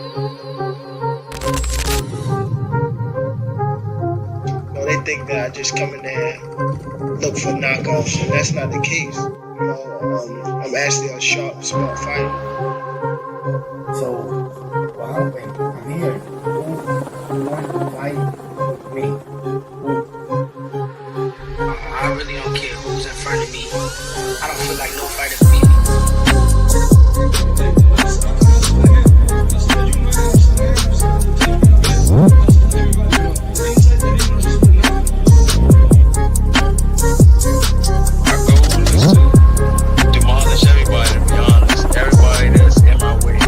No, they think that I just come in there and look for knockoffs, and that's not the case. I'm actually a sharp, smart fighter. So, well, I'm here. Who want to fight me? I really don't care who's in front of me. I don't feel like no fighter can beat me. My goal is to demolish everybody, to be honest. Everybody that's in my way.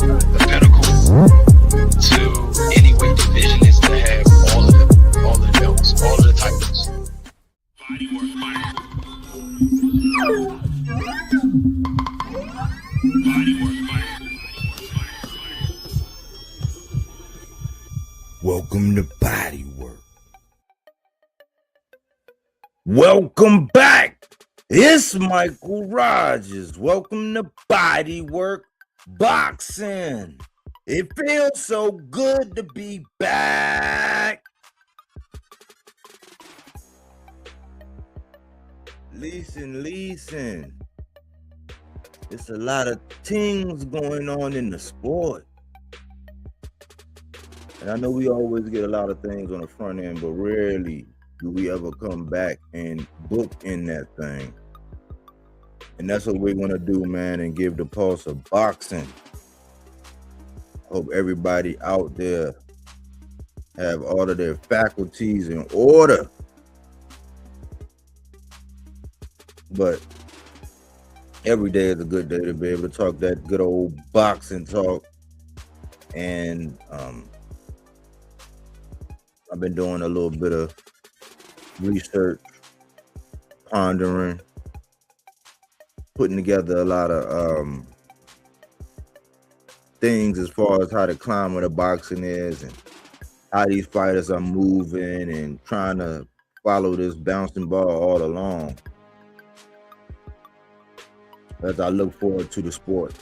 The pinnacle to any weight division is to have all the belts, all of the titles. Welcome to Bodywork. Welcome back. It's Michael Rogers. Welcome to Bodywork Boxing. It feels so good to be back. Listen. It's a lot of things going on in the sport. And I know we always get a lot of things on the front end, but rarely do we ever come back and book in that thing. And that's what we're going to do, man, and give the pulse of boxing. Hope everybody out there have all of their faculties in order. But every day is a good day to be able to talk that good old boxing talk. And I've been doing a little bit of research, pondering, putting together a lot of things as far as how the climate of boxing is and how these fighters are moving and trying to follow this bouncing ball all along as I look forward to the sport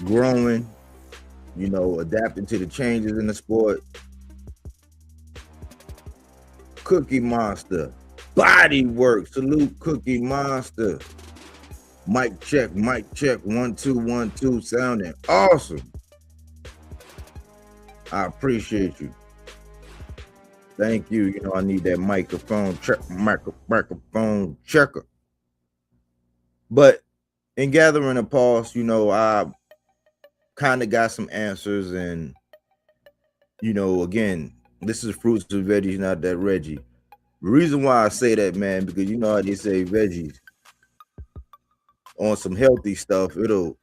growing, adapting to the changes in the sport. Cookie Monster, Bodywork, salute Cookie Monster. Mic check, 1 2 1 2, sounding awesome. I appreciate you. Thank you. I need that microphone checker. But in gathering a pulse, I kind of got some answers, and again, this is fruits and veggies, not that Reggie. The reason why I say that, man, because how they say veggies on some healthy stuff, it'll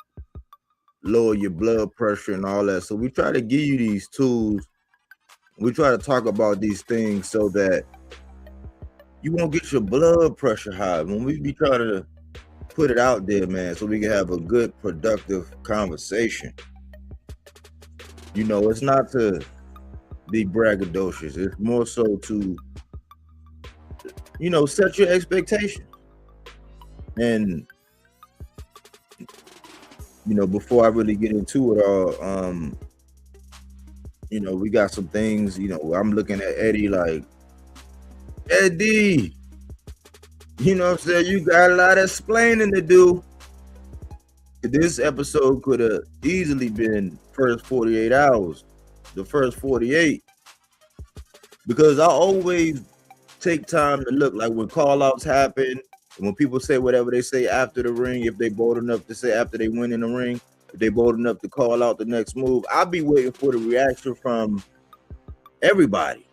lower your blood pressure and all that. So we try to give you these tools. We try to talk about these things so that you won't get your blood pressure high when we be trying to put it out there, man, so we can have a good, productive conversation. It's not to be braggadocious. It's more so to, set your expectations. And, before I really get into it all, we got some things, I'm looking at Eddie like, Eddie, what I'm saying? You got a lot of explaining to do. This episode could have easily been first 48 hours, the first 48. Because I always take time to look, like when call-outs happen, and when people say whatever they say after the ring, if they bold enough to say after they win in the ring, if they bold enough to call out the next move, I'll be waiting for the reaction from everybody.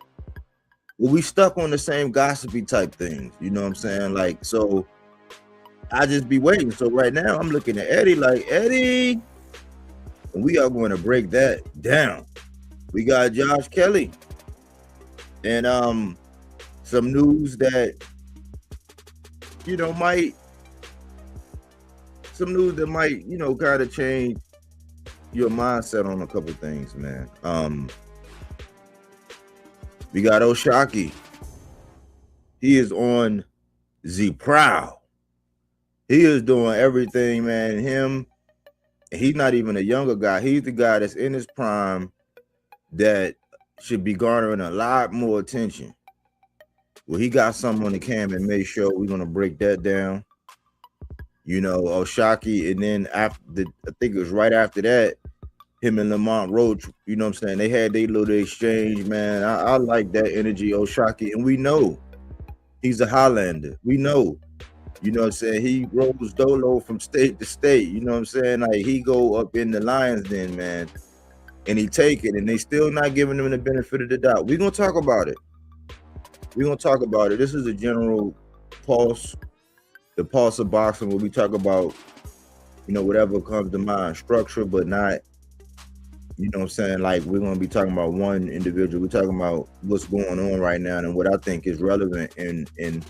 Well, we stuck on the same gossipy type things, you know what I'm saying? Like, so I just be waiting. So right now I'm looking at Eddie like, Eddie, and we are going to break that down. We got Josh Kelly and some news that might kind of change your mindset on a couple things, man. We got Oshaki. He is on the Prowl. He is doing everything, man. Him He's not even a younger guy. He's the guy that's in his prime that should be garnering a lot more attention. Well, he got something on the cam and made sure we're gonna break that down. You know, Oshaki, and then after I think it was right after that, him and Lamont Roach, you know what I'm saying? They had their little exchange, man. I like that energy, Oshaki, and we know he's a Highlander. We know. You know what I'm saying? He rolls dolo from state to state. You know what I'm saying? Like he go up in the Lions Den, man, and he take it, and they still not giving him the benefit of the doubt. We're gonna talk about it. We're gonna talk about it. This is a general pulse, the pulse of boxing, where we talk about, you know, whatever comes to mind, structure, but not, you know what I'm saying? Like we're gonna be talking about one individual. We're talking about what's going on right now and what I think is relevant in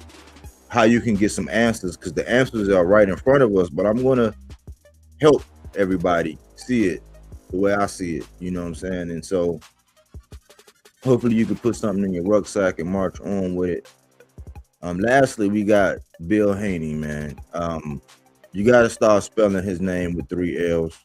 how you can get some answers, because the answers are right in front of us, but I'm gonna help everybody see it the way I see it, you know what I'm saying? And so hopefully you can put something in your rucksack and march on with it. Lastly, we got Bill Haney, man. You got to start spelling his name with 3 L's.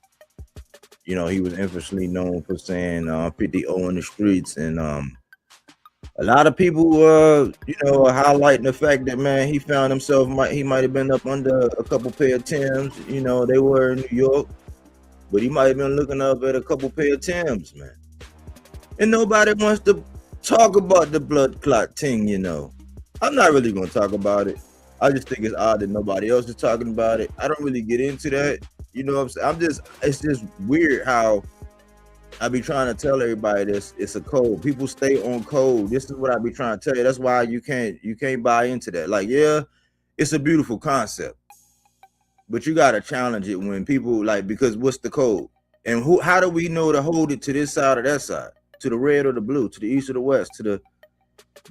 You know, he was infamously known for saying 50-0 in the streets, and a lot of people you know, are highlighting the fact that, man, he found himself, he might have been up under a couple pair of Timbs. You know, they were in New York, but he might have been looking up at a couple pair of Timbs, man. And nobody wants to talk about the blood clot thing, you know. I'm not really going to talk about it. I just think it's odd that nobody else is talking about it. I don't really get into that. You know what I'm saying? It's just weird how I be trying to tell everybody this. It's a code. People stay on code. This is what I be trying to tell you. That's why you can't buy into that. Like, yeah, it's a beautiful concept, but you got to challenge it when people like, because what's the code? And how do we know to hold it to this side or that side? To the red or the blue, to the east or the west, to the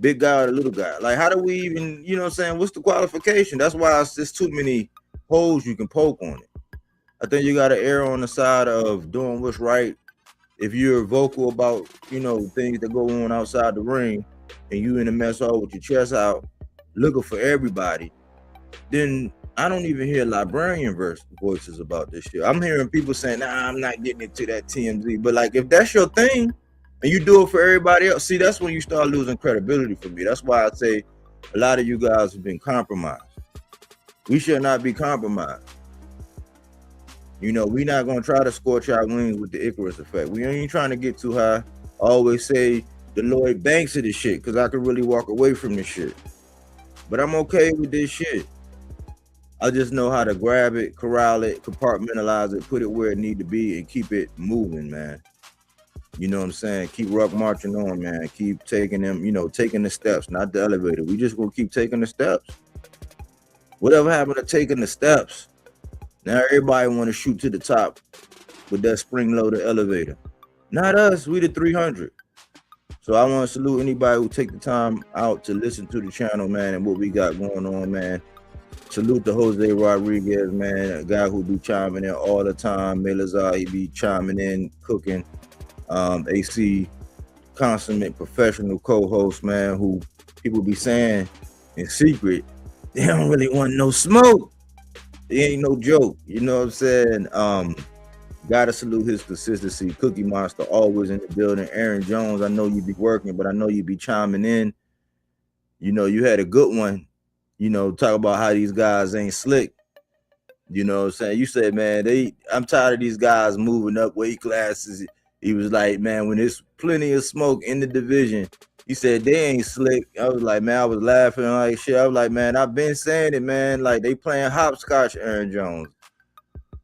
big guy or the little guy? Like, how do we even, you know what I'm saying? What's the qualification? That's why it's just too many holes you can poke on it. I think you got to err on the side of doing what's right. If you're vocal about, you know, things that go on outside the ring, and you in the mess hall with your chest out, looking for everybody, then I don't even hear librarian voices about this shit. I'm hearing people saying, nah, I'm not getting into that TMZ. But like, if that's your thing, and you do it for everybody else, see, that's when you start losing credibility for me. That's why I say a lot of you guys have been compromised. We should not be compromised. You know, we're not going to try to scorch our wings with the Icarus effect. We ain't trying to get too high. I always say the Lloyd Banks of this shit, because I could really walk away from this shit. But I'm okay with this shit. I just know how to grab it, corral it, compartmentalize it, put it where it need to be, and keep it moving, man. You know what I'm saying? Keep rock marching on, man. Keep taking them, you know, taking the steps, not the elevator. We just gonna keep taking the steps. Whatever happened to taking the steps? Now everybody want to shoot to the top with that spring-loaded elevator. Not us. We the 300. So I want to salute anybody who take the time out to listen to the channel, man, and what we got going on, man. Salute to Jose Rodriguez, man, a guy who be chiming in all the time. Melazar, he be chiming in, cooking. AC, consummate professional co-host, man, who people be saying in secret, they don't really want no smoke. It ain't no joke. You know what I'm saying? Gotta salute his consistency. Cookie Monster always in the building. Aaron Jones, I know you be working, but I know you be chiming in. You know, you had a good one. You know, talk about how these guys ain't slick. You know what I'm saying? You said, man, I'm tired of these guys moving up weight classes. He was like, man, when there's plenty of smoke in the division, he said they ain't slick. I was like, man, I was laughing like shit. I was like, man, I've been saying it, man. Like, they playing hopscotch, Aaron Jones.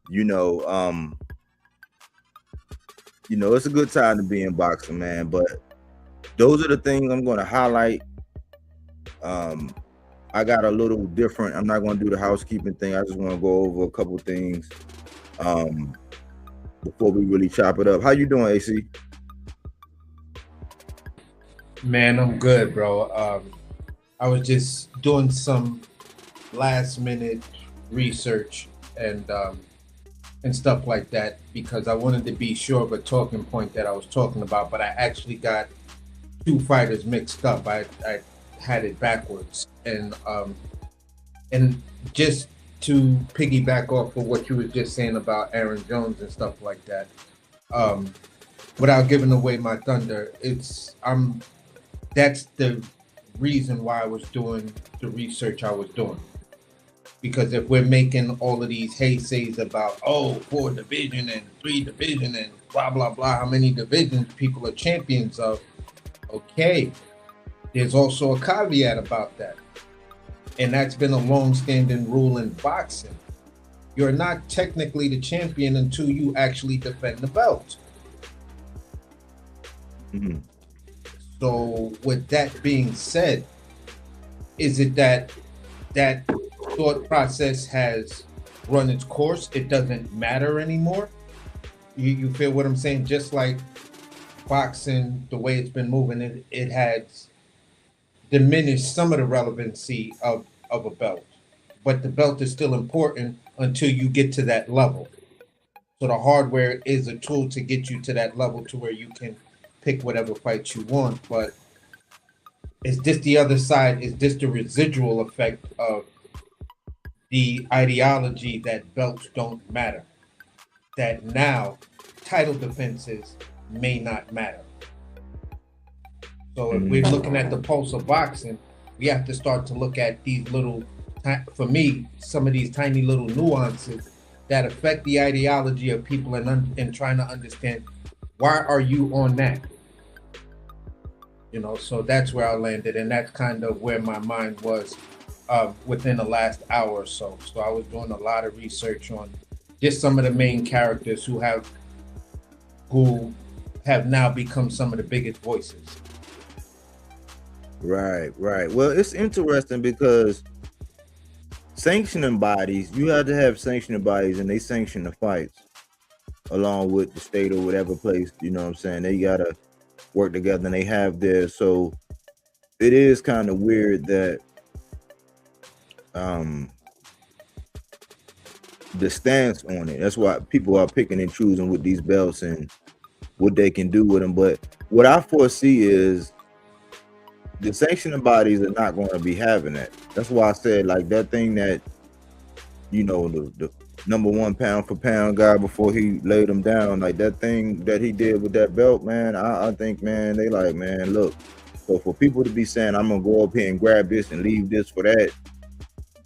You know, it's a good time to be in boxing, man. But those are the things I'm going to highlight. I got a little different. I'm not going to do the housekeeping thing. I just want to go over a couple things before we really chop it up. How you doing, AC? Man, I'm good, bro. I was just doing some last minute research and stuff like that, because I wanted to be sure of a talking point that I was talking about, but I actually got two fighters mixed up. I had it backwards, and just to piggyback off of what you were just saying about Aaron Jones and stuff like that, um, without giving away my thunder, that's the reason why I was doing the research I was doing. Because if we're making all of these haysays about, oh, 4 division and 3 division and blah blah blah, how many divisions people are champions of, okay, there's also a caveat about that. And that's been a long-standing rule in boxing. You're not technically the champion until you actually defend the belt. Mhm. So with that being said, is it that thought process has run its course? It doesn't matter anymore? You feel what I'm saying? Just like boxing, the way it's been moving, it has diminished some of the relevancy of a belt. But the belt is still important until you get to that level. So the hardware is a tool to get you to that level to where you can pick whatever fight you want. But is this the other side? Is this the residual effect of the ideology that belts don't matter? That now title defenses may not matter. So if we're looking at the pulse of boxing, we have to start to look at these little, for me, some of these tiny little nuances that affect the ideology of people and trying to understand, why are you on that? You know, so that's where I landed, and that's kind of where my mind was within the last hour or so. So I was doing a lot of research on just some of the main characters who have now become some of the biggest voices. Right. Well, it's interesting because sanctioning bodies, you have to have sanctioning bodies, and they sanction the fights along with the state or whatever place, you know what I'm saying? They gotta work together, and they have there. So it is kind of weird that the stance on it. That's why people are picking and choosing with these belts and what they can do with them. But what I foresee is the sanctioning bodies are not going to be having that. That's why I said, like, that thing that, you know, the number one pound for pound guy before he laid him down, like that thing that he did with that belt, man, I think, man, they like, man, look, so for people to be saying, I'm gonna go up here and grab this and leave this for that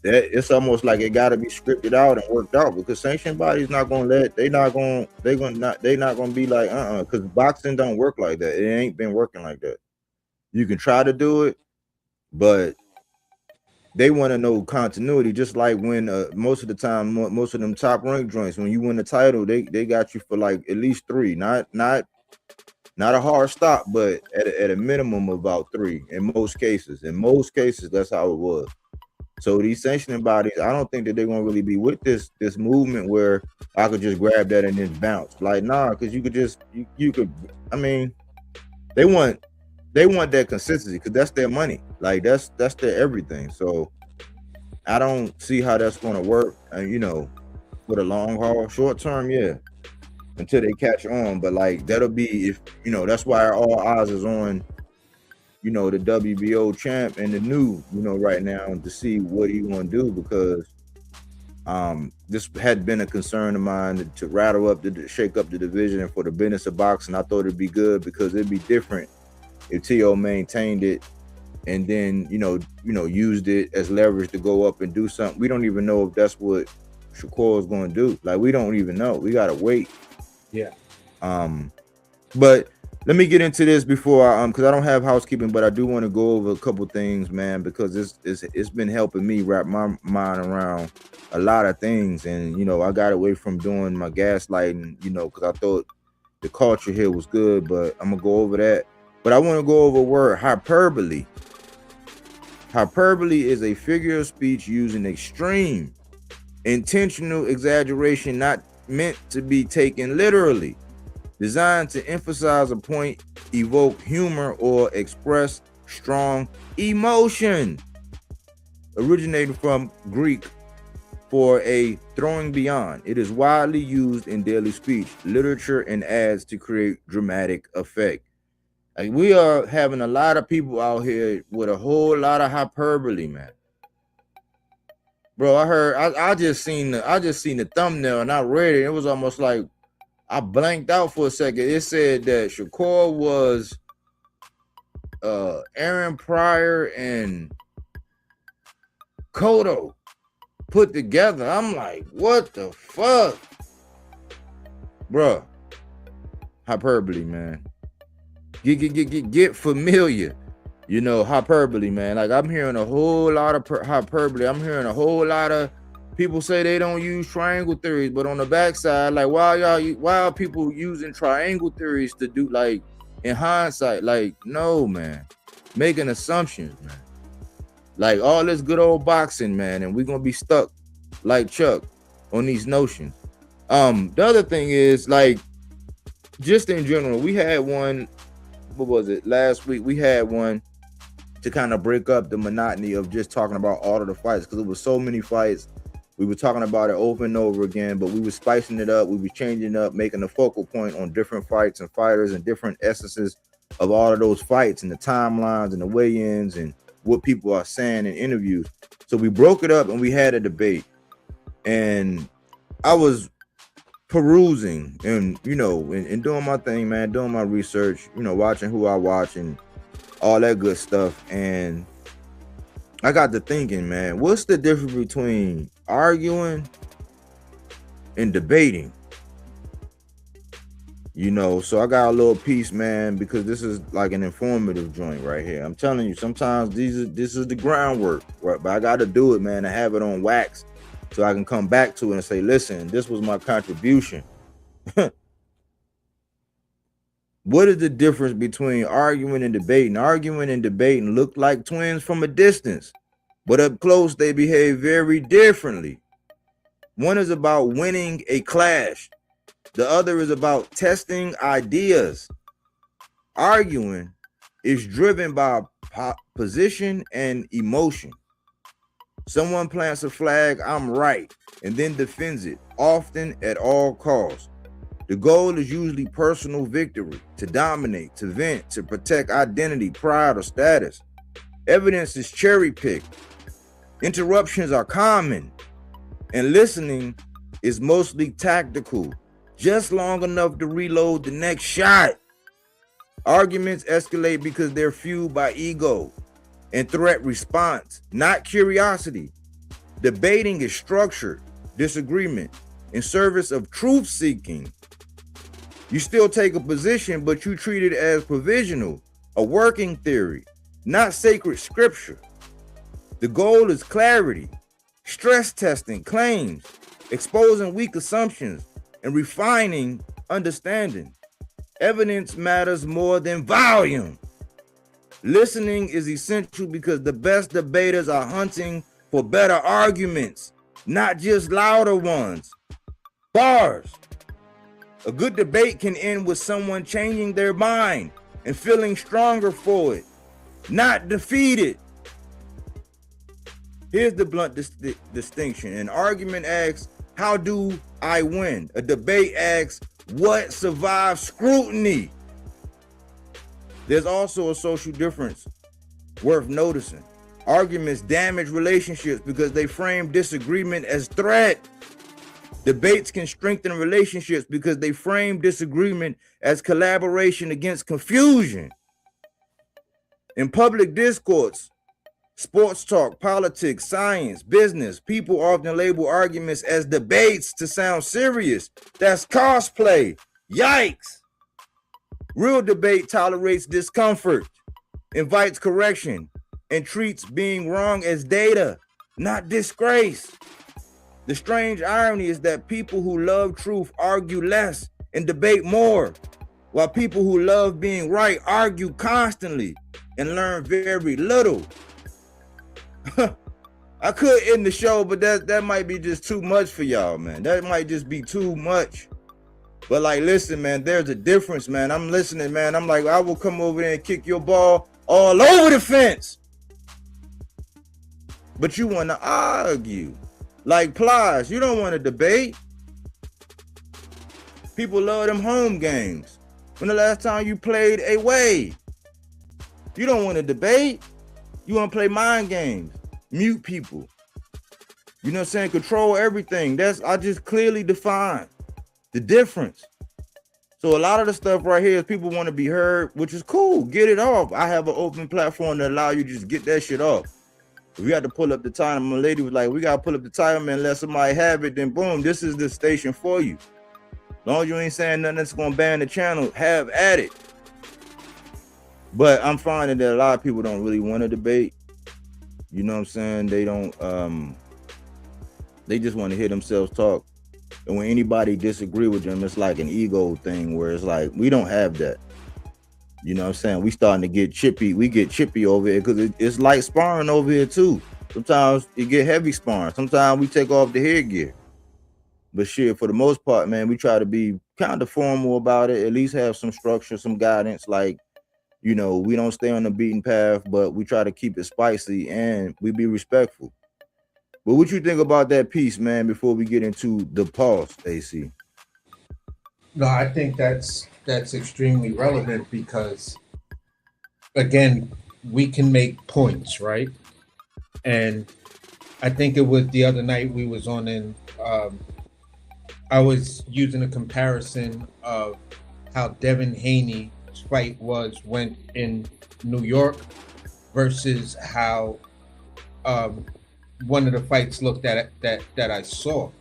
it's almost like it got to be scripted out and worked out, because sanctioned bodies not gonna they're not gonna be like because boxing don't work like that. It ain't been working like that. You can try to do it, but they want to know continuity. Just like when most of the time, most of them top rank joints, when you win the title, they got you for like at least 3, not a hard stop, but at a minimum of about 3 in most cases. In most cases, that's how it was. So these sanctioning bodies, I don't think that they're gonna really be with this movement where I could just grab that and then bounce. Like, nah, because you could just you could. I mean, they want that consistency because that's their money. Like that's their everything. So I don't see how that's gonna work. And you know, for the long haul, short term, yeah, until they catch on. But like that'll be if you know. That's why all eyes is on, you know, the WBO champ and the new, you know, right now to see what he gonna do, because this had been a concern of mine to rattle up shake up the division and for the business of boxing. I thought it'd be good because it'd be different if T.O. maintained it and then you know used it as leverage to go up and do something. We don't even know if that's what Shakur is going to do. Like, we don't even know. We gotta wait. Yeah. But let me get into this before I because I don't have housekeeping, but I do want to go over a couple things, man, because it's been helping me wrap my mind around a lot of things. And you know, I got away from doing my gaslighting, you know, because I thought the culture here was good, but I'm gonna go over that. But I want to go over a word, hyperbole. Hyperbole is a figure of speech using extreme, intentional exaggeration, not meant to be taken literally. Designed to emphasize a point, evoke humor, or express strong emotion. Originating from Greek for a throwing beyond. It is widely used in daily speech, literature, and ads to create dramatic effect. Like, we are having a lot of people out here with a whole lot of hyperbole, man. Bro, I just seen the thumbnail and I read it. It was almost like I blanked out for a second. It said that Shakur was Aaron Pryor and Kodo put together. I'm like, what the fuck? Bruh. Hyperbole, man. Get familiar. You know, hyperbole, man. Like, I'm hearing a whole lot of hyperbole. I'm hearing a whole lot of people say they don't use triangle theories, but on the backside, like, why are people using triangle theories to do, like, in hindsight? Like, no, man. Making assumptions, man. Like, all this good old boxing, man, and we're gonna be stuck like Chuck on these notions. The other thing is, like, just in general, we had one, what was it, last week? We had one to kind of break up the monotony of just talking about all of the fights, because it was so many fights. We were talking about it over and over again, but we were spicing it up. We were changing up, making a focal point on different fights and fighters and different essences of all of those fights and the timelines and the weigh-ins and what people are saying in interviews. So we broke it up and we had a debate. And I was perusing and, you know, and doing my thing, man, doing my research, you know, watching who I watch and all that good stuff. And I got to thinking, man, what's the difference between arguing and debating? You know, so I got a little piece, man, because this is like an informative joint right here. I'm telling you, sometimes this is the groundwork, right? But I got to do it, man, and have it on wax so I can come back to it and say, listen, this was my contribution. What is the difference between arguing and debating? Arguing and debating look like twins from a distance, but up close, they behave very differently. One is about winning a clash. The other is about testing ideas. Arguing is driven by position and emotion. Someone plants a flag, I'm right, and then defends it, often at all costs. The goal is usually personal victory, to dominate, to vent, to protect identity, pride, or status. Evidence is cherry-picked. Interruptions are common, and listening is mostly tactical, just long enough to reload the next shot. Arguments escalate because they're fueled by ego and threat response, not curiosity. Debating is structured disagreement in service of truth-seeking. You still take a position, but you treat it as provisional, a working theory, not sacred scripture. The goal is clarity, stress testing claims, exposing weak assumptions, and refining understanding. Evidence matters more than volume. Listening is essential because the best debaters are hunting for better arguments, not just louder ones. Bars. A good debate can end with someone changing their mind and feeling stronger for it, not defeated. Here's the blunt distinction. An argument asks, how do I win? A debate asks, what survives scrutiny? There's also a social difference worth noticing. Arguments damage relationships because they frame disagreement as threat. Debates can strengthen relationships because they frame disagreement as collaboration against confusion. In public discourse, sports talk, politics, science, business, people often label arguments as debates to sound serious. That's cosplay. Yikes. Real debate tolerates discomfort, invites correction, and treats being wrong as data, not disgrace. The strange irony is that people who love truth argue less and debate more, while people who love being right argue constantly and learn very little. I could end the show, but that might be just too much for y'all, man. That might just be too much. But like, listen, man, there's a difference, man. I'm listening, man. I'm like, I will come over there and kick your ball all over the fence. But you want to argue. Like Plies, you don't want to debate. People love them home games. When the last time you played away? You don't want to debate. You want to play mind games. Mute people. You know what I'm saying? Control everything. I just clearly define the difference. So a lot of the stuff right here is people want to be heard, which is cool. Get it off. I have an open platform that allow you to just get that shit off. If you had to pull up the title, my lady was like, we got to pull up the title, man, let somebody have it, then boom, this is the station for you. As long as you ain't saying nothing that's going to ban the channel, have at it. But I'm finding that a lot of people don't really want to debate. You know what I'm saying? They don't, they just want to hear themselves talk. And when anybody disagree with them, it's like an ego thing where it's like, we don't have that. You know what I'm saying? We starting to get chippy. We get chippy over here because it's like sparring over here too. Sometimes you get heavy sparring. Sometimes we take off the headgear. But shit, for the most part, man, we try to be kind of formal about it. At least have some structure, some guidance. Like, you know, we don't stay on the beaten path, but we try to keep it spicy and we be respectful. But what you think about that piece, man, before we get into the pulse, AC? No, I think that's extremely relevant because, again, we can make points, right? And I think it was the other night we was on in, I was using a comparison of how Devin Haney's fight went in New York versus how one of the fights looked at that I saw.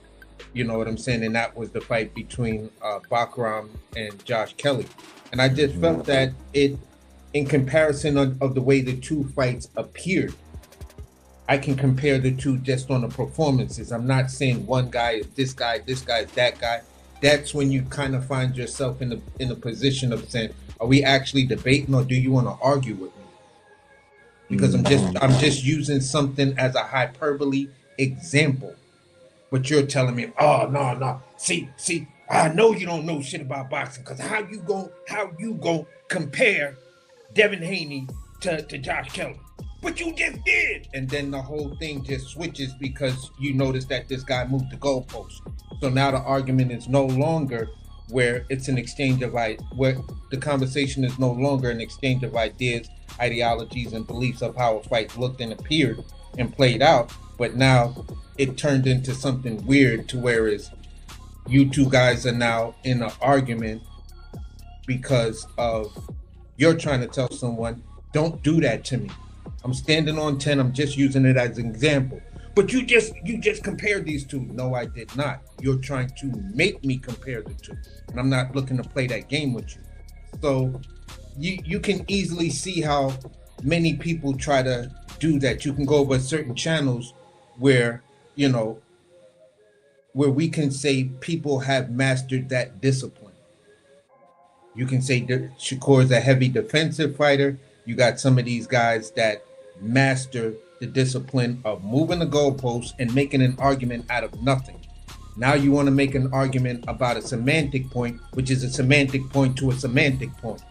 You know what I'm saying? And that was the fight between Bakram and Josh Kelly. And I just felt that it, in comparison of the way the two fights appeared, I can compare the two just on the performances. I'm not saying one guy is this guy is that guy. That's when you kind of find yourself in a position of saying, are we actually debating or do you want to argue with me? Because I'm just using something as a hyperbole example. But you're telling me, oh no. See, I know you don't know shit about boxing, because how you go compare Devin Haney to Josh Kelly? But you just did. And then the whole thing just switches because you notice that this guy moved the goalpost. So now the argument is no longer where it's an exchange of where the conversation is no longer an exchange of ideas, ideologies, and beliefs of how a fight looked and appeared and played out. But now it turned into something weird to whereas you two guys are now in an argument because of you're trying to tell someone, don't do that to me. I'm standing on 10. I'm just using it as an example. But you just compared these two. No, I did not. You're trying to make me compare the two. And I'm not looking to play that game with you. So you can easily see how many people try to do that. You can go over certain channels where, you know, where we can say people have mastered that discipline. You can say Shakur is a heavy defensive fighter. You got some of these guys that master the discipline of moving the goalposts and making an argument out of nothing. Now you want to make an argument about a semantic point, which is a semantic point to a semantic point.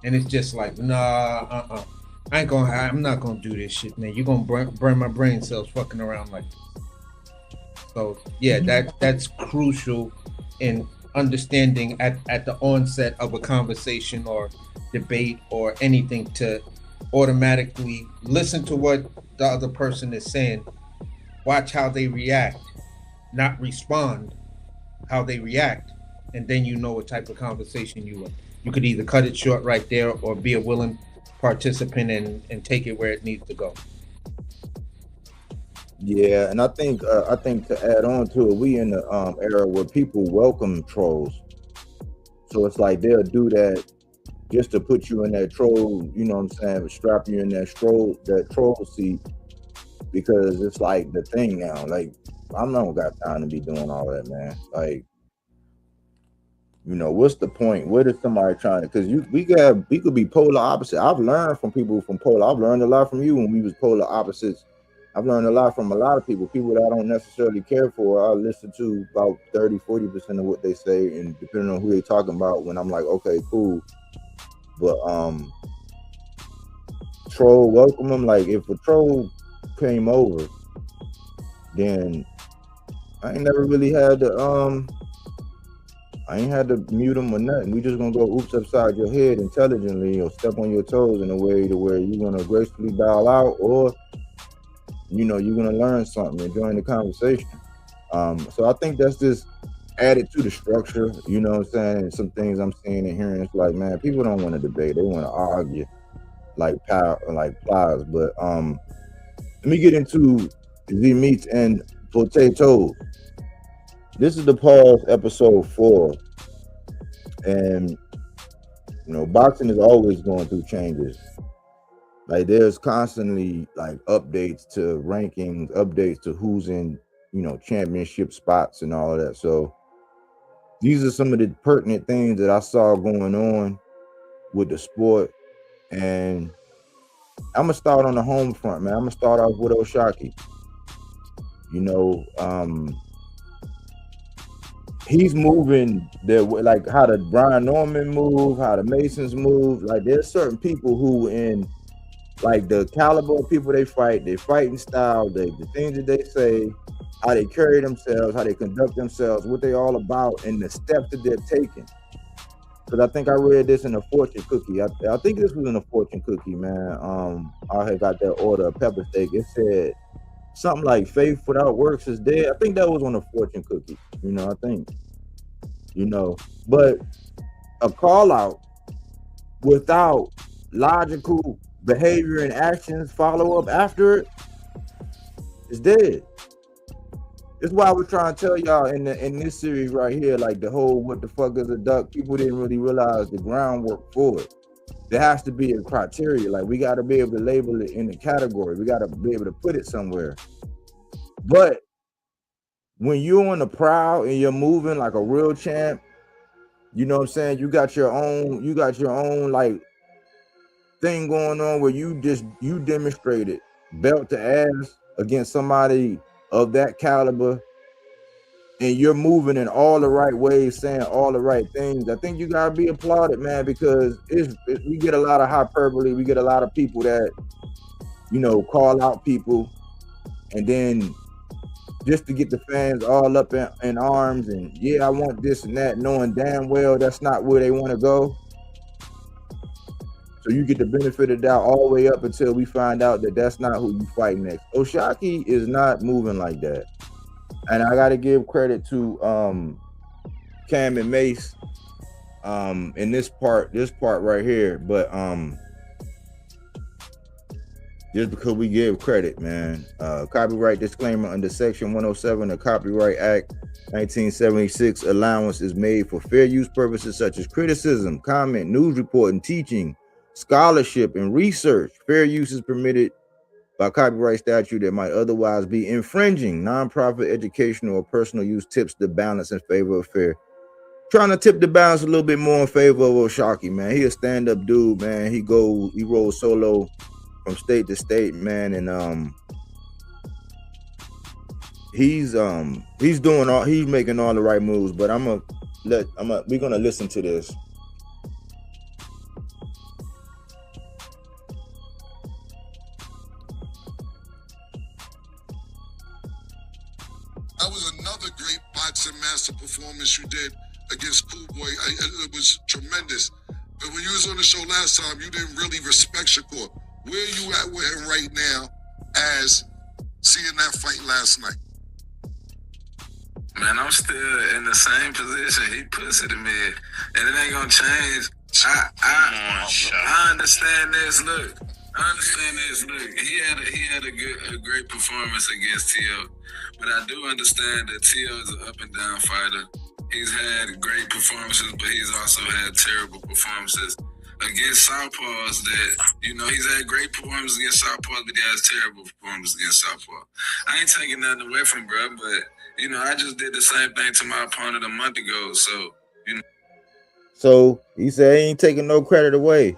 And it's just like, nah, I'm not gonna do this shit, man. You're gonna burn my brain cells fucking around like this. So yeah, that's crucial in understanding at the onset of a conversation or debate or anything to automatically listen to what the other person is saying, watch how they react, not respond, how they react, and then you know what type of conversation you are. You could either cut it short right there or be a willing participant and take it where it needs to go. Yeah, and I think to add on to it, we in the era where people welcome trolls. So it's like they'll do that just to put you in that troll, you know what I'm saying, strap you in that troll seat, because it's like the thing now. Like, I don't got time to be doing all that, man. Like, you know, what's the point? What is somebody trying to, because we could be polar opposite. I've learned from people from polar. I've learned a lot from you when we was polar opposites. I've learned a lot from a lot of people that I don't necessarily care for. I listen to about 30-40% of what they say, and depending on who they talking about, when I'm like, okay, cool. But troll, welcome them. Like, if a troll came over, then I ain't never really had to I ain't had to mute them or nothing. We just gonna go oops upside your head intelligently or step on your toes in a way to where you're gonna gracefully bow out, or you know, you're gonna learn something and join the conversation. So I think that's just added to the structure. You know what I'm saying? Some things I'm seeing and hearing, it's like, man, people don't want to debate; they want to argue like power, like plies. But let me get into the meats and potatoes. This is the pause episode 4, and you know, boxing is always going through changes. Like there's constantly like updates to rankings, updates to who's in, you know, championship spots and all of that. So these are some of the pertinent things that I saw going on with the sport. And I'm gonna start on the home front, man. I'm gonna start off with O'Shaquie. You know, he's moving the like how the Brian Norman move, how the Masons move. Like there's certain people who in like the caliber of people they fight, their fighting style, the things that they say, how they carry themselves, how they conduct themselves, what they all about, and the steps that they're taking. Because I think I read this in a fortune cookie. I think this was in a fortune cookie, man. I had got that order of pepper steak. It said something like faith without works is dead. I think that was on a fortune cookie. You know, I think. You know, but a call out without logical behavior and actions follow up after it is dead. That's why we're trying to tell y'all in this series right here, like the whole what the fuck is a duck, people didn't really realize the groundwork for it. There has to be a criteria. Like we got to be able to label it in the category. We got to be able to put it somewhere. But when you're on the prowl and you're moving like a real champ, you know what I'm saying? You got your own like thing going on where you demonstrated belt to ass against somebody of that caliber, and you're moving in all the right ways, saying all the right things. I think you gotta be applauded, man, because we get a lot of hyperbole. We get a lot of people that, you know, call out people, and then just to get the fans all up in arms and yeah, I want this and that, knowing damn well that's not where they want to go. So you get the benefit of doubt all the way up until we find out that that's not who you fight next. O'Shaquie is not moving like that. And I got to give credit to Cam and Mace in this part right here. But just because we give credit, man. Copyright disclaimer under Section 107 of Copyright Act 1976, allowance is made for fair use purposes such as criticism, comment, news reporting, teaching, scholarship, and research. Fair use is permitted by copyright statute that might otherwise be infringing. Nonprofit, educational, or personal use tips the balance in favor of fair. Trying to tip the balance a little bit more in favor of O'Shaquie, man. He a stand-up dude, man. He rolls solo from state to state, man, and he's making all the right moves. But we're gonna listen to this. That was another great boxing master performance you did against Cool Boy. It was tremendous. But when you was on the show last time, you didn't really respect Shakur. Where are you at with him right now as seeing that fight last night? Man, I'm still in the same position. He pussy to me, and it ain't gonna change. I understand this. Look, he had a great performance against T.O., but I do understand that T.O. is an up and down fighter. He's had great performances, but he's also had terrible performances against Southpaws. That, you know, he's had great performances against Southpaws, but he has terrible performances against Southpaw. I ain't taking nothing away from bro, but you know, I just did the same thing to my opponent a month ago. So, you know. So he said he ain't taking no credit away.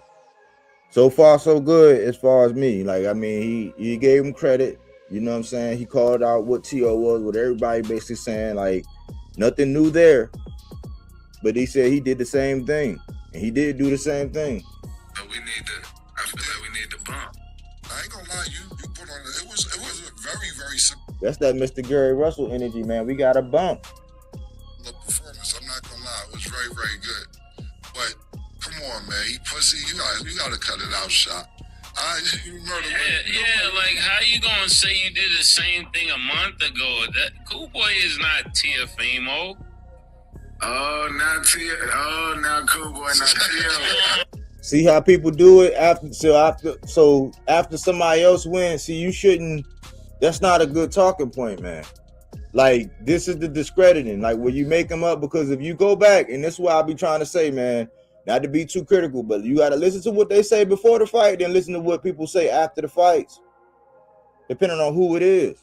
So far, so good as far as me. Like, I mean, he gave him credit. You know what I'm saying? He called out what T.O. was, what everybody basically saying, like, nothing new there. But he said he did the same thing. And he did do the same thing. But I feel like we need to bump. I ain't gonna lie, you put on it was a very, very simple. That's that Mr. Gary Russell energy, man. We got a bump. The performance, I'm not gonna lie, it was very, very good. But come on, man, he pussy. You gotta cut it out, shot. You murder me. Yeah, like how you gonna say you did the same thing a month ago? That Cool Boy is not Tiafimo. Oh, now Cool Boy, not Tio. See how people do it after somebody else wins. See, you shouldn't. That's not a good talking point, man. Like, this is the discrediting. Like, where you make them up, because if you go back, and this is what I be trying to say, man, not to be too critical, but you got to listen to what they say before the fight, then listen to what people say after the fights, depending on who it is.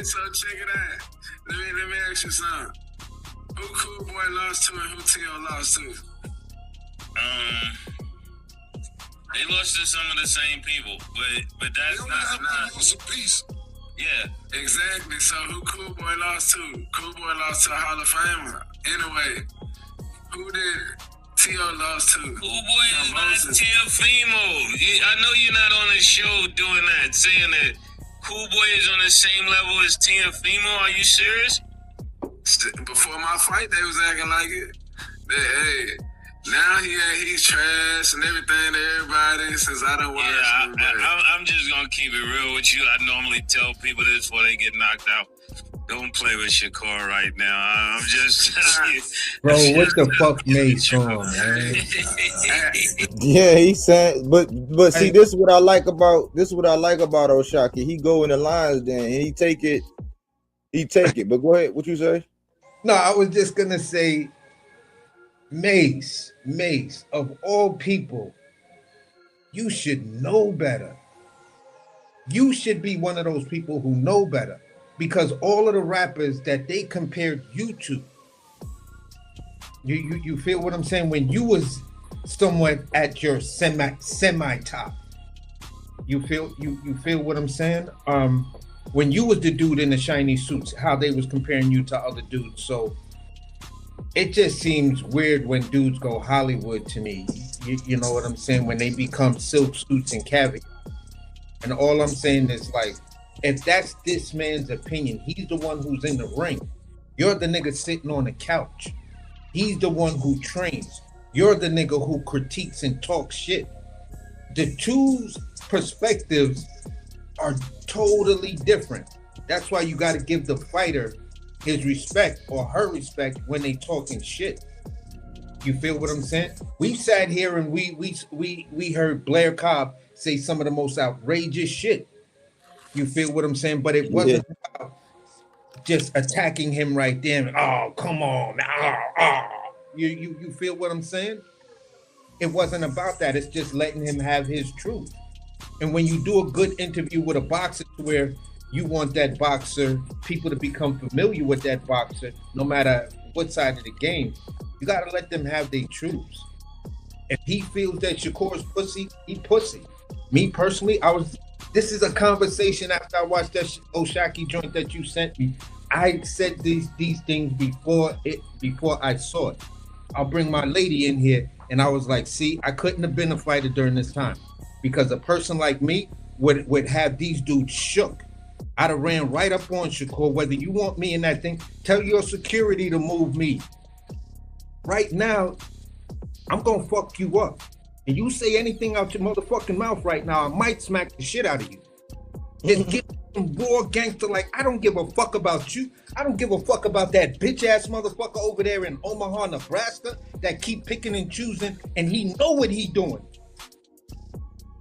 So check it out. Let me ask you something. Who Cool Boy lost to and who Tio lost to? They lost to some of the same people, but that's not. Lost a piece. Yeah, exactly. So who Cool Boy lost to? Cool Boy lost to a Hall of Famer. Anyway, who did Tio lost to? Cool Boy is not Tiafimo. I know you're not on the show doing that, saying that Cool Boy is on the same level as Tiafimo. Are you serious? Before my fight, they was acting like it. Hey, now he's trash and everything to everybody since I don't watch him. I'm just gonna keep it real with you. I normally tell people this before they get knocked out. Don't play with Shakur right now. I'm just bro. What the fuck made song, man? Yeah, he said, but see, this is what I like about O'Shaquie. He go in the lines, then and he take it. But go ahead, what you say? No, I was just gonna say, Mace, of all people, you should know better. You should be one of those people who know better, because all of the rappers that they compared you to, you feel what I'm saying? When you was somewhat at your semi top, you feel what I'm saying? When you was the dude in the shiny suits, how they was comparing you to other dudes. So it just seems weird when dudes go Hollywood to me. You know what I'm saying? When they become silk suits and caviar. And all I'm saying is, like, if that's this man's opinion, he's the one who's in the ring. You're the nigga sitting on the couch. He's the one who trains. You're the nigga who critiques and talks shit. The two perspectives are totally different. That's why you got to give the fighter his respect or her respect when they talking shit. You feel what I'm saying? We sat here and we heard Blair Cobb say some of the most outrageous shit. You feel what I'm saying? But it wasn't about just attacking him right there. Oh, come on. You feel what I'm saying? It wasn't about that. It's just letting him have his truth. And when you do a good interview with a boxer where you want that boxer, people to become familiar with that boxer, no matter what side of the game, you got to let them have their truths. If he feels that Shakur's pussy, he pussy. Me personally, this is a conversation after I watched that O'Shaquie joint that you sent me. I said these things before I saw it. I'll bring my lady in here, and I was like, see, I couldn't have been a fighter during this time, because a person like me would have these dudes shook. I'd have ran right up on Shakur. Whether you want me in that thing, tell your security to move me. Right now, I'm gonna fuck you up. And you say anything out your motherfucking mouth right now, I might smack the shit out of you. Just get some raw gangster, like, I don't give a fuck about you. I don't give a fuck about that bitch ass motherfucker over there in Omaha, Nebraska, that keep picking and choosing, and he know what he doing.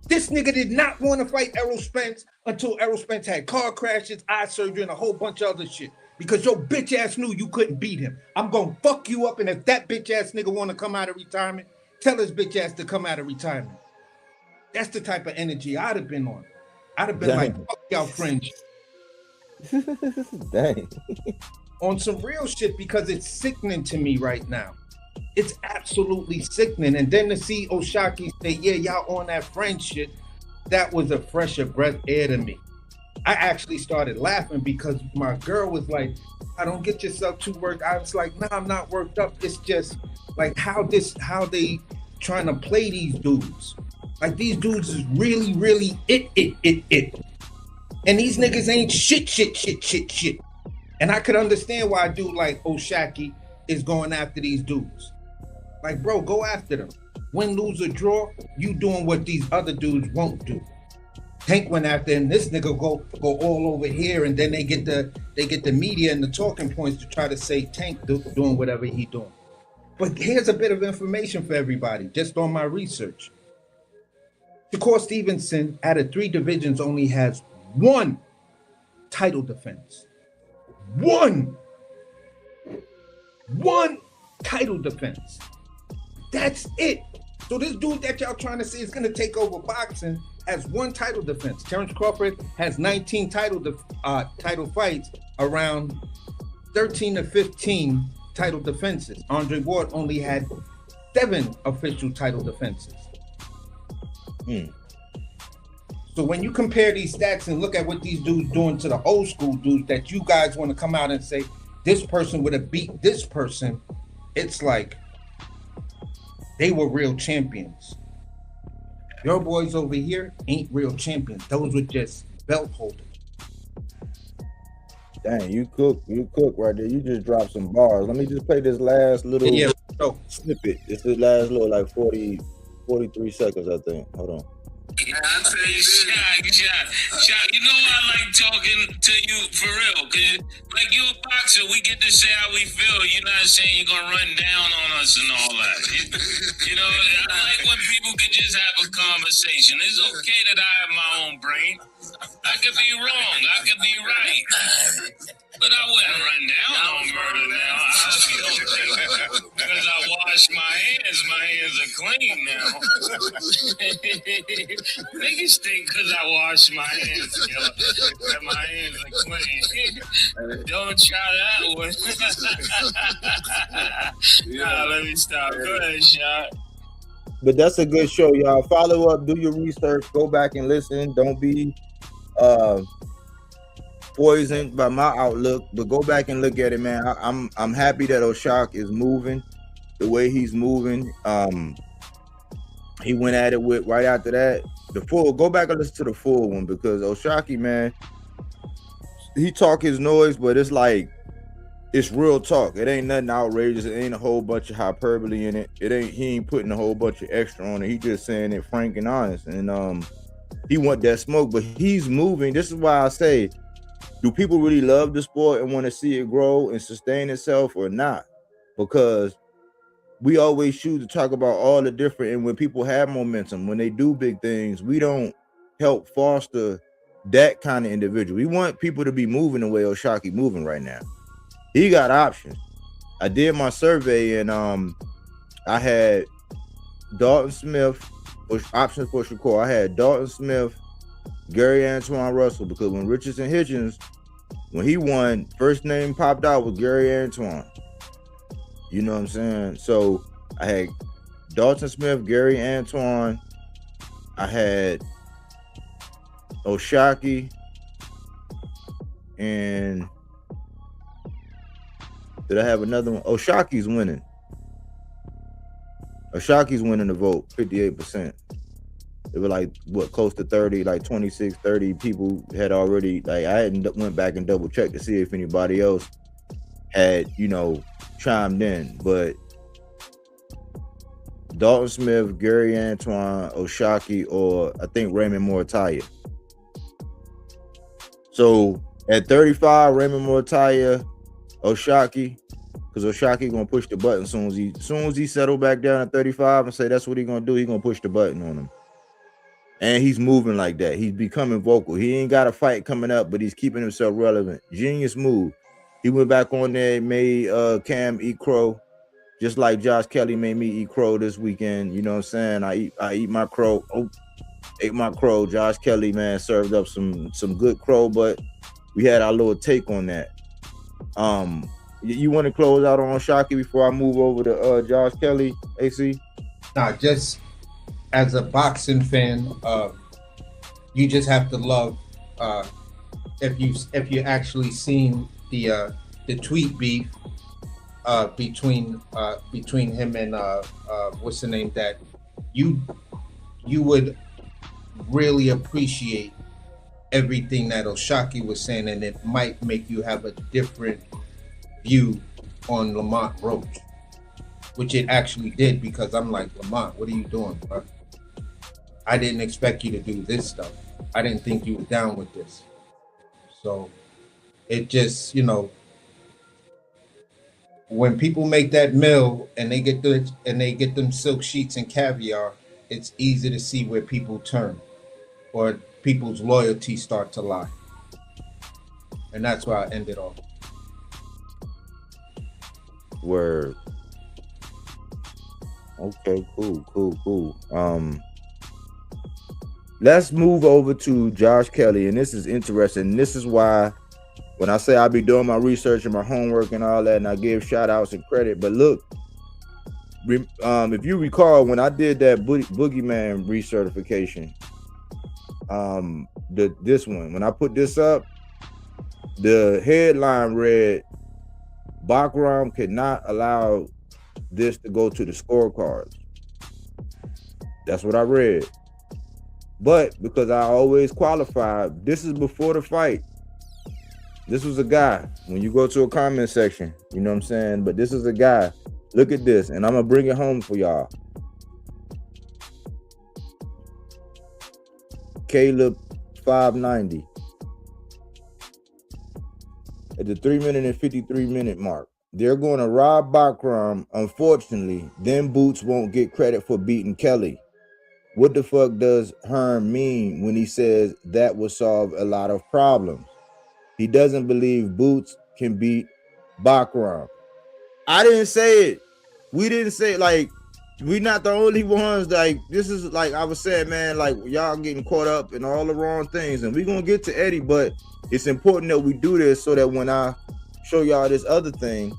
This nigga did not want to fight Errol Spence until Errol Spence had car crashes, eye surgery, and a whole bunch of other shit. Because your bitch ass knew you couldn't beat him. I'm gonna fuck you up, and if that bitch ass nigga want to come out of retirement, tell his bitch ass to come out of retirement. That's the type of energy I'd have been on. I'd have been like, fuck y'all friendship. Dang. On some real shit, because it's sickening to me right now. It's absolutely sickening. And then to see O'Shaquie say, yeah, y'all on that friend shit, that was a fresher breath air to me. I actually started laughing because my girl was like, I don't get yourself too worked. I was like, nah, I'm not worked up. It's just like how they trying to play these dudes. Like, these dudes is really, really it. And these niggas ain't shit. And I could understand why a dude like O'Shaquie is going after these dudes. Like, bro, go after them. Win, lose, or draw, you doing what these other dudes won't do. Tank went after him. This nigga go all over here, and then they get the media and the talking points to try to say Tank doing whatever he doing. But here's a bit of information for everybody, just on my research. Shakur Stevenson, out of 3 divisions, only has 1 title defense. One title defense. That's it. So this dude that y'all trying to say is gonna take over boxing has 1 title defense. Terrence Crawford has 19 title fights, around 13 to 15 title defenses. Andre Ward only had 7 official title defenses. So when you compare these stats and look at what these dudes doing to the old school dudes that you guys want to come out and say this person would have beat this person, it's like they were real champions. Your boys over here ain't real champions. Those were just belt holders. Dang, you cook right there. You just dropped some bars. Let me just play this last little snippet. It's the last little like 43 seconds, I think. Hold on. I'll tell you, Shaq, you know I like talking to you for real, cause like you a boxer, we get to say how we feel. You're not saying you're gonna run down on us and all that. You know, I like when people can just have a conversation. It's okay that I have my own brain. I could be wrong, I could be right. But I wouldn't run down on murder now. Because I wash my hands are clean now. Niggas think because I wash my hands, yo, that my hands are clean. Don't try that one. Nah, let me stop. Go ahead, Shot. But that's a good show, y'all. Follow up, do your research, go back and listen. Don't be poisoned by my outlook, but go back and look at it, man. I'm happy that O'Shaquie is moving the way he's moving. He went at it with right after that. The full, go back and listen to the full one, because O'Shaquie, man, he talk his noise, but it's like it's real talk. It ain't nothing outrageous. It ain't a whole bunch of hyperbole in it. He ain't putting a whole bunch of extra on it. He just saying it frank and honest. And he want that smoke, but he's moving. This is why I say, do people really love the sport and want to see it grow and sustain itself or not? Because we always choose to talk about all the different, and when people have momentum, when they do big things, we don't help foster that kind of individual. We want people to be moving the way O'Shaquie moving right now. He got options. I did my survey, and I had Dalton Smith, options for Shakur. I had Dalton Smith, Gary Antoine Russell, because when Richardson Hitchens, when he won, first name popped out was Gary Antoine. You know what I'm saying? So I had Dalton Smith, Gary Antoine. I had O'Shaquie, and did I have another one? O'Shaquie's winning. O'Shaquie's winning the vote, 58%. It was like, what, close to 30, like 26, 30 people had already, like, I hadn't went back and double checked to see if anybody else had, you know, chimed in. But Dalton Smith, Gary Antoine, O'Shaquie, or I think Raymond Morataya. So at 35, Raymond Morataya, O'Shaquie, because O'Shaquie gonna push the button soon as he settle back down at 35 and say that's what he gonna do. He gonna push the button on him. And he's moving like that. He's becoming vocal. He ain't got a fight coming up, but he's keeping himself relevant. Genius move. He went back on there and made Cam eat crow, just like Josh Kelly made me eat crow this weekend. You know what I'm saying? I eat my crow. Oh, ate my crow. Josh Kelly, man, served up some good crow, but we had our little take on that. You want to close out on Shockey before I move over to Josh Kelly, AC? Nah, just as a boxing fan, you just have to love. If you actually seen the tweet beef between him and what's the name, that you would really appreciate everything that Oshaki was saying, and it might make you have a different view on Lamont Roach, which it actually did, because I'm like, Lamont, what are you doing, bro? I didn't expect you to do this stuff. I didn't think you were down with this. So it just, you know, when people make that meal and they get them silk sheets and caviar, it's easy to see where people turn or people's loyalty start to lie. And that's where I end it off. Word. Okay, cool. Let's move over to Josh Kelly, and this is interesting. This is why when I say I be doing my research and my homework and all that, and I give shout outs and credit, but look, if you recall, when I did that Boogeyman recertification, this one, when I put this up, the headline read, Bakram could not allow this to go to the scorecards. That's what I read. But because I always qualified, this is before the fight. This was a guy. When you go to a comment section, you know what I'm saying? But this is a guy. Look at this, and I'm gonna bring it home for y'all. Caleb 590 at the 3-minute and 53-minute mark. They're going to rob Bakram. Unfortunately, them boots won't get credit for beating Kelly. What the fuck does Hearn mean when he says that will solve a lot of problems? He doesn't believe Boots can beat Bakram. I didn't say it. We didn't say it. Like, we not the only ones. Like, this is like I was saying, man, like y'all getting caught up in all the wrong things. And we're going to get to Eddie, but it's important that we do this so that when I show y'all this other thing,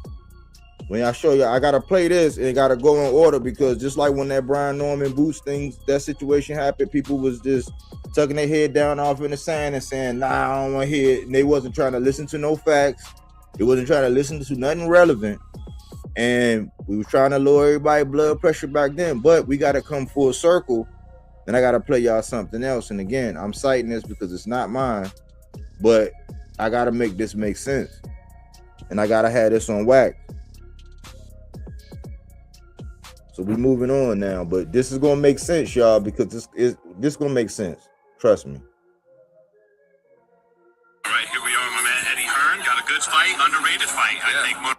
when I show you, I gotta play this and it gotta go in order, because just like when that Brian Norman Boots thing, that situation happened, people was just tucking their head down off in the sand and saying, nah, I don't want to hear it. And they wasn't trying to listen to no facts. They wasn't trying to listen to nothing relevant. And we was trying to lower everybody's blood pressure back then. But we gotta come full circle, and I gotta play y'all something else. And again, I'm citing this because it's not mine, but I gotta make this make sense. And I gotta have this on wax. So we're moving on now, but this is gonna make sense, y'all, because this gonna make sense. Trust me. All right, here we are, my man Eddie Hearn. Got a good fight, underrated fight. Yeah. I think.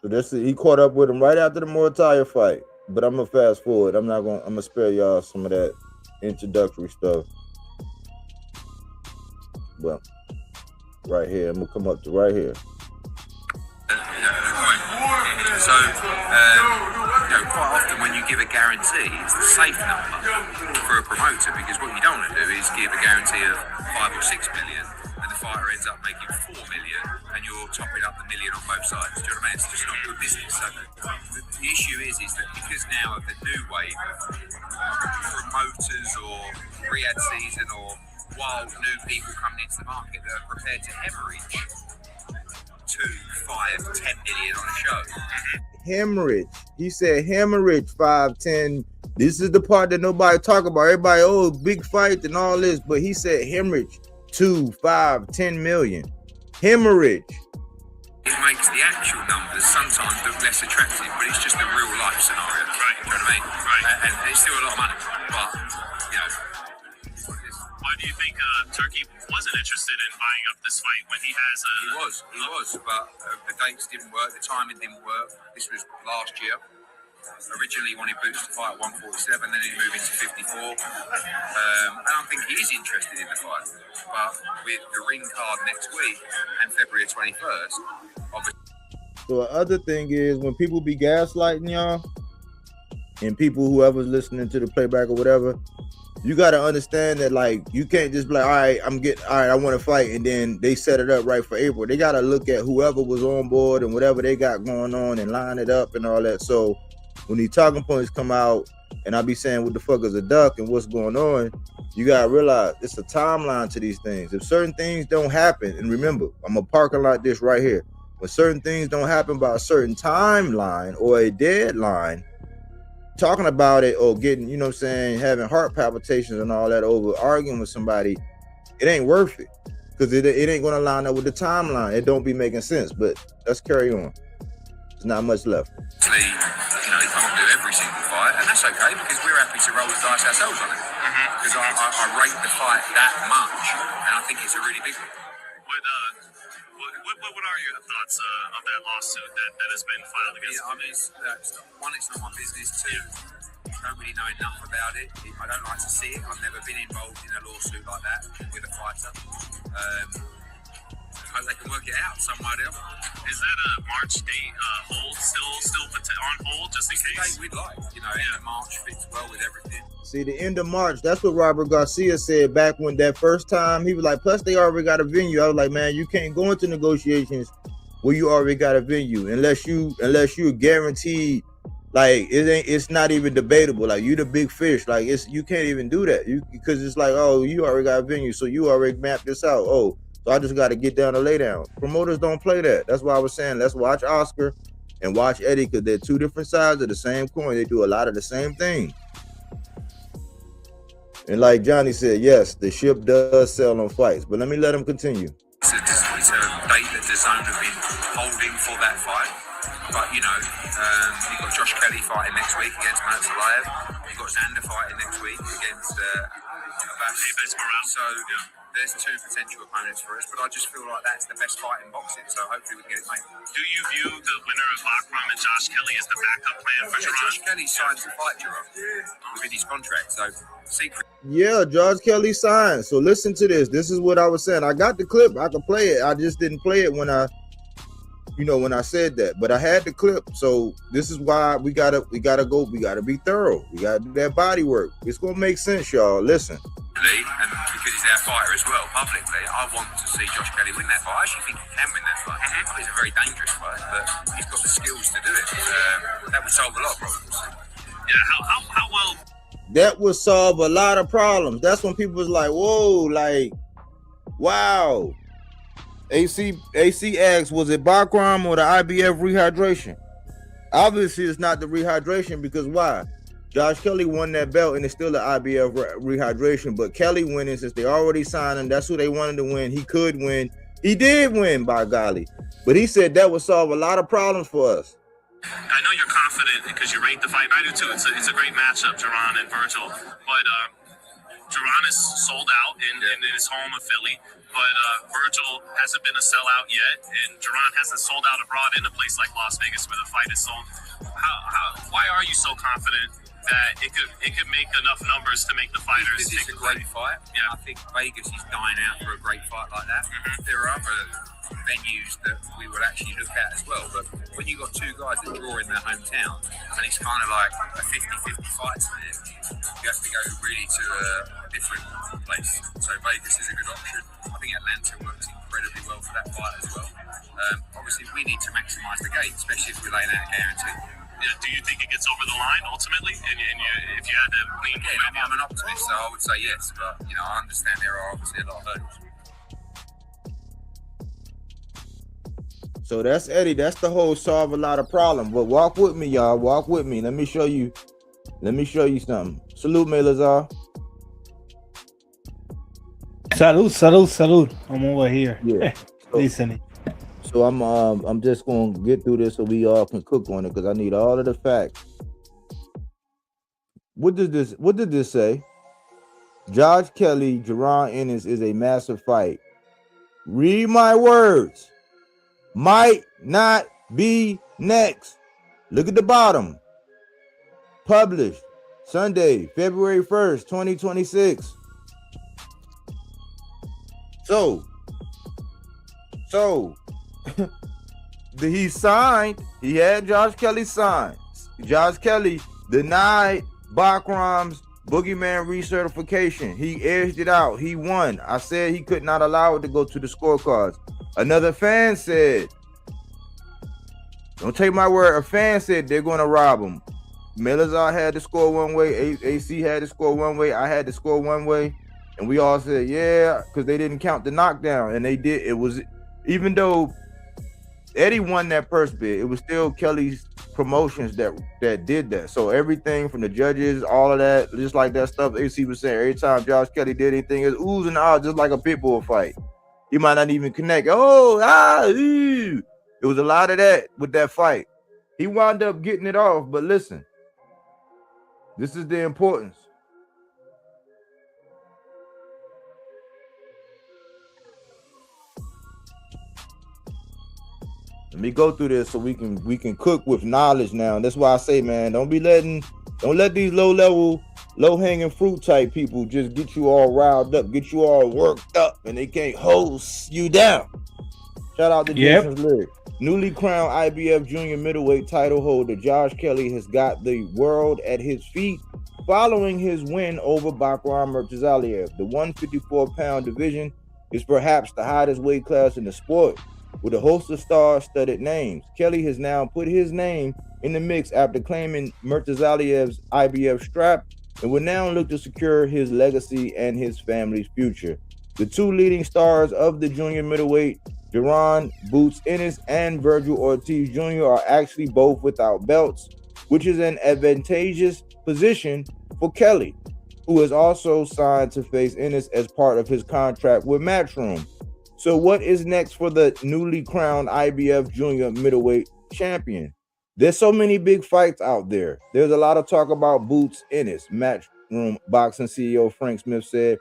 So this is, he caught up with him right after the Moritalia fight. But I'm gonna fast forward. I'm gonna spare y'all some of that introductory stuff. Well, right here, I'm gonna come up to right here. So, quite often when you give a guarantee, it's the safe number for a promoter, because what you don't want to do is give a guarantee of 5 or 6 million and the fighter ends up making 4 million and you're topping up the million on both sides. Do you know what I mean? It's just not good business. So the issue is that because now of the new wave of promoters or Riyadh season or wild new people coming into the market that are prepared to hemorrhage 2, 5, 10 million on a show. Hemorrhage. He said hemorrhage 5, 10. This is the part that nobody talk about. Everybody, oh, big fight and all this, but he said hemorrhage 2, 5, 10 million. Hemorrhage. It makes the actual numbers sometimes look less attractive, but it's just a real life scenario. Right. Do you know what I mean? Right. And it's still a lot of money, but you know. Why do you think Turkey wasn't interested in buying up this fight when he has a... He was, but the dates didn't work, the timing didn't work. This was last year. Originally he wanted Boots to fight at 147, then he moved into 54. And I think he is interested in the fight. But with the ring card next week and February 21st, obviously... So the other thing is, when people be gaslighting y'all, and people, whoever's listening to the playback or whatever, you got to understand that, like, you can't just be like, all right, I want to fight, and then they set it up right for April. They got to look at whoever was on board and whatever they got going on and line it up and all that. So when these talking points come out and I be saying what the fuck is a duck and what's going on, you got to realize it's a timeline to these things. If certain things don't happen, and remember, I'm a parking lot this right here. When certain things don't happen by a certain timeline or a deadline, talking about it or getting, you know what I'm saying, having heart palpitations and all that over arguing with somebody it ain't worth it because it ain't gonna line up with the timeline. It don't be making sense. But let's carry on. There's not much left. You can't do every single fight, and that's okay because we're happy to roll the dice ourselves on it. Because I rate the fight that much, and I think it's a really big one. What are your thoughts of that lawsuit that has been filed against? I mean, one, it's not my business. Two, I don't really know enough about it. I don't like to see it. I've never been involved in a lawsuit like that with a fighter. I hope they can work it out somewhere else. Is that a March date hold still on hold just in case? We'd like, end of March fits well with everything. See, the end of March, that's what Robert Garcia said back when that first time. He was like, plus they already got a venue. I was like, man, you can't go into negotiations where you already got a venue unless you're guaranteed. Like it's not even debatable. Like you the big fish. Like you can't even do that. Because it's like, oh, you already got a venue, so you already mapped this out. Oh, so I just got to get down and lay down. Promoters don't play that. That's why I was saying let's watch Oscar and watch Eddie because they're two different sides of the same coin. They do a lot of the same thing. And like Johnny said, yes, the ship does sell on fights. But let him continue. It's a date that DAZN have been holding for that fight. But, you've got Josh Kelly fighting next week against Matsalayev. You've got Xander fighting next week against Prowl. So there's two potential opponents for us. But I just feel like that's the best fight in boxing. So hopefully we can get it made. Do you view the winner of Bakram and Josh Kelly as the backup plan for Jerron? Josh Kelly signed to fight Jerron within his contract. So secret. Yeah, Josh Kelly signed. So listen to this. This is what I was saying. I got the clip. I could play it. I just didn't play it when I said that. But I had the clip. So this is why we gotta go. We gotta be thorough. We gotta do that body work. It's gonna make sense, y'all. Listen. And because he's our fighter as well, publicly, I want to see Josh Kelly win that fight. I actually think he can win that fight. I think it's a very dangerous fight, but he's got the skills to do it. That would solve a lot of problems. Yeah, how well? That would solve a lot of problems. That's when people was like, whoa, like, wow. AC asks, was it Bakram or the IBF rehydration? Obviously, it's not the rehydration because why? Josh Kelly won that belt and it's still the IBF rehydration, but Kelly winning since they already signed him. That's who they wanted to win. He could win. He did win, by golly. But he said that would solve a lot of problems for us. I know you're confident because you rate the fight. I do too. It's a great matchup, Jerron and Virgil. But Jerron is sold out in his home of Philly. But Virgil hasn't been a sellout yet, and Jerron hasn't sold out abroad in a place like Las Vegas where the fight is sold. Why are you so confident that it could make enough numbers to make the fighters? This is a great fight. Yeah, I think Vegas is dying out for a great fight like that. There are other venues that we would actually look at as well, but when you got two guys that draw in their hometown and it's kind of like a 50-50 fight to them, you have to go really to a different place. So Vegas is a good option. I think Atlanta works incredibly well for that fight as well. Obviously we need to maximise the gate, especially if we're laying out a guarantee. Do you think it gets over the line ultimately? And if you had to lean one way, I'm an optimist, so I would say yes. But I understand there are obviously a lot of hurdles. So that's Eddie. That's the whole solve a lot of problems. But walk with me, y'all. Walk with me. Let me show you something. Salute, Melazar. Salud. I'm over here. Yeah. Listening. So I'm just gonna get through this so we all can cook on it because I need all of the facts. What did this say? Josh Kelly, Jerron Ennis is a massive fight. Read my words. Might not be next. Look at the bottom. Published Sunday, February 1st, 2026. So he signed. He had Josh Kelly signed. Josh Kelly denied Bakram's Boogeyman recertification. He edged it out. He won. I said he could not allow it to go to the scorecards. Another fan said, don't take my word, a fan said they're going to rob him. Melazar had to score one way. AC had to score one way. I had to score one way. And we all said, yeah, because they didn't count the knockdown. And they did. It was, even though Eddie won that first bid, it was still Kelly's promotions that did that. So everything from the judges, all of that, just like that stuff AC was saying, every time Josh Kelly did anything, it's oohs and ahs, just like a pit bull fight. You might not even connect. Ooh. It was a lot of that with that fight. He wound up getting it off, but listen, this is the importance. Let me go through this so we can cook with knowledge now. And that's why I say, man, don't let these low-hanging fruit type people just get you all riled up, get you all worked up, and they can't hold you down. Shout out to Jason's lyric. Newly crowned IBF junior middleweight title holder Josh Kelly has got the world at his feet following his win over Bakram Murtazaliev. The 154-pound division is perhaps the hottest weight class in the sport, with a host of star-studded names. Kelly has now put his name in the mix after claiming Murtazaliev's IBF strap and will now look to secure his legacy and his family's future. The two leading stars of the junior middleweight, Jaron Boots Ennis and Virgil Ortiz Jr., are actually both without belts, which is an advantageous position for Kelly, who is also signed to face Ennis as part of his contract with Matchroom. So what is next for the newly crowned IBF junior middleweight champion? There's so many big fights out there. There's a lot of talk about Boots Ennis. Matchroom boxing CEO Frank Smith said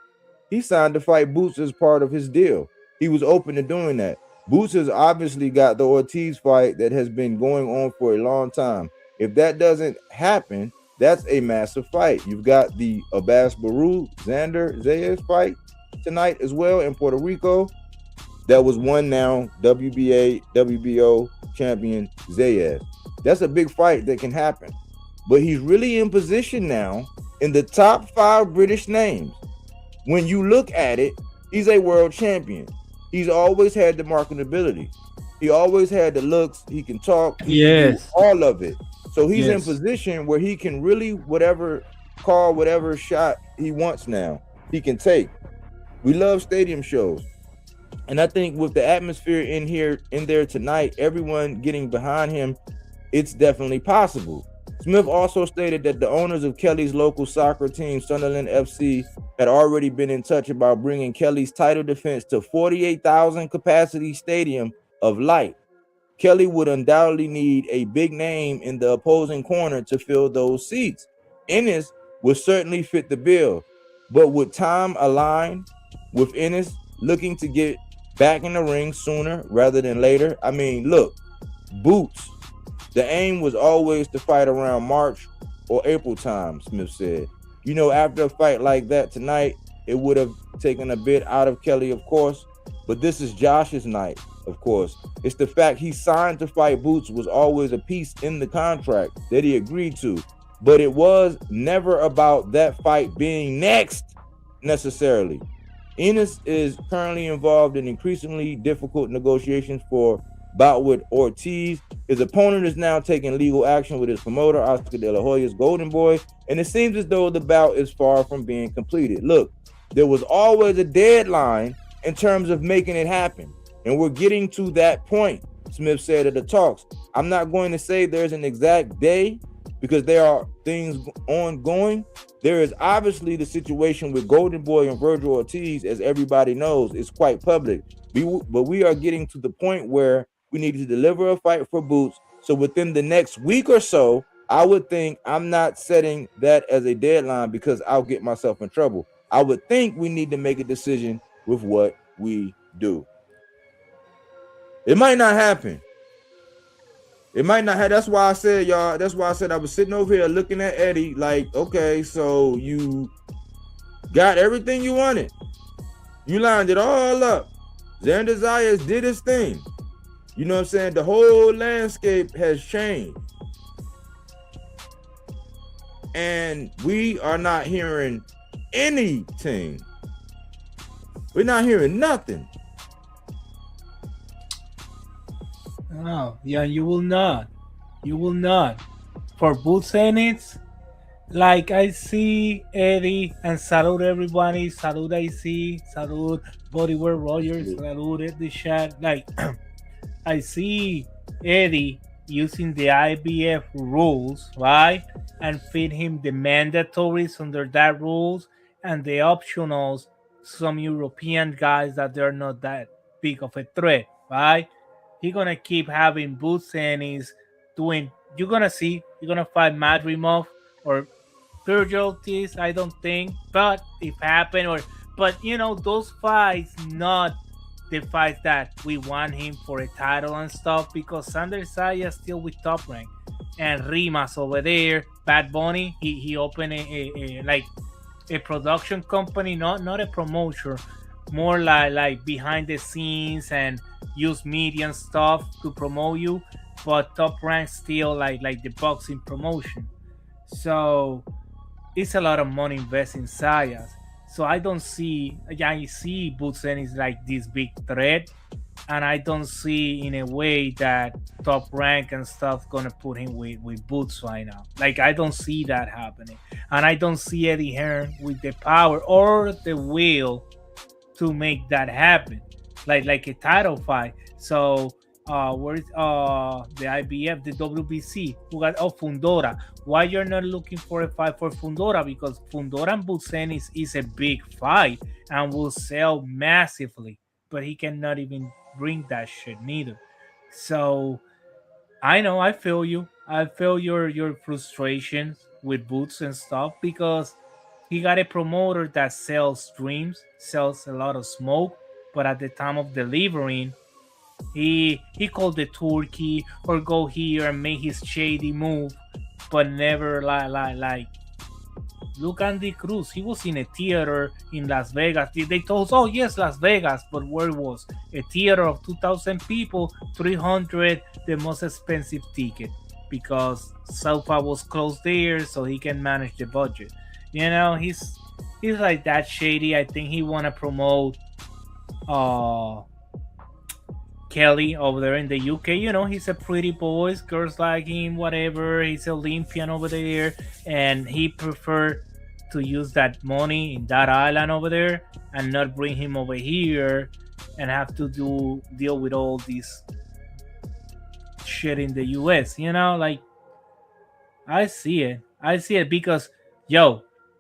he signed to fight Boots as part of his deal. He was open to doing that. Boots has obviously got the Ortiz fight that has been going on for a long time. If that doesn't happen, that's a massive fight. You've got the Abbas Baru, Xander Zayas fight tonight as well in Puerto Rico. That was one now WBA, WBO champion Zayas. That's a big fight that can happen. But he's really in position now in the top 5 British names. When you look at it, he's a world champion. He's always had the marketability. He always had the looks. He can talk. He can do all of it. So he's in position where he can really whatever shot he wants now, he can take. We love stadium shows. And I think with the atmosphere in there tonight, everyone getting behind him, it's definitely possible. Smith also stated that the owners of Kelly's local soccer team, Sunderland FC, had already been in touch about bringing Kelly's title defense to 48,000 capacity stadium of light. Kelly would undoubtedly need a big name in the opposing corner to fill those seats. Ennis would certainly fit the bill, but would time align with Ennis looking to get back in the ring sooner rather than later? I mean, look, Boots, the aim was always to fight around March or April time, Smith said. You know, after a fight like that tonight, it would have taken a bit out of Kelly, of course, but this is Josh's night, of course. It's the fact he signed to fight Boots was always a piece in the contract that he agreed to, but it was never about that fight being next necessarily. Ennis is currently involved in increasingly difficult negotiations for bout with Ortiz. His opponent is now taking legal action with his promoter, Oscar De La Hoya's Golden Boy, and it seems as though the bout is far from being completed. Look, there was always a deadline in terms of making it happen, and we're getting to that point, Smith said at the talks. I'm not going to say there's an exact day because there are things ongoing. There is obviously the situation with Golden Boy and Virgil Ortiz, as everybody knows, is quite public. But we are getting to the point where we need to deliver a fight for Boots. So within the next week or so, I would think, I'm not setting that as a deadline because I'll get myself in trouble. I would think we need to make a decision with what we do. It might not happen. It might not have. That's why I said, y'all. That's why I said I was sitting over here looking at Eddie like, okay, so you got everything you wanted. You lined it all up. Xander Zayas did his thing. You know what I'm saying? The whole landscape has changed. And we are not hearing anything. We're not hearing nothing. No, yeah, you will not. You will not. For Boots Ennis, like I see Eddie and salute everybody. Salute IC, salute Bodywork Rogers, salute the chat. Like I see Eddie using the IBF rules, right? And feed him the mandatories under that rules and the optionals, some European guys that they're not that big of a threat, right? He's gonna keep having boots and he's doing. You're gonna see. You're gonna fight Madrimov or casualties. I don't think, but if happen or but those fights not the fights that we want him for a title and stuff because Sander Saya still with top rank and Rimas over there. Bad Bunny he opened like a production company, not a promoter, more like behind the scenes and use media and stuff to promote you, but top rank still like the boxing promotion. So it's a lot of money invested in Sayas. So I don't see, I see Butsen is like this big threat, and I don't see in a way that top rank and stuff gonna put him with Boots right now. Like I don't see that happening, and I don't see Eddie Hearn with the power or the will to make that happen, like a title fight. So where's the IBF, the WBC, who got Fundora? Why you're not looking for a fight for Fundora? Because Fundora and Butsen is a big fight and will sell massively, but he cannot even bring that shit neither. So I know I feel you. I feel your frustration with Boots and stuff because he got a promoter that sells dreams, sells a lot of smoke, but at the time of delivering, he called the turkey or go here and make his shady move, but never like look Andy Cruz. He was in a theater in Las Vegas. They told us, oh yes, Las Vegas, but where was a theater of 2,000 people, 300 the most expensive ticket because Sofa was closed there, so he can manage the budget. He's like that shady. I think he wanna promote Kelly over there in the UK. He's a pretty boy, girls like him, whatever. He's Olympian over there, and he prefer to use that money in that island over there and not bring him over here and have to deal with all this shit in the US. Like I see it because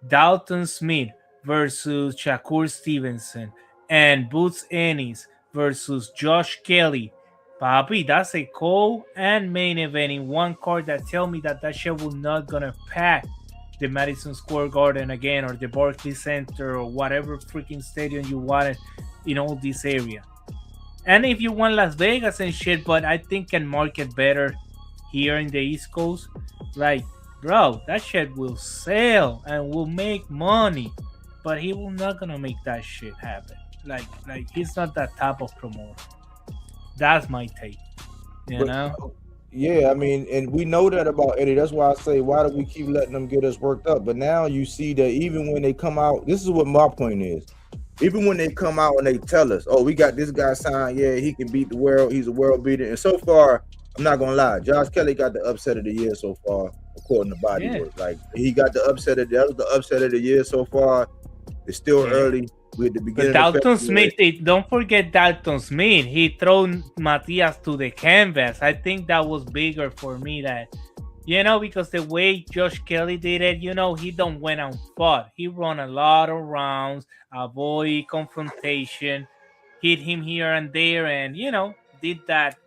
Dalton Smith versus Shakur Stevenson and Boots Ennis versus Josh Kelly. Papi, that's a co and main event in one card that tell me that shit will not gonna pack the Madison Square Garden again or the Barclays Center or whatever freaking stadium you wanted in all this area. And if you want Las Vegas and shit, but I think can market better here in the East Coast, like bro, that shit will sell and will make money, but he will not gonna make that shit happen. Like he's not that type of promoter. That's my take. Yeah, I mean, and we know that about Eddie. That's why I say, why do we keep letting them get us worked up? But now you see that even when they come out, this is what my point is. Even when they come out and they tell us, oh, we got this guy signed, yeah, he can beat the world, he's a world beater. And so far, I'm not gonna lie, Josh Kelly got the upset of the year so far, according to Bodywork. Yeah. Like he got the upset of that was the upset of the year so far. It's still early. We're at the beginning. But Dalton Smith, don't forget Dalton Smith. He thrown Matias to the canvas. I think that was bigger for me. That because the way Josh Kelly did it, he don't went and fought. He run a lot of rounds, avoid confrontation, hit him here and there, and did that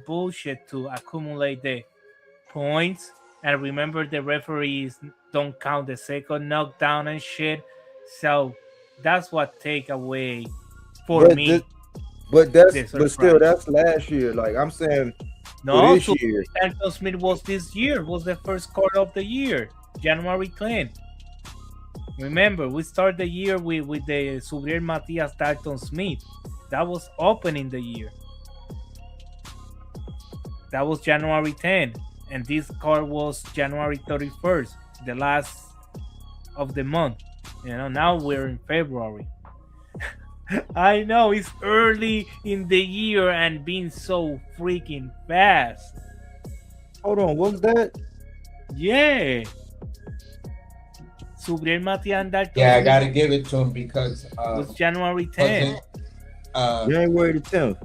bullshit to accumulate the points. And remember, the referees don't count the second knockdown and shit. So that's what take away for me. But still, that's last year. Like I'm saying, no, this year. Dalton Smith was this year. Was the first card of the year, January 10th. Remember, we start the year with the Subriel Matias Dalton Smith. That was opening the year. That was January 10th, and this card was January 31st, the last of the month. Now we're in February. I know it's early in the year and being so freaking fast. Hold on, what was that? Yeah. Subriel Matias and Dalton. Yeah, I gotta give it to him because it was January 10th. January the 10th.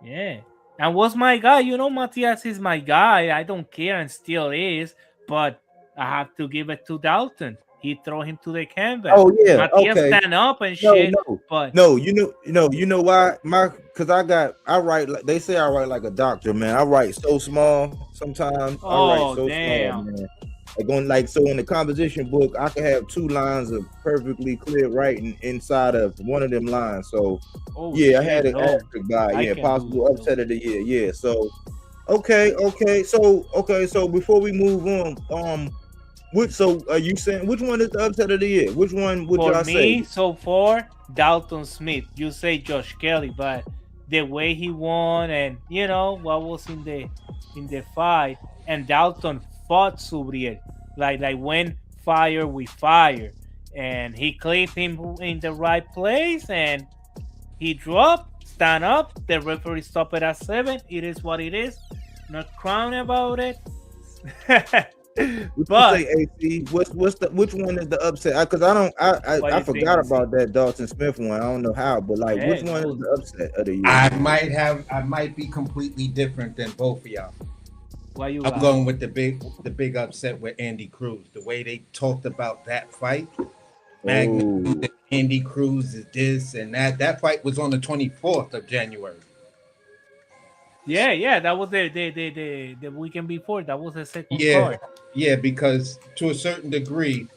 Yeah. And was my guy. You know, Matias is my guy. I don't care and still is. But I have to give it to Dalton. He throw him to the canvas. Oh yeah, Matias okay. stand up and No, shit. no, But no. You know why? Because I write like they say I write like a doctor, man. I write so small sometimes. I write oh so small, damn. man. Like so in the composition book, I can have 2 lines of perfectly clear writing inside of one of them lines. So Oh yeah, I shit. had an No. asterisk by I yeah, can possible do it. upset of the year. Yeah. So okay. So before we move on, so are you saying which one is the upset of the year? Which one would For y'all me, say? so far, Dalton Smith. You say Josh Kelly, but the way he won and you know what was in the fight, and Dalton fought Subriel like when fire we fire, and he clipped him in the right place, and he dropped, stand up. The referee stopped it at 7. It is what it is. Not crying about it. What you But say, AC? Which one is the upset? Because what I you think, forgot AC? about that Dalton Smith one. I don't know how, but like, which Yeah, one is no. the upset of the year? I might be completely different than both of y'all. Why you I'm got? going with the big upset with Andy Cruz. The way they talked about that fight, magnitude Oh, that Andy Cruz is this and that. That fight was on the 24th of January. Yeah. That was the weekend before. That was the second Yeah, card. yeah, because to a certain degree,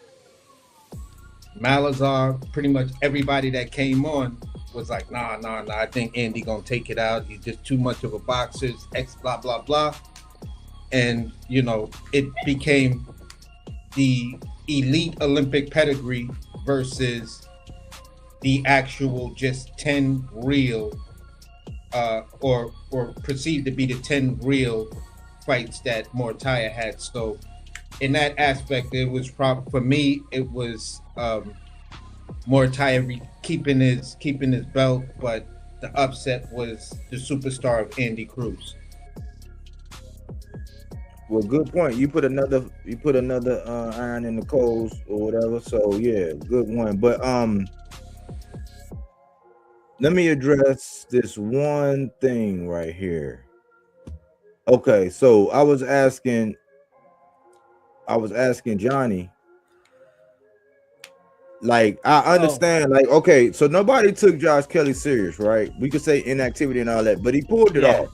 Malazar, pretty much everybody that came on was like, nah. I think Andy gonna take it out. He's just too much of a boxer. X blah blah blah. And you know, it became the elite Olympic pedigree versus the actual just 10 real or perceived to be the 10 real fights that Mortaya had. So in that aspect, it was for me, it was Mortaya keeping his belt, but the upset was the superstar of Andy Cruz. well, good point. You put another iron in the coals or whatever. So yeah, good one. But let me address this one thing right here. Okay, so I was asking Johnny. Like I understand, like okay, so nobody took Josh Kelly serious, right? We could say inactivity and all that, but he pulled it off.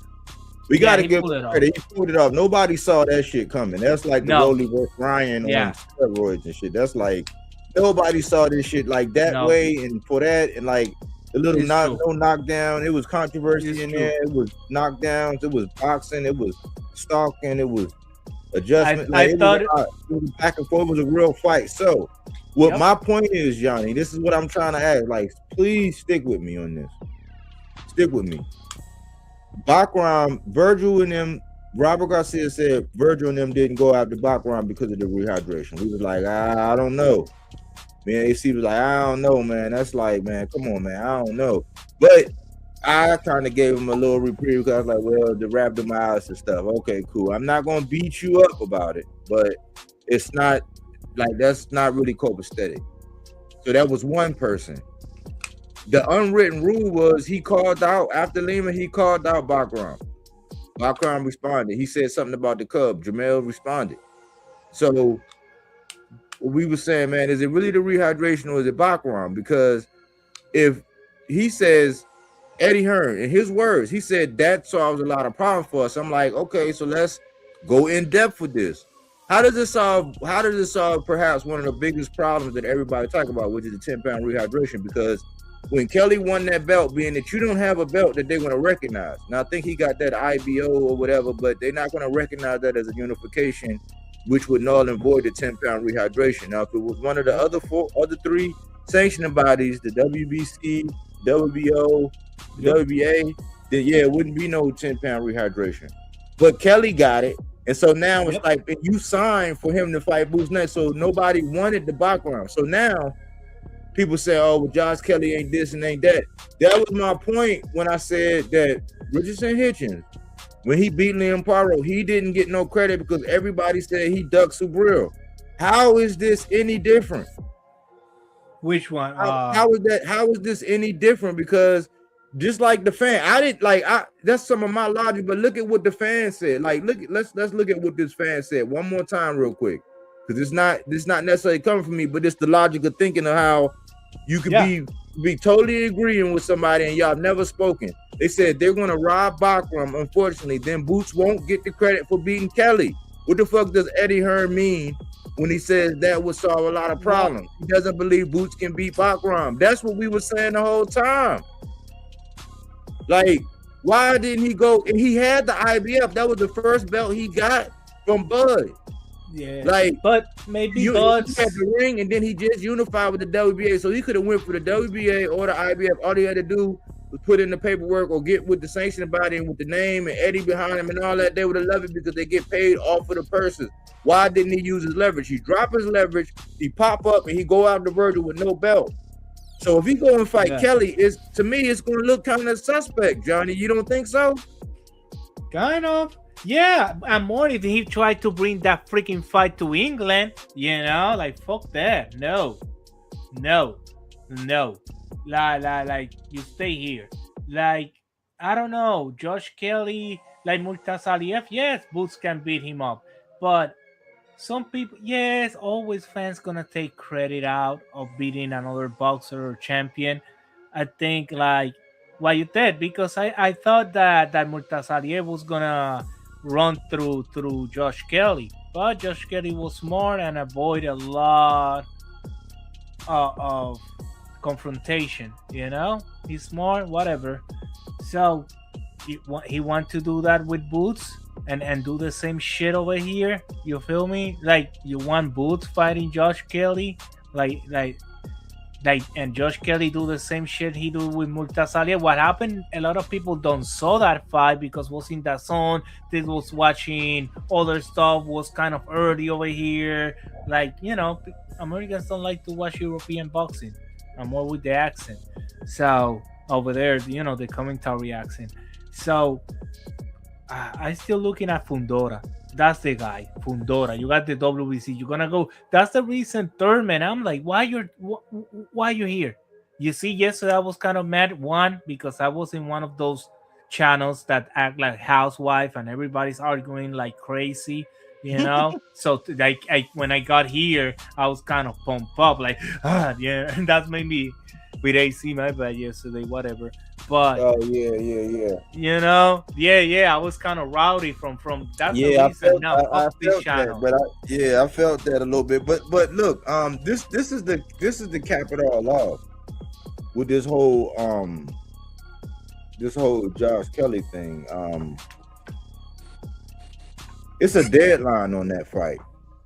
We gotta give him credit. He pulled it off. Nobody saw that shit coming. That's like the Rolly versus Ryan on steroids and shit. That's like nobody saw this shit like that way, and for that, and like the little no knockdown. It was controversy in there. It was knockdowns. It was boxing. It was stalking. It was adjustment. I thought it was back and forth. It was a real fight. So what my point is, Johnny, this is what I'm trying to ask. Like, please stick with me on this. Stick with me. Bakram, Virgil and them, Robert Garcia said Virgil and them didn't go after Bakram because of the rehydration. We was like, I don't know. Man, AC was like, I don't know, man. That's like, man, come on, man. I don't know. But I kind of gave him a little reprieve because I was like, well, the rhabdomyolysis and stuff. Okay, cool. I'm not going to beat you up about it, but it's not like that's not really copacetic. So that was one person. The unwritten rule was he called out after Lima, he called out Bakram. Bakram responded. He said something about the Cub. Jamel responded. So we were saying, man, is it really the rehydration or is it Bakram? Because if he says Eddie Hearn, in his words, he said that solves a lot of problems for us. I'm like, okay, so let's go in depth with this. How does it solve perhaps one of the biggest problems that everybody talk about, which is the 10-pound rehydration? Because when Kelly won that belt, being that you don't have a belt that they're going to recognize. Now, I think he got that IBO or whatever, but they're not going to recognize that as a unification, which would null and void the 10-pound rehydration. Now, if it was one of the other three sanctioning bodies, the WBC, WBO, WBA, then yeah, it wouldn't be no 10-pound rehydration. But Kelly got it. And so now it's like you signed for him to fight Boots next. So nobody wanted the background. So now people say, oh, well, Josh Kelly ain't this and ain't that. That was my point when I said that Richardson Hitchens, when he beat Liam Paro, he didn't get no credit because everybody said he ducked Subriel. How is this any different? Which one? How is this any different? Because just like the fan. I didn't like that's some of my logic, but look at what the fan said. Like, let's look at what this fan said one more time, real quick. Because it's not necessarily coming from me, but it's the logic of thinking of how you could be totally agreeing with somebody and y'all never spoken. They said they're gonna rob Bakram, unfortunately, then Boots won't get the credit for beating Kelly. What the fuck does Eddie Hearn mean when he says that would solve a lot of problems? He doesn't believe Boots can beat Bakram. That's what we were saying the whole time. Like, why didn't he go? And he had the IBF. That was the first belt he got from Bud. Yeah, like, but maybe he Bud had the ring, and then he just unified with the WBA. So he could have went for the WBA or the IBF. All he had to do was put in the paperwork or get with the sanctioning body and with the name and Eddie behind him and all that. They would have loved it because they get paid off of the purses. Why didn't he use his leverage? He drop his leverage, he pop up, and he go out to Virgil with no belt. So if he go and fight Kelly, to me, it's going to look kind of suspect, Johnny. You don't think so? Kind of. Yeah, and more if he tried to bring that freaking fight to England, like fuck that. No. Like you stay here. Like, I don't know, Josh Kelly, like Murtaz Aliyev, yes, Boots can beat him up. But some people, yes, always fans gonna take credit out of beating another boxer or champion. I think like what you did, because I thought that Murtaz Aliyev was gonna run through Josh Kelly, but Josh Kelly was smart and avoid a lot of confrontation. He's smart, whatever. So he want to do that with Boots and do the same shit over here. You feel me? Like, you want Boots fighting Josh Kelly, like and Josh Kelly do the same shit he do with Murtaz Aliyev. What happened? A lot of people don't saw that fight because was in that zone. They was watching other stuff. Was kind of early over here. Like, Americans don't like to watch European boxing. I'm more with the accent. So over there, the commentary accent. So I still looking at Fundora. That's the guy, Fundora. You got the WBC. You're gonna go. That's the recent third, man. I'm like, why you here? You see, yesterday I was kind of mad. One, because I was in one of those channels that act like housewife and everybody's arguing like crazy. So like when I got here, I was kind of pumped up, like, and that's made me with AC, my bad, yesterday, whatever. But oh yeah. I was kind of rowdy from that's the I reason felt, now I this felt channel. that, but I felt that a little bit. But look, this is the cap it all off with this whole Josh Kelly thing. It's a deadline on that fight.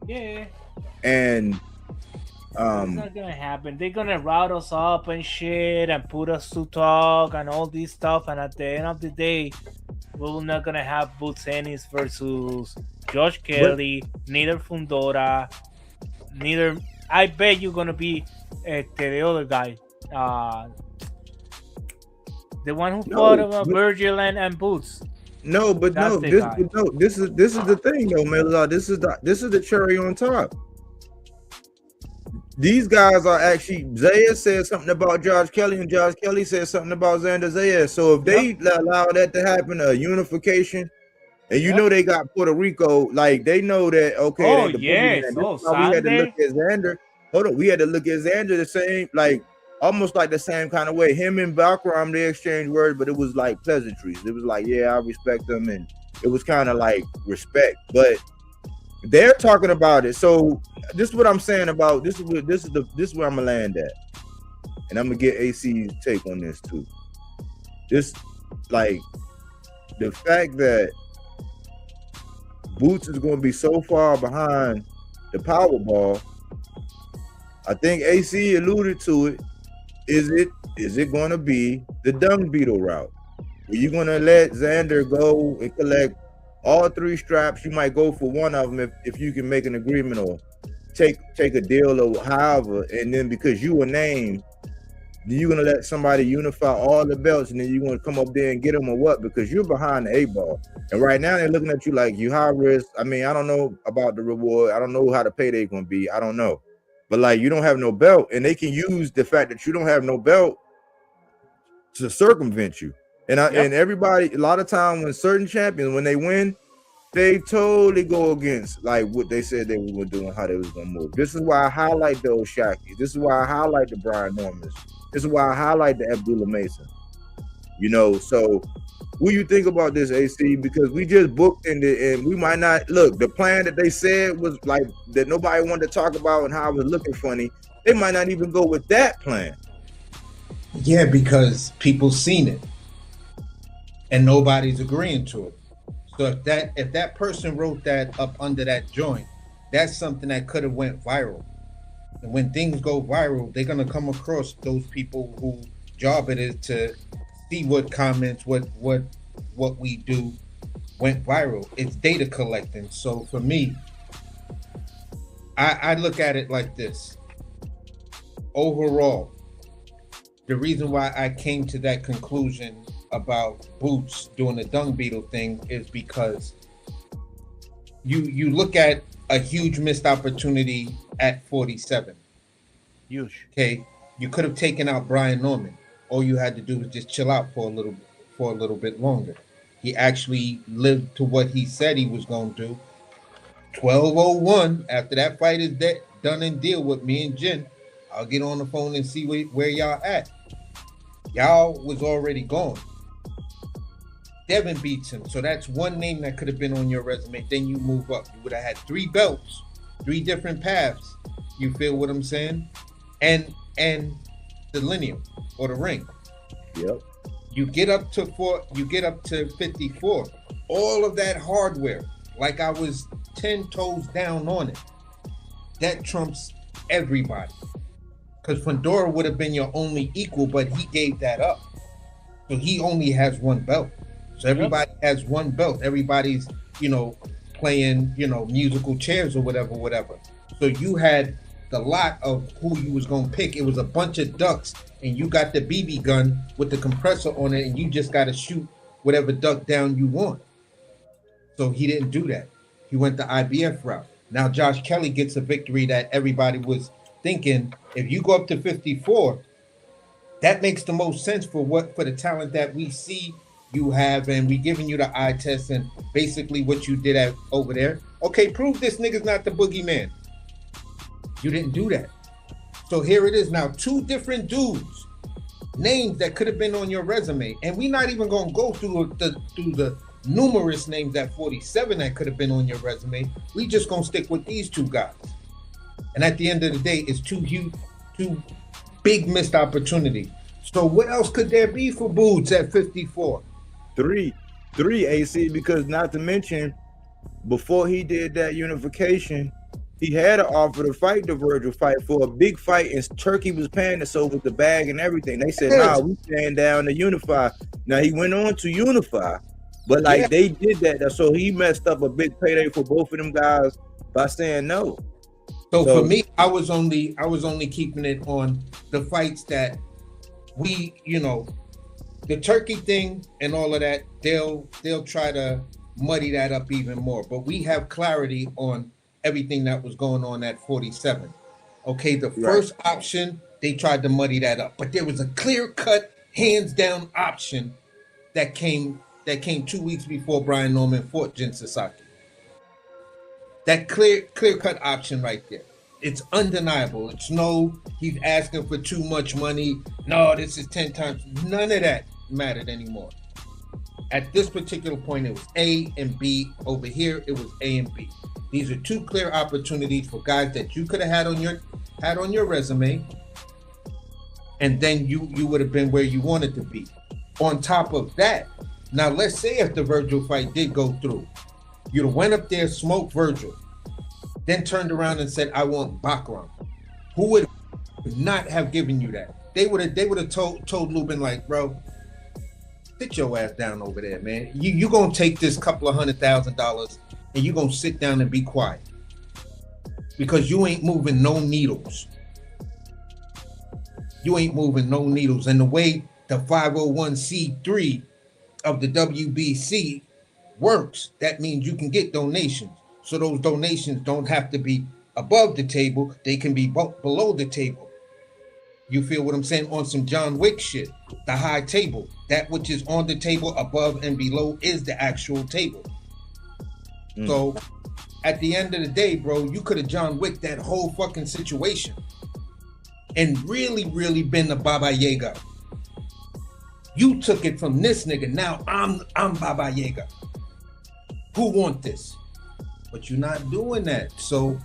Yeah. And it's not gonna happen. They're gonna route us up and shit and put us to talk and all this stuff. And at the end of the day, we're not gonna have Boots Ennis versus Josh Kelly, neither Fundora, neither. I bet you're gonna be the other guy, the one who fought Virgil and Boots. No, but this is the thing though, man. This is the cherry on top. These guys are actually, Zayas said something about Josh Kelly and Josh Kelly said something about Xander Zayas. So if they allow that to happen, a unification, and they got Puerto Rico, like they know that, okay. We had to look at Xander. Hold on, we had to look at Xander the same, like almost like the same kind of way. Him and Bakram, they exchanged words, but it was like pleasantries. It was like, yeah, I respect them, and it was kind of like respect, but they're talking about it. So this is what I'm saying about this is where I'm gonna land at, and I'm gonna get AC's take on this too. This, like, the fact that Boots is gonna be so far behind the Powerball. I think AC alluded to it. Is it gonna be the dung beetle route? Are you gonna let Xander go and collect all three straps? You might go for one of them if you can make an agreement or take a deal or however, and then because you were named, you're gonna let somebody unify all the belts, and then you're gonna come up there and get them or what? Because you're behind the 8-ball, and right now they're looking at you like you high risk. I mean, I don't know about the reward. I don't know how the payday gonna be. I don't know, but like, you don't have no belt, and they can use the fact that you don't have no belt to circumvent you. And and everybody, a lot of time when certain champions, when they win, they totally go against like what they said they were doing, how they was gonna move. This is why I highlight the Oshaki. This is why I highlight the Brian Normans. This is why I highlight the Abdullah Mason. You know, so what do you think about this, AC? Because we just booked and we might not look. The plan that they said was like that nobody wanted to talk about and how it was looking funny. They might not even go with that plan. Yeah, because people seen it and nobody's agreeing to it. So if that person wrote that up under that joint, that's something that could have went viral. And when things go viral, they're gonna come across those people who job it is to see what comments, what we do went viral. It's data collecting. So for me, I look at it like this. Overall, the reason why I came to that conclusion about Boots doing the dung beetle thing is because you look at a huge missed opportunity at 47. Huge. Okay, you could have taken out Brian Norman. All you had to do was just chill out for a little bit longer. He actually lived to what he said he was going to do. 12:01. After that fight is done and deal with me and Jen, I'll get on the phone and see where y'all at. Y'all was already gone. Devin beats him, so that's one name that could have been on your resume. Then you move up. You would have had 3 belts, 3 different paths. You feel what I'm saying? And the lineal or the ring. Yep. You get up to 54. All of that hardware, like I was 10 toes down on it. That trumps everybody. Because Fundora would have been your only equal, but he gave that up. So he only has 1 belt. So everybody has 1 belt. Everybody's, playing, musical chairs or whatever. So you had the lot of who you was going to pick. It was a bunch of ducks, and you got the BB gun with the compressor on it, and you just got to shoot whatever duck down you want. So he didn't do that. He went the IBF route. Now Josh Kelly gets a victory that everybody was thinking, if you go up to 54, that makes the most sense for the talent that we see you have, and we giving you the eye test and basically what you did over there. Okay, prove this nigga's not the boogeyman. You didn't do that. So here it is now, 2 different dudes, names that could have been on your resume, and we're not even gonna go through the numerous names at 47 that could have been on your resume. We just gonna stick with these 2 guys. And at the end of the day, it's 2 big missed opportunities. So what else could there be for Boots at 54? 3 AC, because not to mention, before he did that unification, he had an offer to fight the Virgil fight for a big fight, and Turkey was paying us over with the bag and everything. They said, nah, we stand down to unify. Now he went on to unify, but they did that. So he messed up a big payday for both of them guys by saying no. So for me, I was only keeping it on the fights that we, the Turkey thing and all of that, they'll try to muddy that up even more. But we have clarity on everything that was going on at 47. Okay, the first option, they tried to muddy that up. But there was a clear-cut, hands-down option that came 2 weeks before Brian Norman fought Jin Sasaki. That clear-cut option right there. It's undeniable. It's he's asking for too much money. No, this is 10 times. None of that mattered anymore. At this particular point, it was A and B. Over here, it was A and B. These are 2 clear opportunities for guys that you could have had on your resume, and then you would have been where you wanted to be. On top of that, now let's say if the Virgil fight did go through, you'd have went up there, smoked Virgil, then turned around and said, I want Bakram. Who would not have given you that? They would have told Lubin, like, bro, sit your ass down over there, man. You gonna take this couple of $100,000 and you gonna sit down and be quiet. Because you ain't moving no needles. You ain't moving no needles. And the way the 501c3 of the WBC works, that means you can get donations. So those donations don't have to be above the table. They can be below the table. You feel what I'm saying? On some John Wick shit. The high table. That which is on the table above and below is the actual table. So at the end of the day, bro, you could have John Wick that whole fucking situation and really, really been the Baba Yaga. You took it from this nigga. Now I'm Baba Yaga. Who want this? But you're not doing that. So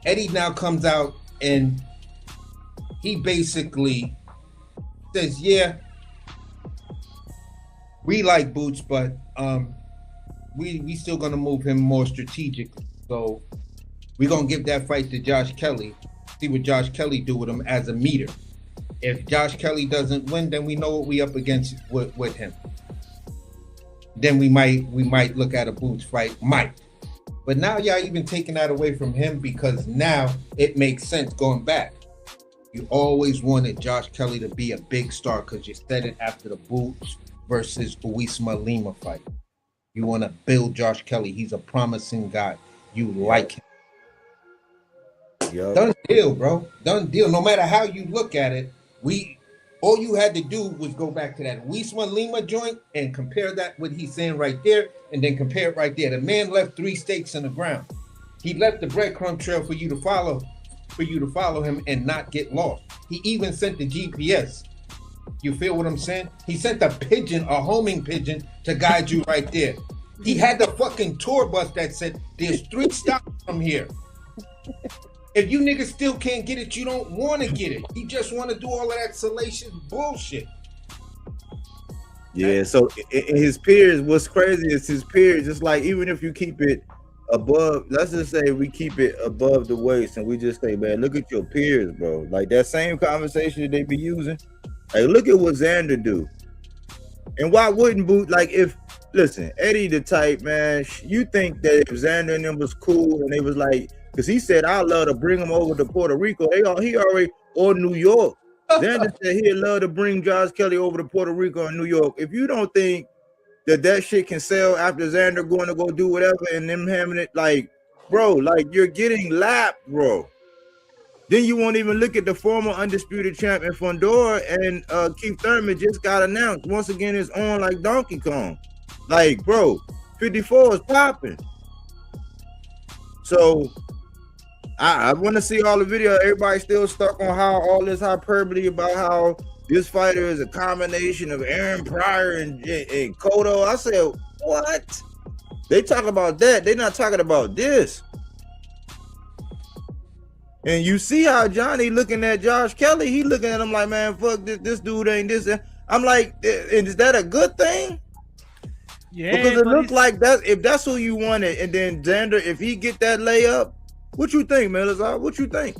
Eddie now comes out and he basically says, yeah, we like Boots, but we still gonna move him more strategically. So we're gonna give that fight to Josh Kelly, see what Josh Kelly do with him as a meter. If Josh Kelly doesn't win, then we know what we up against with him. Then we might look at a Boots fight, But now y'all even taking that away from him because now it makes sense going back. You always wanted Josh Kelly to be a big star because you said it after the Boots versus Uisma Lima fight. You want to build Josh Kelly. He's a promising guy. You like him. Yep. Done deal, bro. Done deal. No matter how you look at it, all you had to do was go back to that Uisma Lima joint and compare that what he's saying right there, and then compare it right there. The man left 3 stakes in the ground. He left the breadcrumb trail for you to follow him and not get lost. He even sent the GPS. You feel what I'm saying? He sent a pigeon, a homing pigeon, to guide you right there. He had the fucking tour bus that said, there's 3 stops from here. If you niggas still can't get it, you don't want to get it. You just want to do all of that salacious bullshit. Yeah, so in his peers, what's crazy is his peers, just like even if you keep it above, let's just say we keep it above the waist and we just say, man, look at your peers, bro. Like that same conversation that they be using. Like, look at what Xander do. And why wouldn't Boot, like listen, Eddie the type, man, you think that if Xander and them was cool and they was like, because he said, I'd love to bring him over to Puerto Rico. He already, or New York. Xander said he'd love to bring Josh Kelly over to Puerto Rico and New York. If you don't think that shit can sell after Xander going to go do whatever and them having it, like, bro, like you're getting lapped, bro. Then you won't even look at the former undisputed champion Fondor and Keith Thurman just got announced. Once again, it's on like Donkey Kong. Like, bro, 54 is popping. So I want to see all the video. Everybody's still stuck on how all this hyperbole about how this fighter is a combination of Aaron Pryor and Cotto. I said, what? They talk about that. They're not talking about this. And you see how Johnny looking at Josh Kelly. He looking at him like, man, fuck this dude ain't this. I'm like, is that a good thing? Yeah, because it looks like that. If that's who you wanted, and then Xander, if he get that layup, what you think, Melazar? What you think?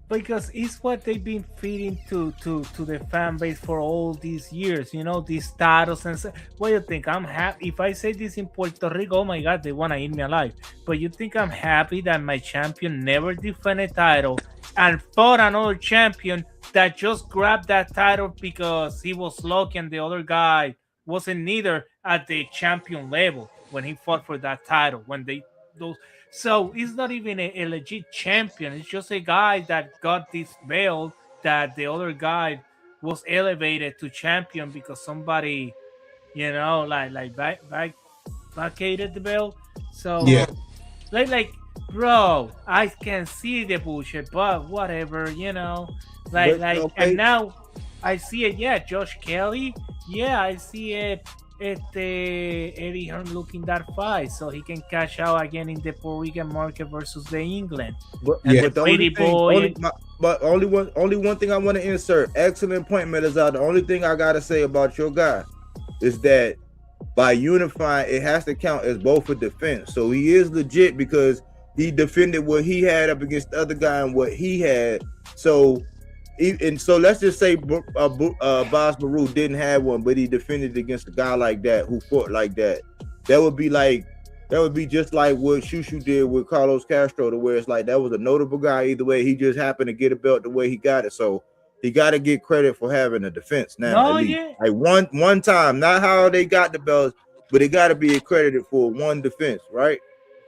Because it's what they've been feeding to the fan base for all these years, you know, these status and what do you think? I'm happy if I say this in Puerto Rico, oh my god, they want to eat me alive. But you think I'm happy that my champion never defended a title and fought another champion that just grabbed that title because he was lucky and the other guy wasn't neither at the champion level when he fought for that title, when so it's not even a legit champion. It's just a guy that got this belt that the other guy was elevated to champion because somebody, you know, like vacated the belt. So yeah, like bro, I can see the bullshit, but whatever, you know, okay. And now I see it. Yeah, Josh Kelly. Yeah, I see it. Eddie Hearn looking that fight so he can cash out again in the Puerto Rican market versus the England. But only one thing I want to insert. Excellent point, Melazar. The only thing I gotta say about your guy is that by unifying, it has to count as both a defense. So he is legit because he defended what he had up against the other guy and what he had. So let's just say Boss Baru didn't have one, but he defended against a guy like that who fought like that. That would be just like what Shushu did with Carlos Castro, to where it's like that was a notable guy either way. He just happened to get a belt the way he got it. So he got to get credit for having a defense now. Yeah. Like one time, not how they got the belts, but it got to be accredited for one defense, right?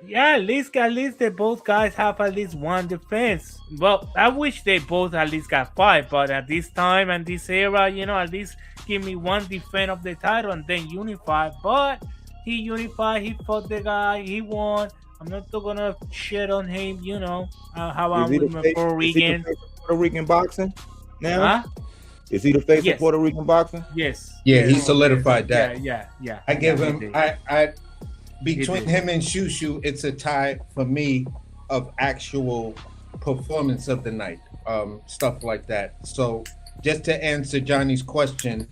Yeah, at least they both guys have at least one defense. Well, I wish they both at least got five, but at this time and this era, at least give me one defense of the title and then unify. But he unified, he fought the guy, he won. I'm not gonna shit on him, how Is I'm he with the my face? Puerto Is he the Rican. face of Puerto Rican boxing now? Huh? Is he the face Yes. of Puerto Rican boxing? Yes. Yeah, yes, he solidified that. Yeah. I give Yeah, he him. did. I between did. him and Shushu, it's a tie for me of actual performance of the night, stuff like that. So just to answer Johnny's question,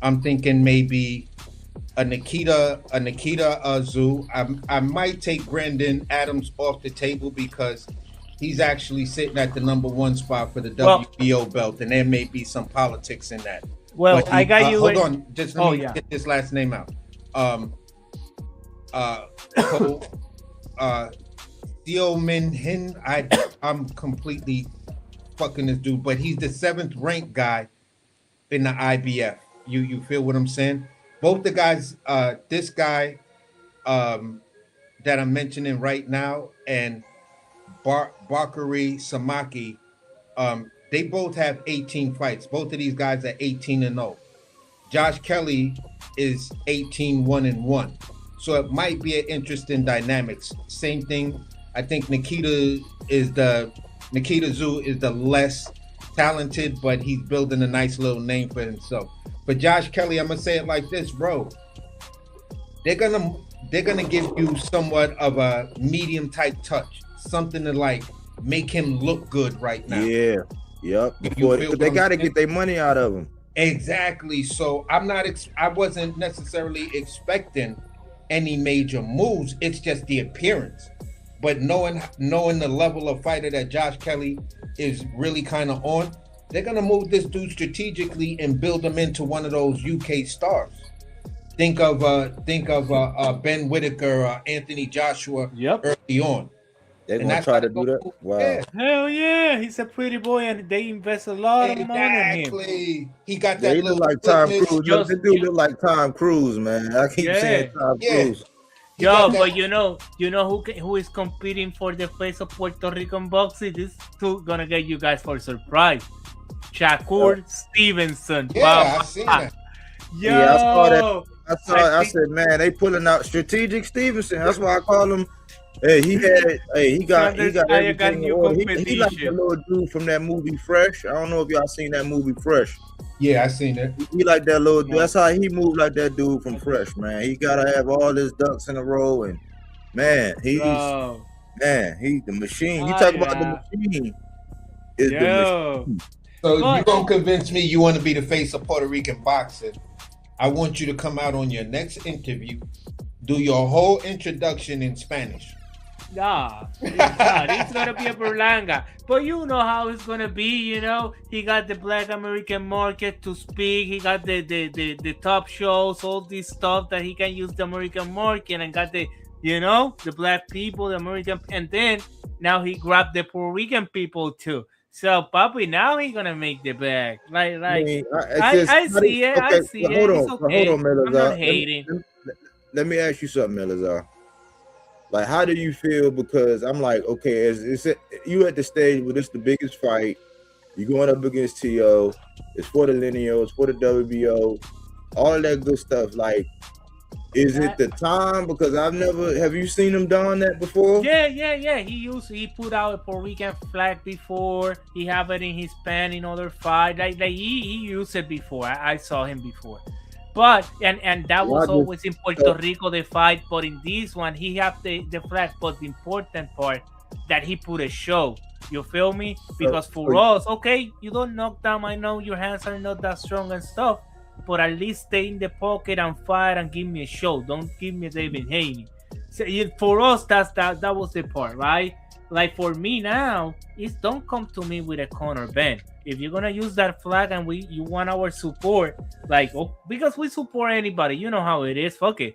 I'm thinking maybe a Nikita Zoo. I might take Brandon Adams off the table because he's actually sitting at the number one spot for the WBO belt, and there may be some politics in that. Well, But I got you. Hold on, just let me yeah. get this last name out. Theo Min Hin. I'm completely fucking this dude, but he's the 7th ranked guy in the IBF. You feel what I'm saying? Both the guys, this guy that I'm mentioning right now, and Bakary Samaki, they both have 18 fights. Both of these guys are 18-0. Josh Kelly is 18-1-1. So it might be an interesting dynamics. Same thing. I think Nikita Zoo is the less talented, but he's building a nice little name for himself. But Josh Kelly, I'm gonna say it like this, bro. They're gonna give you somewhat of a medium type touch, something to like make him look good right now. Yeah. Yep. But they got to get their money out of him. Exactly. So I wasn't necessarily expecting any major moves. It's just the appearance. But knowing the level of fighter that Josh Kelly is really kind of on, they're gonna move this dude strategically and build him into one of those UK stars. Think of Ben Whitaker, Anthony Joshua early on. They're gonna try to do that. Wow. Yeah. Hell yeah, he's a pretty boy, and they invest a lot of money in him. Exactly. He got that He little look like Tom goodness. Cruise. This dude look like Tom Cruise, man. I keep saying Tom Cruise. Yo, but you know who is competing for the face of Puerto Rican boxing? This two gonna get you guys for surprise. Shakur Stevenson. Yeah, I seen that. Yo, Yeah, I saw that. I said, man, they pulling out strategic Stevenson. That's why I call him. Hey, he got everything in order. He like the little dude from that movie Fresh. I don't know if y'all seen that movie Fresh. Yeah, I seen it. He like that little dude. That's how he moved, like that dude from Fresh, man. He gotta have all his ducks in a row, and man, he's the machine. You talk about the machine. Is the machine. So you gonna convince me you want to be the face of Puerto Rican boxing? I want you to come out on your next interview, do your whole introduction in Spanish. Nah, it's gonna be a Berlanga. But you know how it's gonna be, He got the Black American market to speak. He got the top shows, all this stuff that he can use the American market, and got the Black people, the American, and then now he grabbed the Puerto Rican people too. So, Papi, now he's gonna make the bag. I see it. I see it. Hold It's okay. on, Melazar. I'm not hating. Let me ask you something, Melazar. Like, how do you feel? Because I'm like, okay, you at the stage where this the biggest fight. You're going up against T.O. It's for the lineal. It's for the WBO. All of that good stuff. Like, is it the time? Because have you seen him done that before? Yeah. He put out a Puerto Rican flag before. He have it in his pen in other fight. Like he used it before. I saw him before. But and that was always in Puerto Rico the fight. But in this one, he have the flag. But the important part that he put a show. You feel me? Because for us, okay, you don't knock down. I know your hands are not that strong and stuff. But at least stay in the pocket and fight and give me a show. Don't give me David Haney. So for us, that was the part, right? Like for me now, it's don't come to me with a corner bend. If you're gonna use that flag and you want our support, because we support anybody, you know how it is. Fuck it.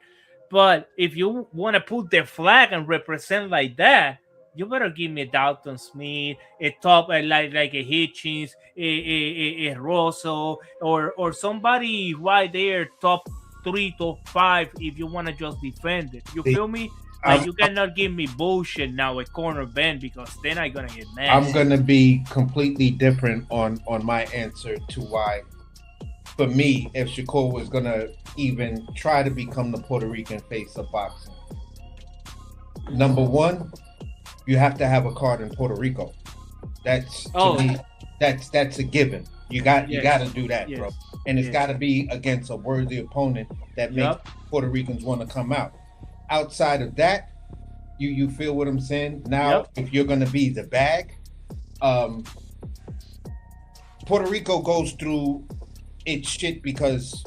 But if you want to put the flag and represent like that, you better give me a Dalton Smith, a top like a Hitchens, a Rosso, or somebody right there, top 3 to 5. If you want to just defend it, you feel me? Like you cannot give me bullshit now a corner bend because then I'm gonna get mad. I'm gonna be completely different on my answer to why. For me, if Shakur was gonna even try to become the Puerto Rican face of boxing, number one, you have to have a card in Puerto Rico. That's to me, that's a given. You got to do that, bro. And it's got to be against a worthy opponent that makes Puerto Ricans want to come out. Outside of that, you feel what I'm saying? Now, if you're gonna be the bag, Puerto Rico goes through its shit because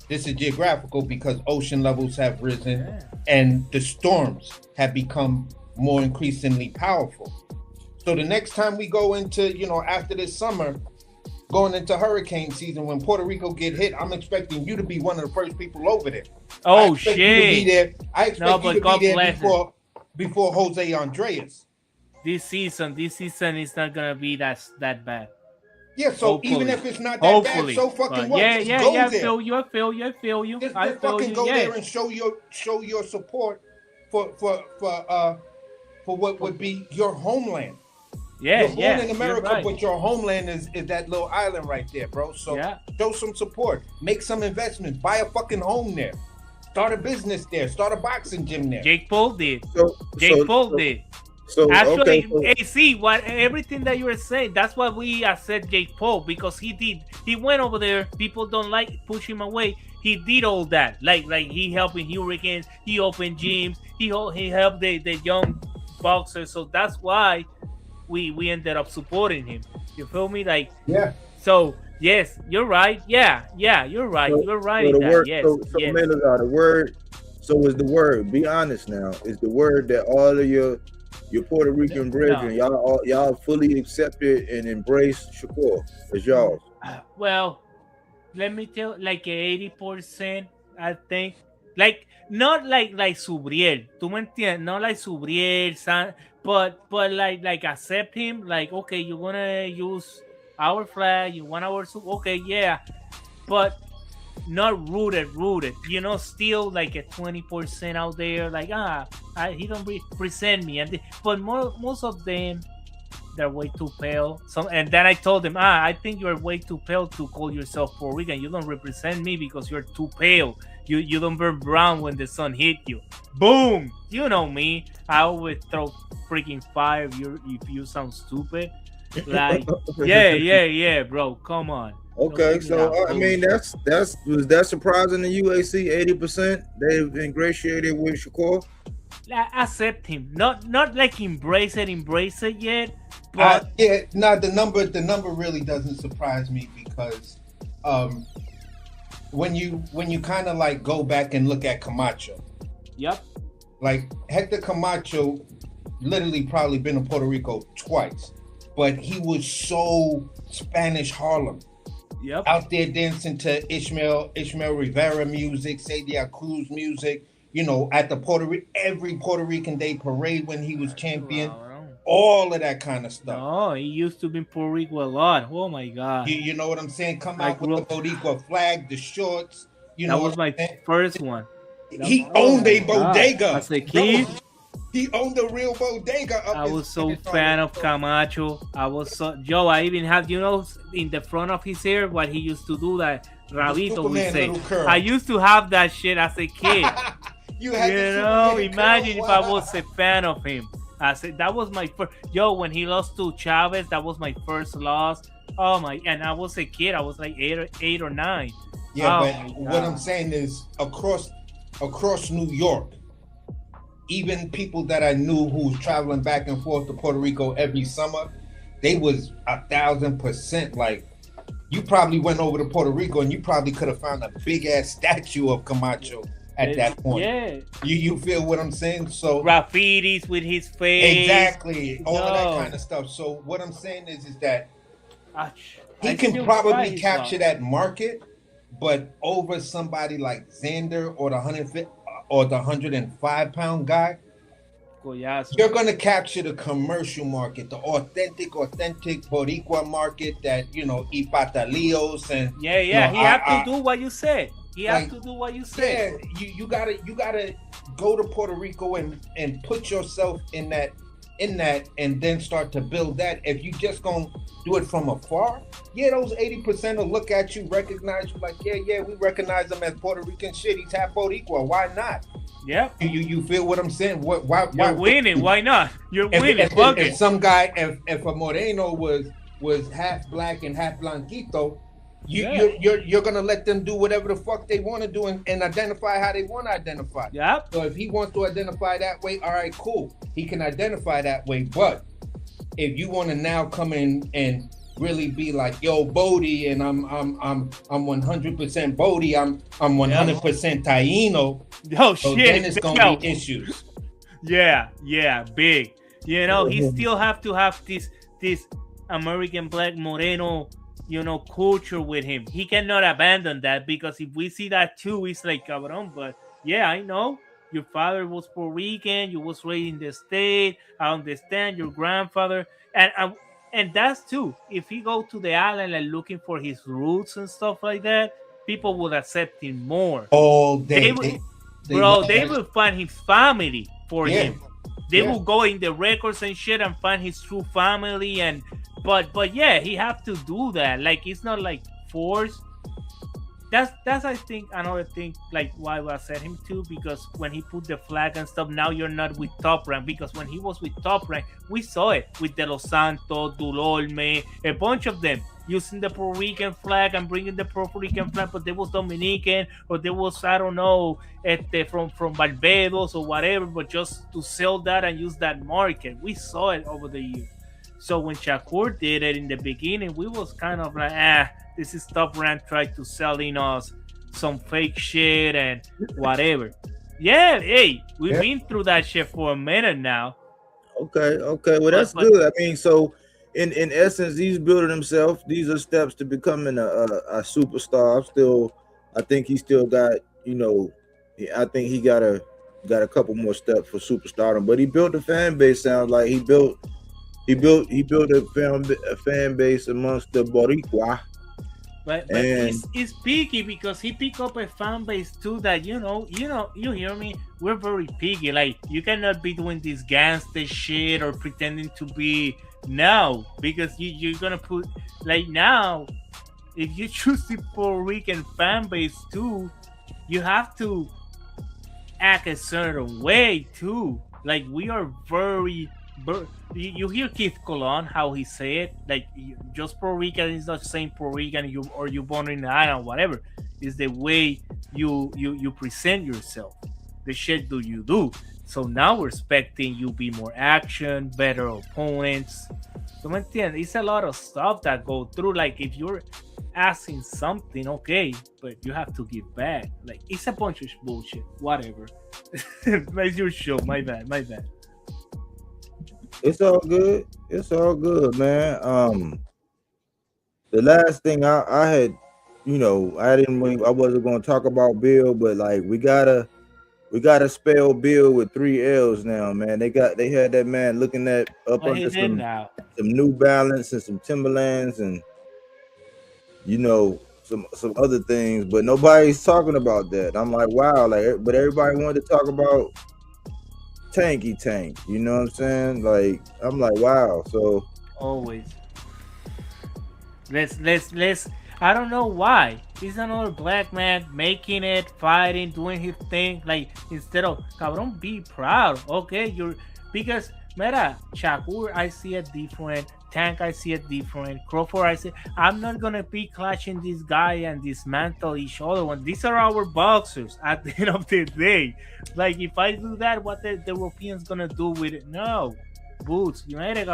this is geographical, because ocean levels have risen and the storms have become more increasingly powerful. So the next time we go into, after this summer, going into hurricane season, when Puerto Rico get hit, I'm expecting you to be one of the first people over there. Oh, shit. You to be there. I expect you to be there before Jose Andreas. This season is not gonna be that bad. Yeah, so hopefully. Even if it's not that bad, so fucking what? I feel you. Just fucking go there and show your support for what would be your homeland. You're born in America, but your homeland is that little island right there, bro. So show some support, make some investments, buy a fucking home there, start a business there, start a boxing gym there. Jake Paul did. Jake Paul did. So actually, see what everything that you were saying. That's why we said Jake Paul, because he did. He went over there. People don't push him away. He did all that. Like he helping hurricanes. He opened gyms. He helped the young boxers. So that's why we ended up supporting him. You feel me? So yes, you're right. Yeah, you're right. You're right. So the word. So is the word? Be honest now. Is the word that all of your Puerto Rican brethren, y'all fully accepted and embrace Shakur as y'all? Well, let me tell, like 80%, I think. Like not like Subriel, ¿tú me entiendes? Not like Subriel, but like accept him. Like, okay, you're gonna use our flag, you want our okay, yeah, but not rooted. Still like a 20% out there. Like he don't represent me, but most of them, they're way too pale. And then I told them, I think you're way too pale to call yourself Puerto Rican. You don't represent me because you're too pale. You don't burn brown when the sun hit you. Boom! You know me. I always throw freaking fire if you sound stupid. Like, yeah, bro. Come on. Okay, so I mean was that surprising to you, AC? 80% they've ingratiated with Shakur. Accept him, not like embrace it yet. But the number really doesn't surprise me because when you kind of like go back and look at Camacho. Yep. Like Hector Camacho, literally probably been to Puerto Rico twice, but he was so Spanish Harlem. Yep. Out there dancing to Ishmael Rivera music, Celia Cruz music, at the every Puerto Rican Day parade when he was champion, all of that kind of stuff. Oh, he used to be in Puerto Rico a lot. Oh my God. You know what I'm saying? Come out with the Boricua flag, the shorts. That was my first one. He owned a bodega. As a kid. He owned a real bodega. I was so fan of Camacho. I even have, in the front of his hair, what he used to do, that Rabito would say. I used to have that shit as a kid. Imagine if I was a fan of him. I said that was my first. When he lost to Chavez, that was my first loss. Oh my! And I was a kid. I was like 8 or 9. Yeah, but what I'm saying is across New York, even people that I knew who was traveling back and forth to Puerto Rico every summer, they was 1,000% like, you probably went over to Puerto Rico and you probably could have found a big ass statue of Camacho at that point. Yeah. You feel what I'm saying? So graffitis with his face. Exactly. All of that kind of stuff. So what I'm saying is that he can probably capture that market, but over somebody like Xander or the 150 or the 105-pound guy, you're going to capture the commercial market, the authentic Boricua market that, Ipatalillos and... he have to do what you said. He has Like, to do what you say. yeah, you gotta go to Puerto Rico and put yourself in that, and then start to build that. If you just gonna do it from afar, yeah, those 80% will look at you, recognize you, like, yeah, we recognize him as Puerto Rican shit. He's half Boricua. Why not? Yeah. You feel what I'm saying? Why You're winning. Why not? You're winning. If some guy, if a Moreno was half black and half blanquito, you're gonna let them do whatever the fuck they want to do and identify how they want to identify. Yep. So if he wants to identify that way, all right, cool. He can identify that way. But if you want to now come in and really be like, yo, Bodie, and I'm 100% Bodie, I'm 100% Taino. Oh so shit! Then it's gonna be issues. Yeah, big. You know, he still have to have this American black Moreno, you know, culture with him. He cannot abandon that, because if we see that too, it's like, cabrón. But yeah, I know your father was Puerto Rican. You was raised in the state. I understand your grandfather, and that's too. If he go to the island and looking for his roots and stuff like that, people would accept him more. All day. They will find his family for him. They will go in the records and shit and find his true family. And but yeah, he have to do that. Like, it's not like forced. That's I think another thing, like why I said him too, because when he put the flag and stuff, now you're not with Top Rank, because when he was with Top Rank, we saw it with De Los Santos, Dulolme, a bunch of them using the Puerto Rican flag and bringing the Puerto Rican flag, but there was Dominican, or there was, I don't know, from Barbados or whatever, but just to sell that and use that market. We saw it over the years. So when Shakur did it in the beginning, we was kind of like, this is Top Rank trying to sell in us some fake shit and whatever. Yeah, hey, we've been through that shit for a minute now. Okay. Well, that's good. I mean, so in essence, he's building himself. These are steps to becoming a superstar. I think he still got, you know, I think he got a couple more steps for superstardom. But he built a fan base. Sounds like he built a fan base amongst the Boricua. But it's picky, because he pick up a fan base too that you hear me, we're very picky. Like, you cannot be doing this gangster shit or pretending to be because you're gonna put, like, now if you choose the Puerto Rican fan base too, you have to act a certain way too. Like, we are very. You hear Keith Colon, how he say it, like, just Puerto Rican is not saying Puerto Rican, you born in the island, whatever. It's the way you present yourself, the shit do you do. So now we're expecting you be more action, better opponents. So it's a lot of stuff that go through. Like, if you're asking something, okay, but you have to give back. Like, it's a bunch of bullshit. Whatever. It's your show. My bad. It's all good, man. The last thing I had, you know, I wasn't going to talk about Bill, but like, we gotta spell Bill with 3 L's now, man. They had that man looking at up under some New Balance and some Timberlands and, you know, some other things, but nobody's talking about that. I'm like, wow, like, but everybody wanted to talk about Tanky Tank, you know what I'm saying? Like, I'm like, wow. So always let's I don't know why. He's another black man making it, fighting, doing his thing. Like, instead of, cabrón, be proud. Okay, because mira, Shakur, I see it different. Tank, I see it different. Crawford, I'm not gonna be clashing this guy and dismantle each other. When these are our boxers at the end of the day. Like, if I do that, what the Europeans gonna do with it? No. Boots, United,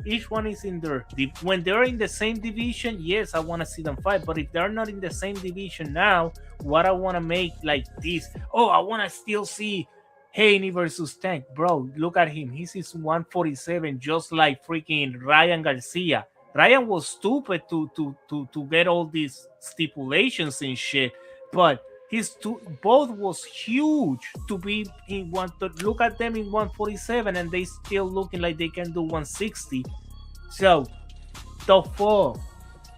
each one is in their, when they're in the same division, yes, I want to see them fight. But if they're not in the same division now, what I want to make like this, I want to still see Haney versus Tank. Bro, look at him. He's 147, just like freaking Ryan Garcia. Ryan was stupid to get all these stipulations and shit, but both was huge to be in one. Look at them in 147, and they still looking like they can do 160. So the fall.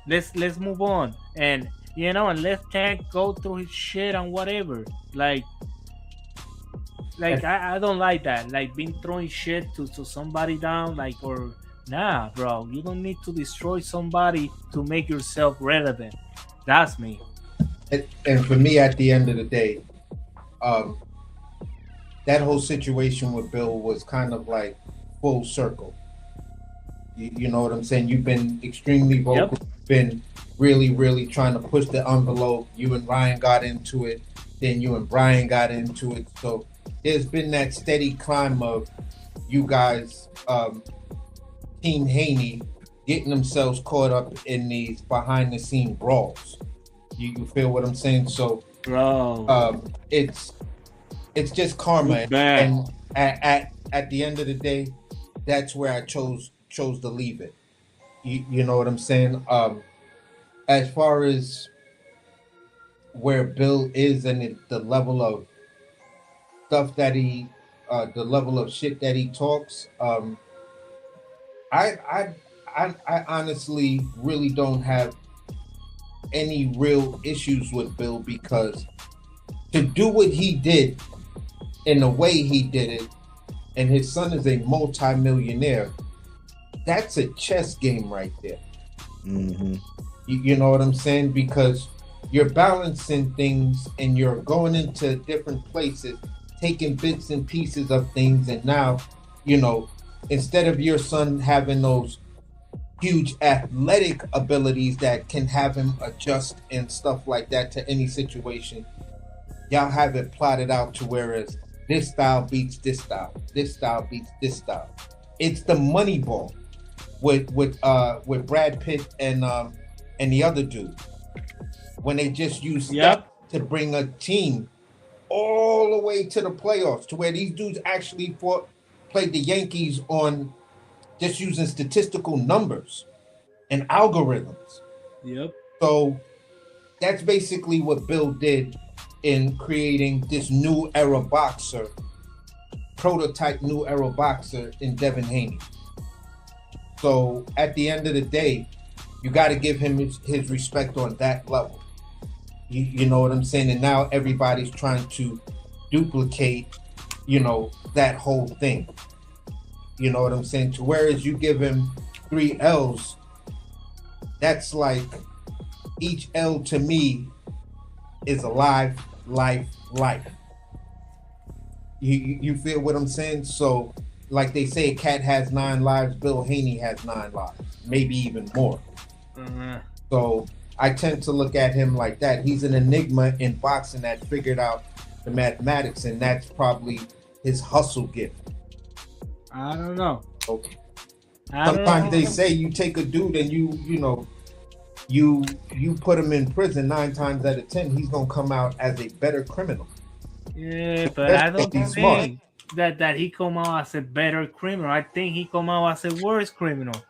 Let's move on. And and let Tank go through his shit and whatever. I don't like that. Like being throwing shit to somebody down, or nah, bro. You don't need to destroy somebody to make yourself relevant. That's me. And for me, at the end of the day, um, that whole situation with Bill was kind of like full circle. You know what I'm saying? You've been extremely vocal, been really, really trying to push the envelope. You and Ryan got into it, then you and Brian got into it. So there's been that steady climb of you guys, Team Haney, getting themselves caught up in these behind the scene brawls. You feel what I'm saying? So, bro, it's just karma, and at the end of the day, that's where I chose to leave it. You know what I'm saying? As far as where Bill is and the level of stuff that the level of shit that he talks, I honestly really don't have any real issues with Bill, because to do what he did in the way he did it, and his son is a multi-millionaire, that's a chess game right there. Mm-hmm. You know what I'm saying? Because you're balancing things and you're going into different places, taking bits and pieces of things, and now, instead of your son having those huge athletic abilities that can have him adjust and stuff like that to any situation, y'all have it plotted out to whereas this style beats this style, this style beats this style. It's the money ball with Brad Pitt and the other dude, when they just use stuff to bring a team all the way to the playoffs, to where these dudes actually played the Yankees on just using statistical numbers and algorithms. Yep. So that's basically what Bill did in creating this new era boxer, prototype new era boxer in Devin Haney. So at the end of the day, you got to give him his respect on that level. You know what I'm saying? And now everybody's trying to duplicate, that whole thing. You know what I'm saying? To whereas you give him 3 L's, that's like each L to me is a life. You feel what I'm saying? So, like they say, a cat has 9 lives, Bill Haney has 9 lives, maybe even more. Mm-hmm. So I tend to look at him like that. He's an enigma in boxing that figured out the mathematics, and that's probably his hustle gift. I don't know. Okay. Sometimes they say you take a dude and you put him in prison 9 times out of 10, he's gonna come out as a better criminal. Yeah, but I don't think that he come out as a better criminal. I think he come out as a worse criminal.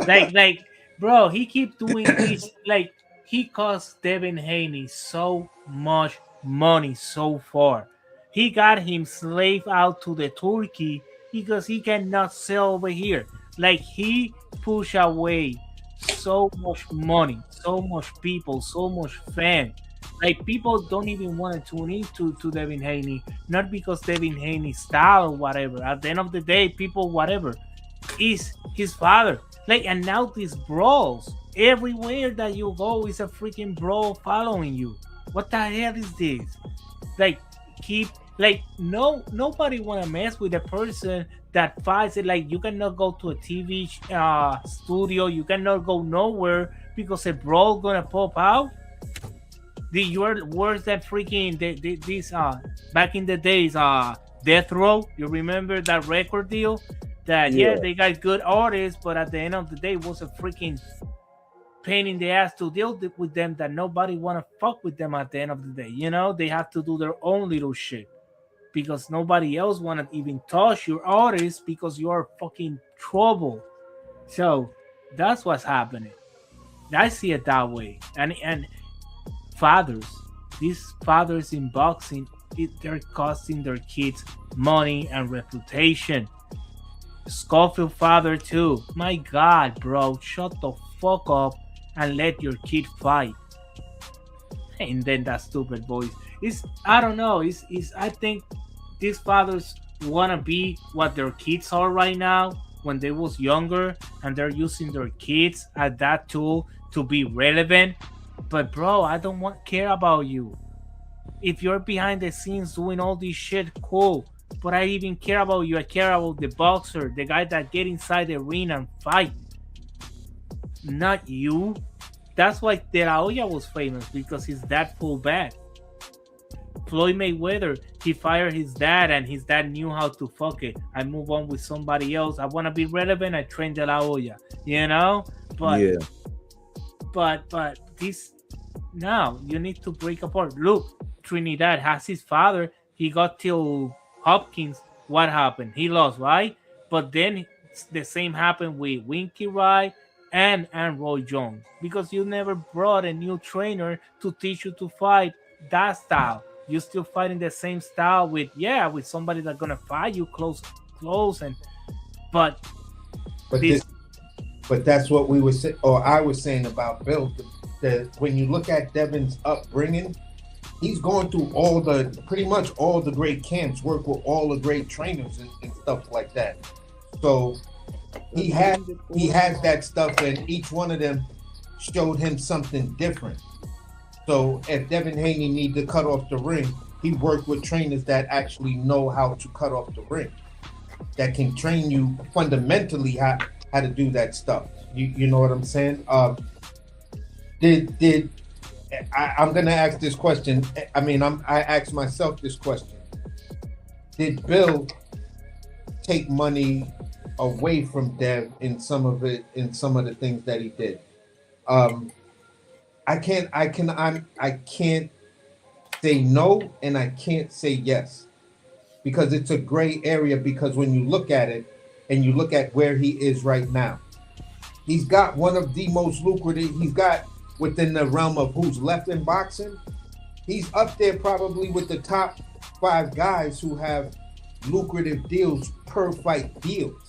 like, bro, he keep doing this. Like, he cost Devin Haney so much money so far. He got him slave out to the Turkey because he cannot sell over here. Like, he push away so much money, so much people, so much fans. Like, people don't even want to tune into to Devin Haney, not because Devin Haney's style or whatever. At the end of the day, people, whatever, is his father. Like, and now these brawls, everywhere that you go is a freaking brawl following you. What the hell is this? Nobody want to mess with a person that fights it. Like, you cannot go to a TV studio, you cannot go nowhere because a brawl gonna pop out. You're worse than freaking this back in the days, Death Row. You remember that record deal? That they got good artists, but at the end of the day, it was a freaking pain in the ass to deal with them. That nobody wanna fuck with them at the end of the day. They have to do their own little shit because nobody else wanna even touch your artist because you are fucking trouble. So that's what's happening. I see it that way, and these fathers in boxing, they're costing their kids money and reputation. Schofield father too. My God, bro, shut the fuck up and let your kid fight. And then that stupid voice. It's I don't know. It's I think these fathers wanna be what their kids are right now when they was younger, and they're using their kids as that tool to be relevant. But bro, I don't want care about you. If you're behind the scenes doing all this shit, cool. But I even care about you. I care about the boxer, the guy that get inside the ring and fight, not you. That's why De La Hoya was famous, because his dad pulled back. Floyd Mayweather, he fired his dad, and his dad knew how to fuck it. I move on with somebody else. I want to be relevant. I train De La Hoya, you know. But Yeah. but this now you need to break apart. Look, Trinidad has his father. He got till Hopkins. What happened? He lost, right? But then the same happened with Winky Wright and Roy Jones, because you never brought a new trainer to teach you to fight that style. You still fighting the same style with somebody that's gonna fight you close and but But this but that's what we were saying, or I was saying about Bill. When you look at Devin's upbringing, he's going through pretty much all the great camps, work with all the great trainers and stuff like that. So he has that stuff, and each one of them showed him something different. So if Devin Haney needs to cut off the ring, he worked with trainers that actually know how to cut off the ring, that can train you fundamentally how to do that stuff. You know what I'm saying? I'm gonna ask this question. I asked myself this question. Did Bill take money away from Dev in some of the things that he did? I can't say no, and I can't say yes, because it's a gray area. Because when you look at it and you look at where he is right now, he's got one of the most lucrative. He's got, within the realm of who's left in boxing, he's up there probably with the top 5 guys who have lucrative deals, per fight deals.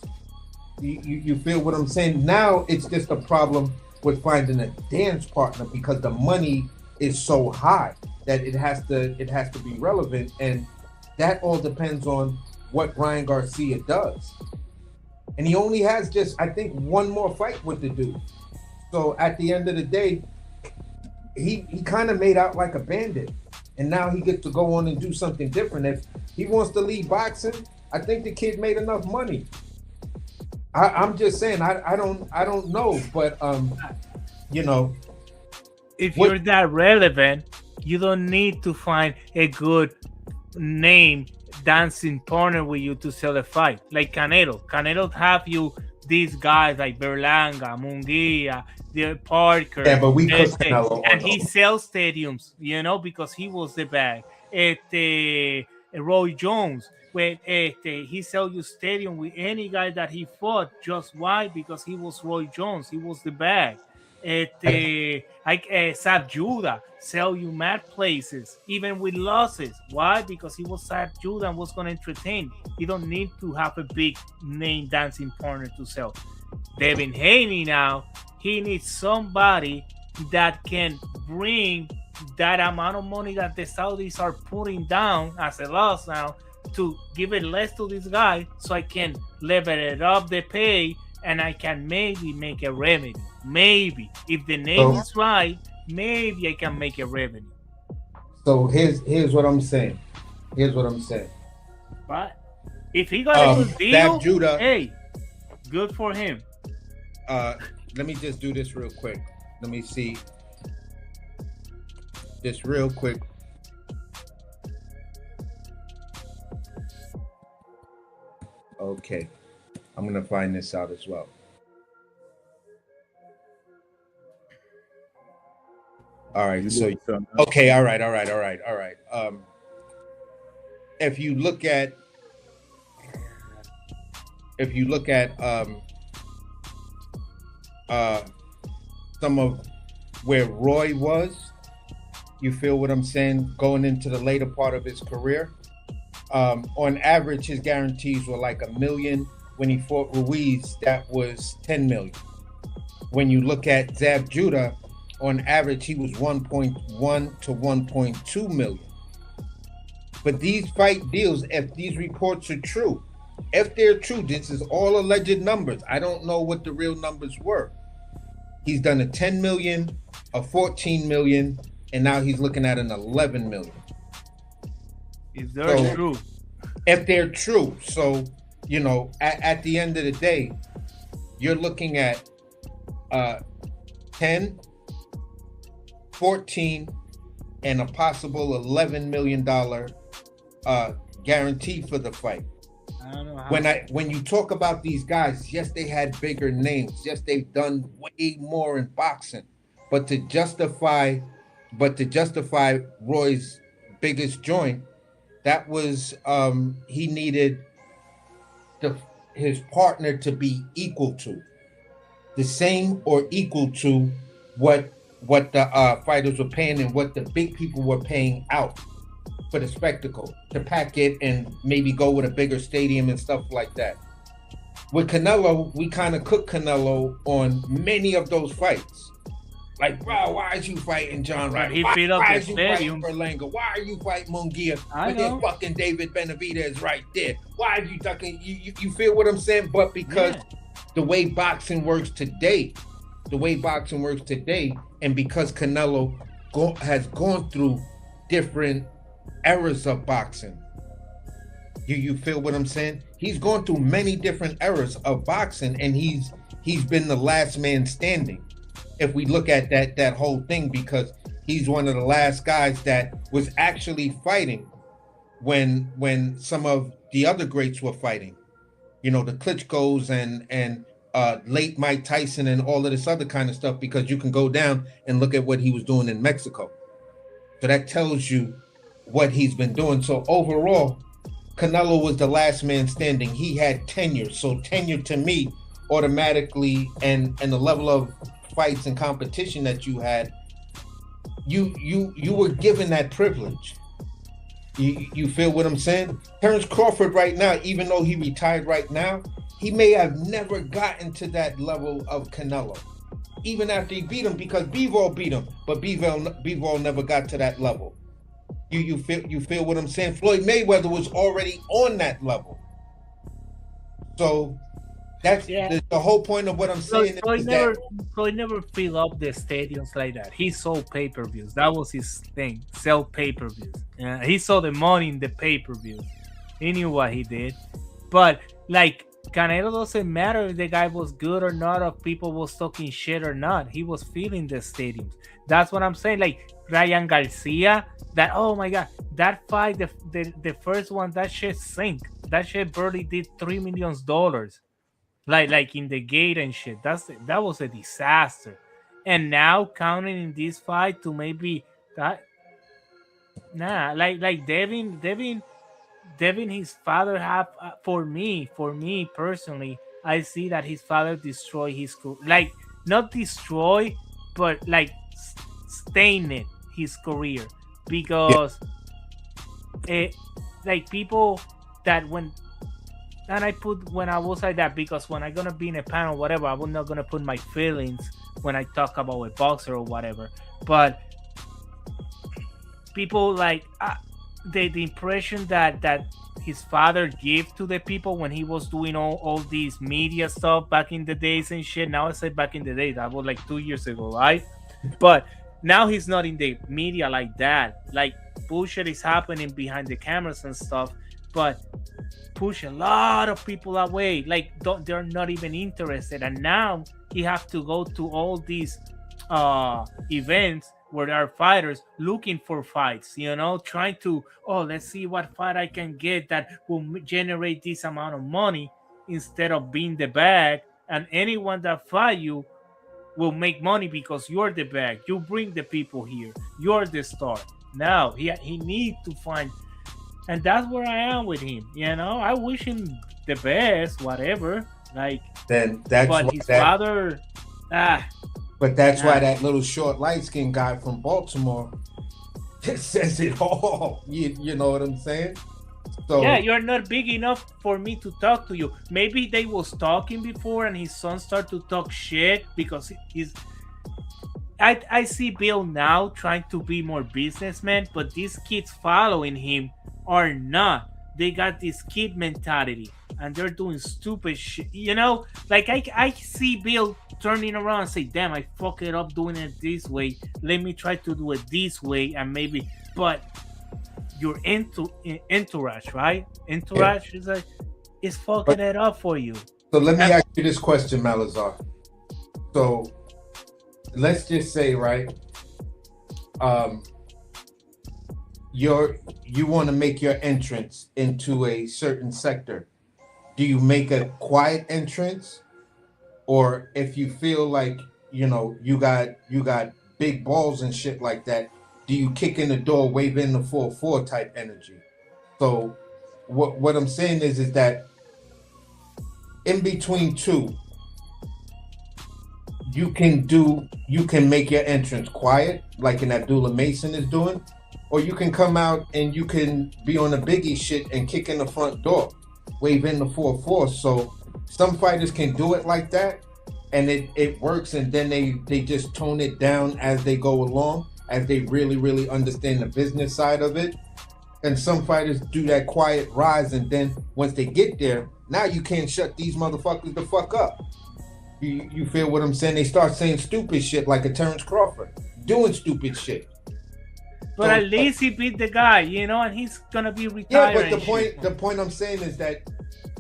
You feel what I'm saying? Now it's just a problem with finding a dance partner, because the money is so high that it has to be relevant, and that all depends on what Ryan Garcia does. And he only has just, I think, one more fight with the dude. So at the end of the day, he kind of made out like a bandit, and now he gets to go on and do something different. If he wants to leave boxing, I think the kid made enough money. I'm just saying, I don't know, but if you're that relevant, you don't need to find a good name dancing partner with you to sell a fight. Like Canelo have you these guys like Berlanga, Munguia, the Parker. Yeah, but we could Canelo, and he sells stadiums, because he was the bag. Roy Jones, when he sell you stadium with any guy that he fought. Just why? Because he was Roy Jones. He was the bag. Sab Judah sell you mad places, even with losses. Why? Because he was Sab Judah and was going to entertain. You don't need to have a big name dancing partner to sell. Devin Haney now, he needs somebody that can bring that amount of money that the Saudis are putting down as a loss now, to give it less to this guy, so I can level it up the pay, and I can maybe make a revenue. Maybe if the name is right, maybe I can make a revenue. So here's what I'm saying. But if he got a good deal, Judah, hey, good for him. Let me just do this real quick. Let me see. Just real quick. Okay. I'm going to find this out as well. All right. So, okay. All right. If you look at some of where Roy was, you feel what I'm saying, going into the later part of his career, on average, his guarantees were like $1 million. When he fought Ruiz, that was $10 million. When you look at Zab Judah, on average, he was 1.1 to 1.2 million. But these fight deals, if these reports are true, if they're true, this is all alleged numbers. I don't know what the real numbers were. He's done a 10 million, a 14 million, and now he's looking at an 11 million. If they're true. If they're true. So, you know, at the end of the day, you're looking at 10, 14, and a possible $11 million guarantee for the fight. I don't know how When you talk about these guys, yes, they had bigger names. Yes, they've done way more in boxing. But to justify Roy's biggest joint, that was he needed his partner to be equal to, the same or equal to what the fighters were paying and what the big people were paying out for the spectacle, to pack it and maybe go with a bigger stadium and stuff like that. With Canelo, we kind of cooked Canelo on many of those fights. Like, bro, why is you fighting John Ryder? He filled up Why the is you fighting stadium. Berlanga? Why are you fighting Munguia? I But know. then fucking David Benavidez right there. Why are you ducking? You feel what I'm saying? But because the way boxing works today, and because Canelo has gone through different eras of boxing. You feel what I'm saying? He's gone through many different eras of boxing, and he's been the last man standing. If we look at that whole thing, because he's one of the last guys that was actually fighting when some of the other greats were fighting. You know, the Klitschko's and late Mike Tyson and all of this other kind of stuff, because you can go down and look at what he was doing in Mexico. So that tells you what he's been doing. So overall, Canelo was the last man standing. He had tenure. So tenure to me automatically, and the level of fights and competition that you had, you were given that privilege. You feel what I'm saying? Terence Crawford right now, even though he retired right now, he may have never gotten to that level of Canelo, even after he beat him, because Bivol beat him, but Bivol never got to that level. You feel what I'm saying? Floyd Mayweather was already on that level. So that's the whole point of what I'm saying. Floyd never fill up the stadiums like that. He sold pay-per-views. That was his thing. Sell pay-per-views. He saw the money in the pay-per-views. He knew what he did. But like, Canelo doesn't matter if the guy was good or not, or if people was talking shit or not. He was filling the stadiums. That's what I'm saying. Like Ryan Garcia, that, oh my God, that fight, the first one, that shit sank. That shit barely did $3 million. Like in the gate and shit. That was a disaster. And now counting in this fight to maybe that, like Devin, his father have for me personally, I see that his father destroyed his, like, not destroy, but like stained his career, because like people that when I was like that, because when I'm gonna be in a panel, whatever, I was not gonna put my feelings when I talk about a boxer or whatever, but people like the impression that his father gave to the people when he was doing all these media stuff back in the days and shit. Now I say back in the day, that was like 2 years ago, right? But now he's not in the media like that. Like, bullshit is happening behind the cameras and stuff, but push a lot of people away. Like, they're not even interested. And now he have to go to all these events where there are fighters looking for fights, you know, trying to, let's see what fight I can get that will generate this amount of money, instead of being the bag. And anyone that fight you will make money because you're the bag. You bring the people here. You're the star. Now he needs to find, and that's where I am with him. You know, I wish him the best, whatever. Like, then that's but why his father. But that's why that little short light-skinned guy from Baltimore says it all. You know what I'm saying? So yeah, you're not big enough for me to talk to you. Maybe they was talking before, and his son started to talk shit because I see Bill now trying to be more businessman, but these kids following him are not. They got this kid mentality and they're doing stupid shit. You know, like I see Bill turning around and say, damn, I fucked it up doing it this way. Let me try to do it this way and maybe, but your entourage, right? Entourage is like, it's fucking it up for you. So let me ask you this question, Malazar. So let's just say, right, you want to make your entrance into a certain sector. Do you make a quiet entrance, or if you feel like you got big balls and shit like that, do you kick in the door, wave in the 4-4 type energy? So what I'm saying is that in between two, you can make your entrance quiet, like an Abdullah Mason is doing, or you can come out and you can be on the Biggie shit and kick in the front door, wave in the 4-4. So some fighters can do it like that, and it works, and then they just tone it down as they go along, as they really understand the business side of it. And some fighters do that quiet rise, and then once they get there, now you can't shut these motherfuckers the fuck up. You feel what I'm saying? They start saying stupid shit like a Terrence Crawford, doing stupid shit. But at least he beat the guy, you know, and he's gonna be retired. Yeah, but the point I'm saying is that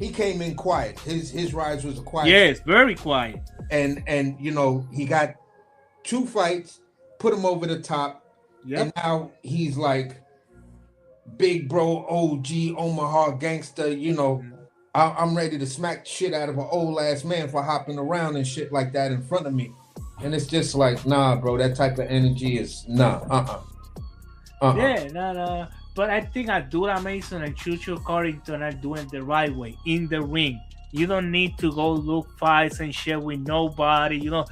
he came in quiet. His rise was a quiet. Yes, very quiet. And you know, he got 2 fights, put him over the top, and now he's like big bro, OG, Omaha gangster. You know, I'm ready to smack shit out of an old ass man for hopping around and shit like that in front of me. And it's just like, nah, bro, that type of energy is nah. Yeah, no. But I think Abdullah Mason and Chucho Carrington are doing it the right way in the ring. You don't need to go look fights and shit with nobody. You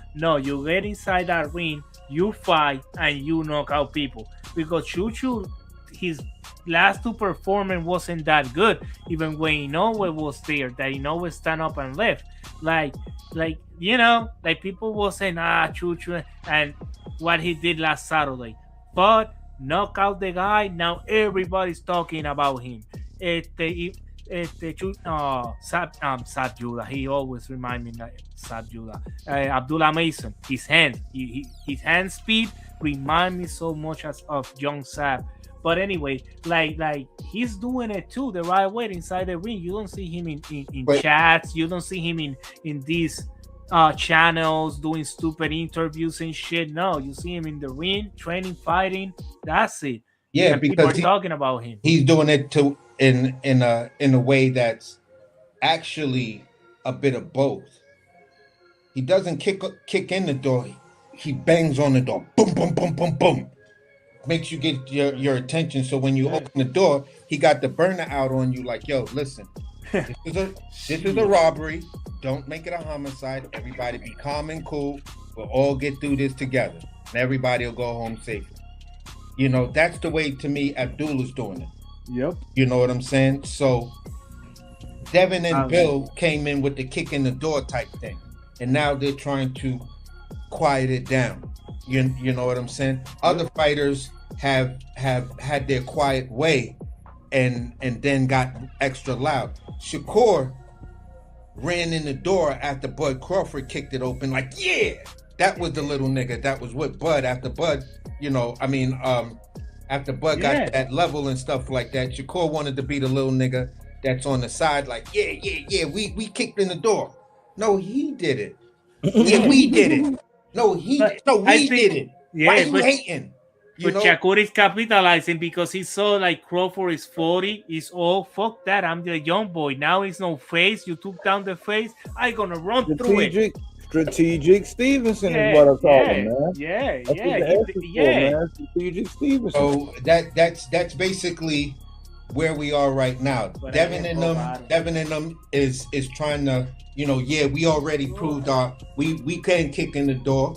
get inside that ring, you fight, and you knock out people. Because Chucho, his last 2 performance wasn't that good. Even when Inoue was there, that Inoue stand up and left. Like you know, like people were saying, Chucho, and what he did last Saturday. But knock out the guy, now everybody's talking about him. Sad Judah, he always reminds me that Sad Judah. Abdullah Mason, his hand speed remind me so much of young Sab. But anyway, like he's doing it too the right way inside the ring. You don't see him in chats. You don't see him in these channels doing stupid interviews and shit. No, you see him in the ring, training, fighting. That's it. Yeah, and because people are talking about him. He's doing it in a way that's actually a bit of both. He doesn't kick in the door. He bangs on the door. Boom, boom, boom, boom, boom. Makes you get your attention. So when you open the door, he got the burner out on you. Like, yo, listen, this is a robbery. Don't make it a homicide. Everybody be calm and cool. We'll all get through this together, and everybody will go home safely. You know, that's the way, to me, Abdullah's doing it. Yep. You know what I'm saying? So Devin and Bill came in with the kick in the door type thing, and now they're trying to quiet it down. You know what I'm saying? Other fighters have had their quiet way and then got extra loud. Shakur ran in the door after Bud Crawford kicked it open, like, yeah, that was the little nigga that was with Bud. After Bud, after Bud got to that level and stuff like that, Shakur wanted to be the little nigga that's on the side, like, yeah, we kicked in the door. No, he did it. Yeah, we did it. No, we did it. Yeah, why you hating? But Shakur is capitalizing because he saw like Crawford is 40. He's fuck that. I'm the young boy. Now he's no face. You took down the face. I gonna run through it. Strategic Stevenson is what I call him, man. Yeah. Strategic Stevenson. So that's basically where we are right now. But Devin and them is trying to, we already proved we can kick in the door,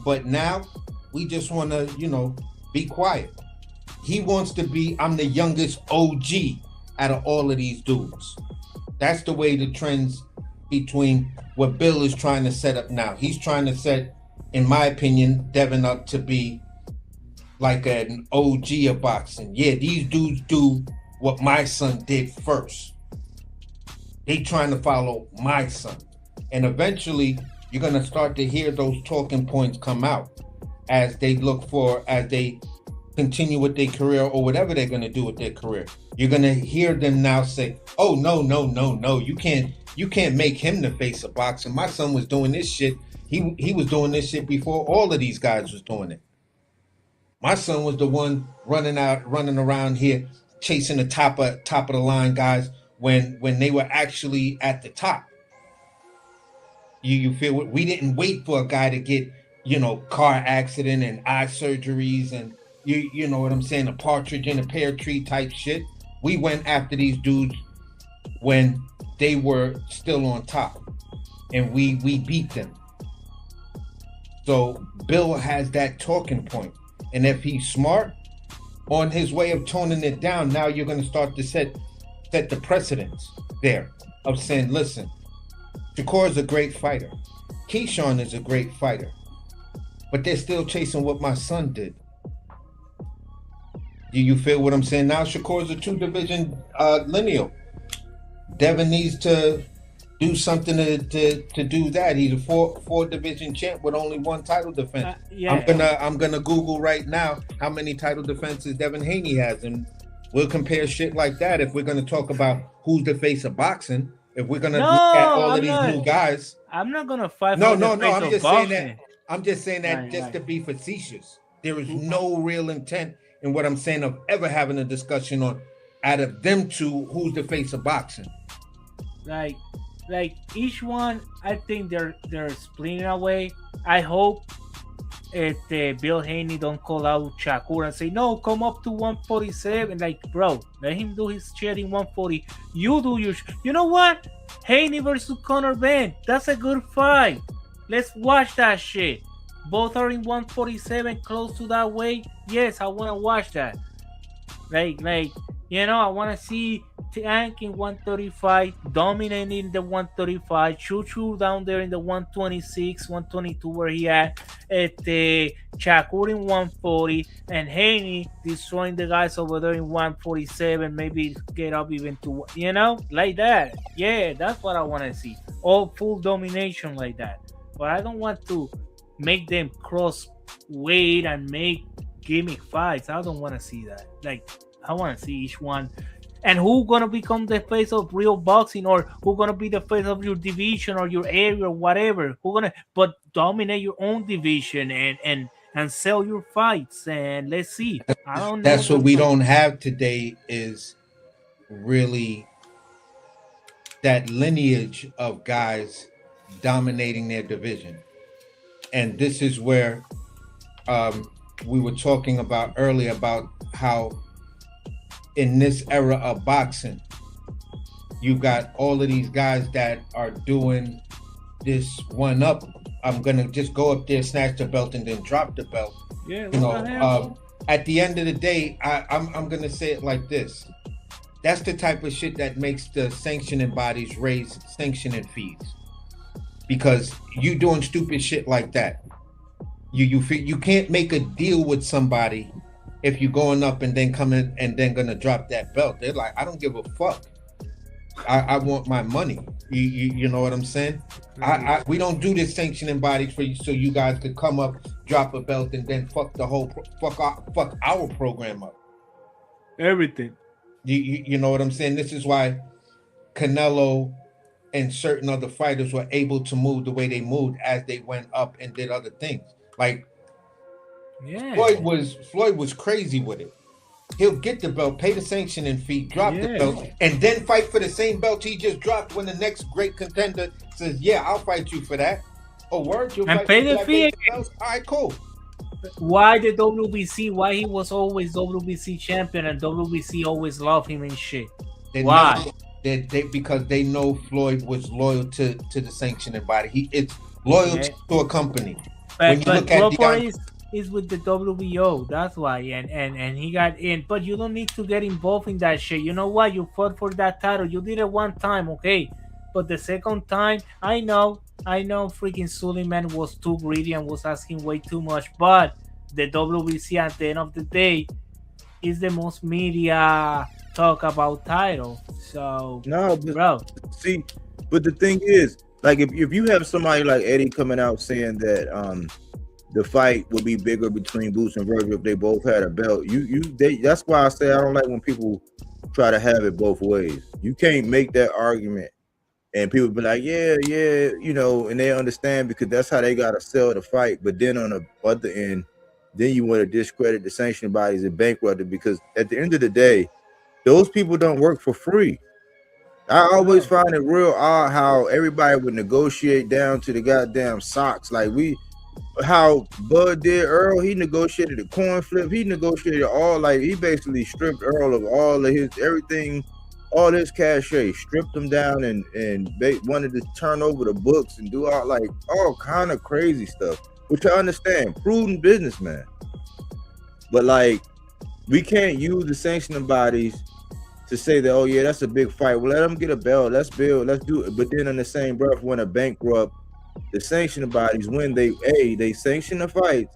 but now we just want to, be quiet. He wants to be, I'm the youngest OG out of all of these dudes. That's the way the trends between what Bill is trying to set up now. He's trying to set in my opinion, Devin up to be like an OG of boxing. Yeah, these dudes do what my son did first. They trying to follow my son. And eventually you're going to start to hear those talking points come out as they continue with their career or whatever they're going to do with their career. You're going to hear them now say, oh, no, you can't make him the face of boxing. My son was doing this shit. He was doing this shit before all of these guys was doing it. My son was the one running around here chasing the top of the line guys when they were actually at the top. You feel what? We didn't wait for a guy to get, car accident and eye surgeries and you know what I'm saying, a partridge in a pear tree type shit. We went after these dudes when they were still on top, and we beat them. So Bill has that talking point, and if he's smart on his way of toning it down, now you're going to start to set the precedence there of saying, listen, Shakur is a great fighter. Keyshawn is a great fighter. But they're still chasing what my son did. Do you feel what I'm saying? Now Shakur is a 2-division lineal. Devin needs to do something to do that. He's a 4-division champ with only 1 title defense. Yeah. I'm gonna Google right now how many title defenses Devin Haney has, and we'll compare shit like that if we're gonna talk about who's the face of boxing. If we're gonna look at all of these new guys, I'm not gonna fight. No. I'm just saying that just to be facetious. There is no real intent in what I'm saying of ever having a discussion on out of them two who's the face of boxing. Like each one, I think they're splitting away. I hope Bill Haney don't call out Shakur and say, no, come up to 147. Like, bro, let him do his shit in 140. You do your you know what? Haney versus Conor Ben. That's a good fight. Let's watch that shit. Both are in 147, close to that weight. Yes, I want to watch that. I want to see Tank in 135, dominating the 135, Choo down there in the 126, 122 where he at the Shakur in 140, and Haney destroying the guys over there in 147, maybe get up even to, like that. Yeah, that's what I want to see. All full domination like that. But I don't want to make them cross weight and make gimmick fights. I don't want to see that. I want to see each one. And who gonna become the face of real boxing, or who gonna be the face of your division or your area or whatever? But dominate your own division and sell your fights, and let's see. I don't know. That's what we don't have today, is really that lineage of guys dominating their division. And this is where we were talking about earlier about how in this era of boxing, you got all of these guys that are doing this one up. I'm gonna just go up there, snatch the belt, and then drop the belt. Yeah, at the end of the day, I'm gonna say it like this: that's the type of shit that makes the sanctioning bodies raise sanctioning fees, because you doing stupid shit like that. You can't make a deal with somebody if you're going up and then coming and then gonna drop that belt. They're like, I don't give a fuck. I want my money. You know what I'm saying? We don't do this sanctioning bodies for you so you guys could come up, drop a belt, and then fuck our program up. Everything. You know what I'm saying? This is why Canelo and certain other fighters were able to move the way they moved as they went up and did other things. Like, yeah. Floyd was crazy with it. He'll get the belt, pay the sanctioning fee, drop the belt, and then fight for the same belt he just dropped when the next great contender says, yeah, I'll fight you for that. Oh, word? You'll and fight pay the fee. All right, cool. Why the WBC? Why he was always WBC champion and WBC always loved him and shit? Why? Because they know Floyd was loyal to the sanctioning body. It's loyal to a company. But Floyd is with the WBO, that's why, and he got in. But you don't need to get involved in that shit. You know what? You fought for that title. You did it one time, okay? But the second time, I know I know freaking Suleiman was too greedy and was asking way too much, but the WBC at the end of the day is the most media talk about title. So, No, but bro, see, but the thing is, like if you have somebody like Eddie coming out saying that the fight would be bigger between Boots and Virgil if they both had a belt, that's why I say I don't like when people try to have it both ways. You can't make that argument and people be like, yeah, you know, and they understand because that's how they gotta sell the fight. But then on the other end, then you want to discredit the sanctioning bodies and bankrupt it because at the end of the day, those people don't work for free. I always find it real odd how everybody would negotiate down to the goddamn socks. Like how Bud did Earl, he negotiated a coin flip. He negotiated all, like he basically stripped Earl of all of his everything, all his cachet, stripped him down and they wanted to turn over the books and do all kind of crazy stuff, which I understand, prudent businessman. But like we can't use the sanctioning bodies to say that, oh yeah, that's a big fight. Well, let them get a belt. Let's build. Let's do it. But then in the same breath, want to bankrupt the sanctioning bodies when they sanction the fights.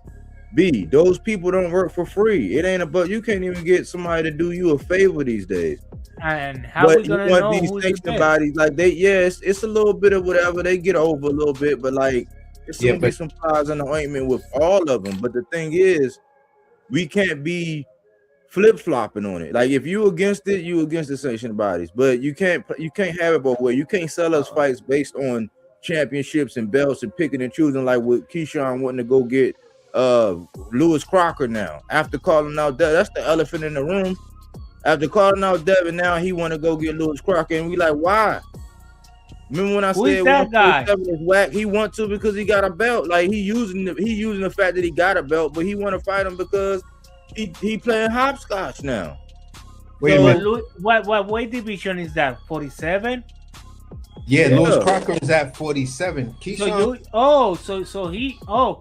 B, those people don't work for free. It ain't about you can't even get somebody to do you a favor these days. And how we gonna know these who's sanctioning bodies like it's a little bit of whatever they get over a little bit, but like it's gonna be some flies in the ointment with all of them. But the thing is, we can't be flip-flopping on it. Like if you against it, you against the sanctioned bodies, but you can't have it both ways. You can't sell us fights based on championships and belts and picking and choosing like with Keyshawn wanting to go get Lewis Crocker now after calling out that's the elephant in the room. After calling out Devin, now he want to go get Lewis Crocker, and we like, why? Remember when I said that guy is whack? He want to because he got a belt. Like he using the fact that he got a belt, but he want to fight him because he playing hopscotch now. Wait a minute. What weight division is that? 47? Yeah, Lewis Crocker is at 47. Keyshawn.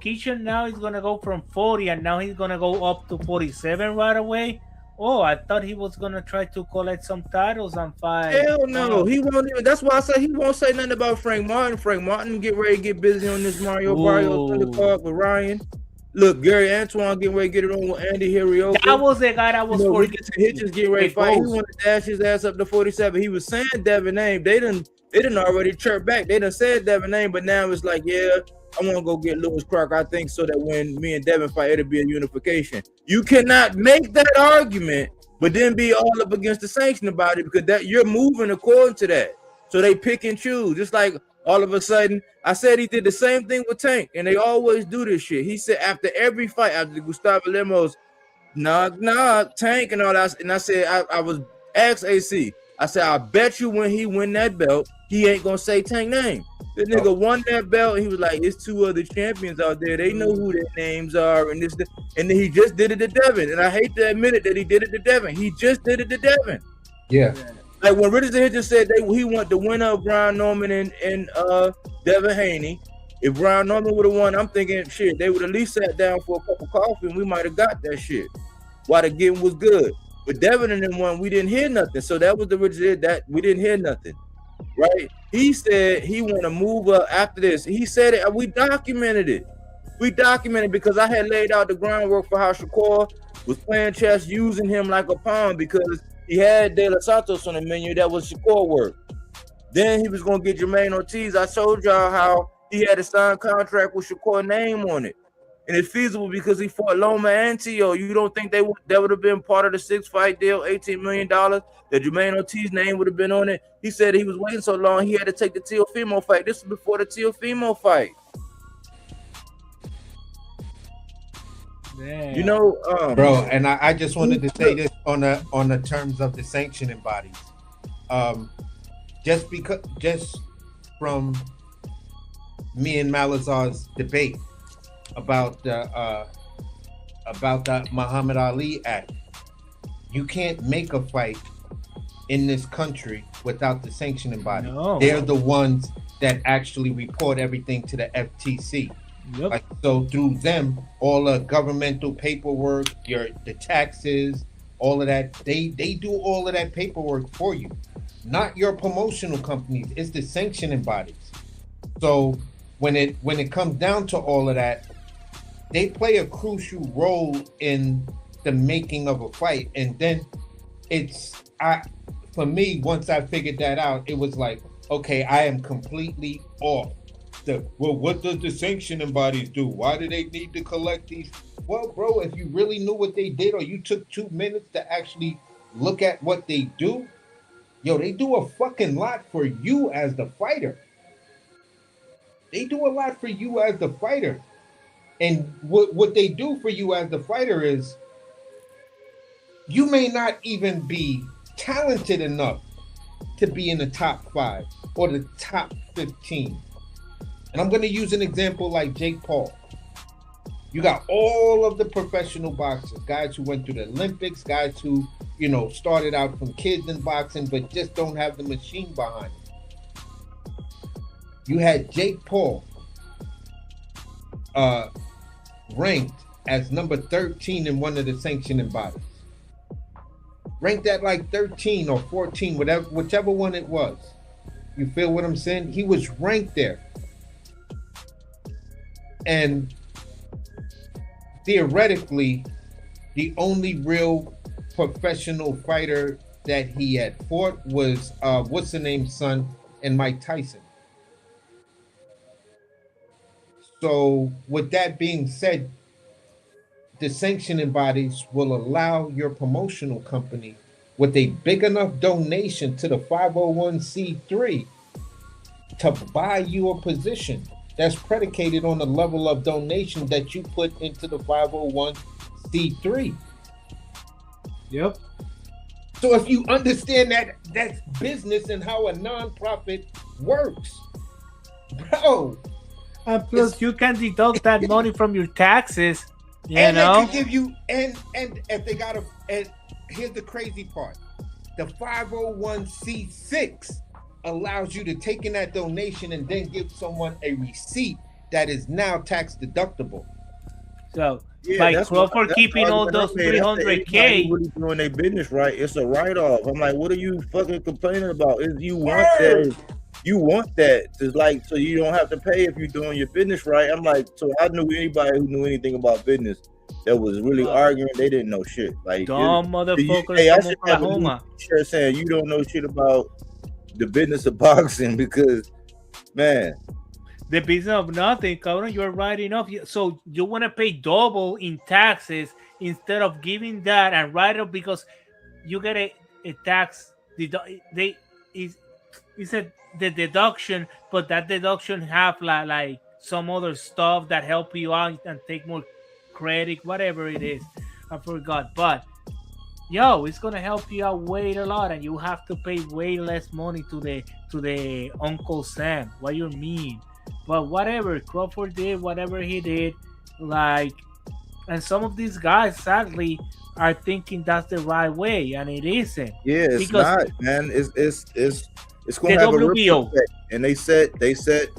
Keyshawn now is gonna go from 40 and now he's gonna go up to 47 right away. Oh, I thought he was gonna try to collect some titles and fight. Hell no, he won't even. That's why I said he won't say nothing about Frank Martin. Frank Martin get ready to get busy on this Mario Barrios undercard with Ryan. Look, Gary Antoine getting ready to get it on with Andy Hirioka. That was the guy that was forgetting. Hitchens getting ready to fight. He wanted to dash his ass up to 47. He was saying Devin name. They didn't already chirp back. They done said Devin name, but now it's like, yeah, I want to go get Lewis Crocker. I think so that when me and Devin fight, it'll be a unification. You cannot make that argument, but then be all up against the sanctioning body because that you're moving according to that. So they pick and choose. Just like all of a sudden, I said he did the same thing with Tank, and they always do this shit. He said after every fight, after the Gustavo Lemos, knock, Tank and all that, and I said I was asked AC. I said I bet you when he win that belt, he ain't gonna say Tank name. This nigga won that belt, and he was like, "It's two other champions out there. They know who their names are." And and then he just did it to Devin. And I hate to admit it that he did it to Devin. He just did it to Devin. Yeah. Like when Richardson Hitchens said he want the winner of Brian Norman and Devin Haney. If Brian Norman would have won, I'm thinking shit, they would at least sat down for a cup of coffee and we might have got that shit while the game was good. But Devin and them won, we didn't hear nothing. So that was the Richardson that we didn't hear nothing. Right? He said he want to move up after this. He said it. We documented it. We documented because I had laid out the groundwork for how Shakur was playing chess, using him like a pawn because he had De Los Santos on the menu. That was Shakur work. Then he was going to get Jermaine Ortiz. I showed y'all how he had a signed contract with Shakur name on it. And it's feasible because he fought Loma and Tio. You don't think that would have been part of the 6-fight deal, $18 million, that Jermaine Ortiz's name would have been on it? He said he was waiting so long, he had to take the Teofimo fight. This was before the Teofimo fight. Damn. You know, bro, and I just wanted to say this on the terms of the sanctioning bodies. Just from me and Malazar's debate about the Muhammad Ali Act, you can't make a fight in this country without the sanctioning body. No. They're the ones that actually report everything to the FTC. Yep. Like, so through them, all the governmental paperwork, the taxes, all of that, they do all of that paperwork for you. Not your promotional companies, it's the sanctioning bodies. So when it comes down to all of that, they play a crucial role in the making of a fight. And then for me, once I figured that out, it was like, okay, I am completely off. What does the sanctioning bodies do? Why do they need to collect these? Well, bro, if you really knew what they did, or you took 2 minutes to actually look at what they do, yo, they do a fucking lot for you as the fighter. They do a lot for you as the fighter. And what they do for you as the fighter is, you may not even be talented enough to be in the top 5 or the top 15. And I'm going to use an example like Jake Paul. You got all of the professional boxers, guys who went through the Olympics, guys who, started out from kids in boxing, but just don't have the machine behind it. You had Jake Paul ranked as number 13 in one of the sanctioning bodies. Ranked at like 13 or 14, whichever one it was. You feel what I'm saying? He was ranked there. And theoretically, the only real professional fighter that he had fought was what's the name, son, and Mike Tyson. So with that being said, the sanctioning bodies will allow your promotional company with a big enough donation to the 501c3 to buy you a position that's predicated on the level of donation that you put into the 501c3. Yep. So if you understand that's business and how a nonprofit works, bro. And plus, you can deduct that money from your taxes. They can give you, and if they got and here's the crazy part: the 501c6 allows you to take in that donation and then give someone a receipt that is now tax deductible. So by Crawford keeping all those 300K, really doing their business right, it's a write-off. I'm like, what are you fucking complaining about? Is you want that? You want that to so you don't have to pay if you're doing your business right. I'm like, so I knew anybody who knew anything about business that was really arguing. They didn't know shit. Like, dumb motherfuckers from Oklahoma. Sure, saying you don't know shit about the business of boxing because, man, the business of nothing, cabrón. You're writing off. So you want to pay double in taxes instead of giving that and write off because you get a tax. It's the deduction, but that deduction have like some other stuff that help you out and take more credit, whatever it is. I forgot, but it's gonna help you out way a lot, and you have to pay way less money to the Uncle Sam. What you mean? But whatever Crawford did, whatever he did, and some of these guys sadly are thinking that's the right way, and it isn't. Yeah, it's not, man. It's going to have a ripple effect, and they set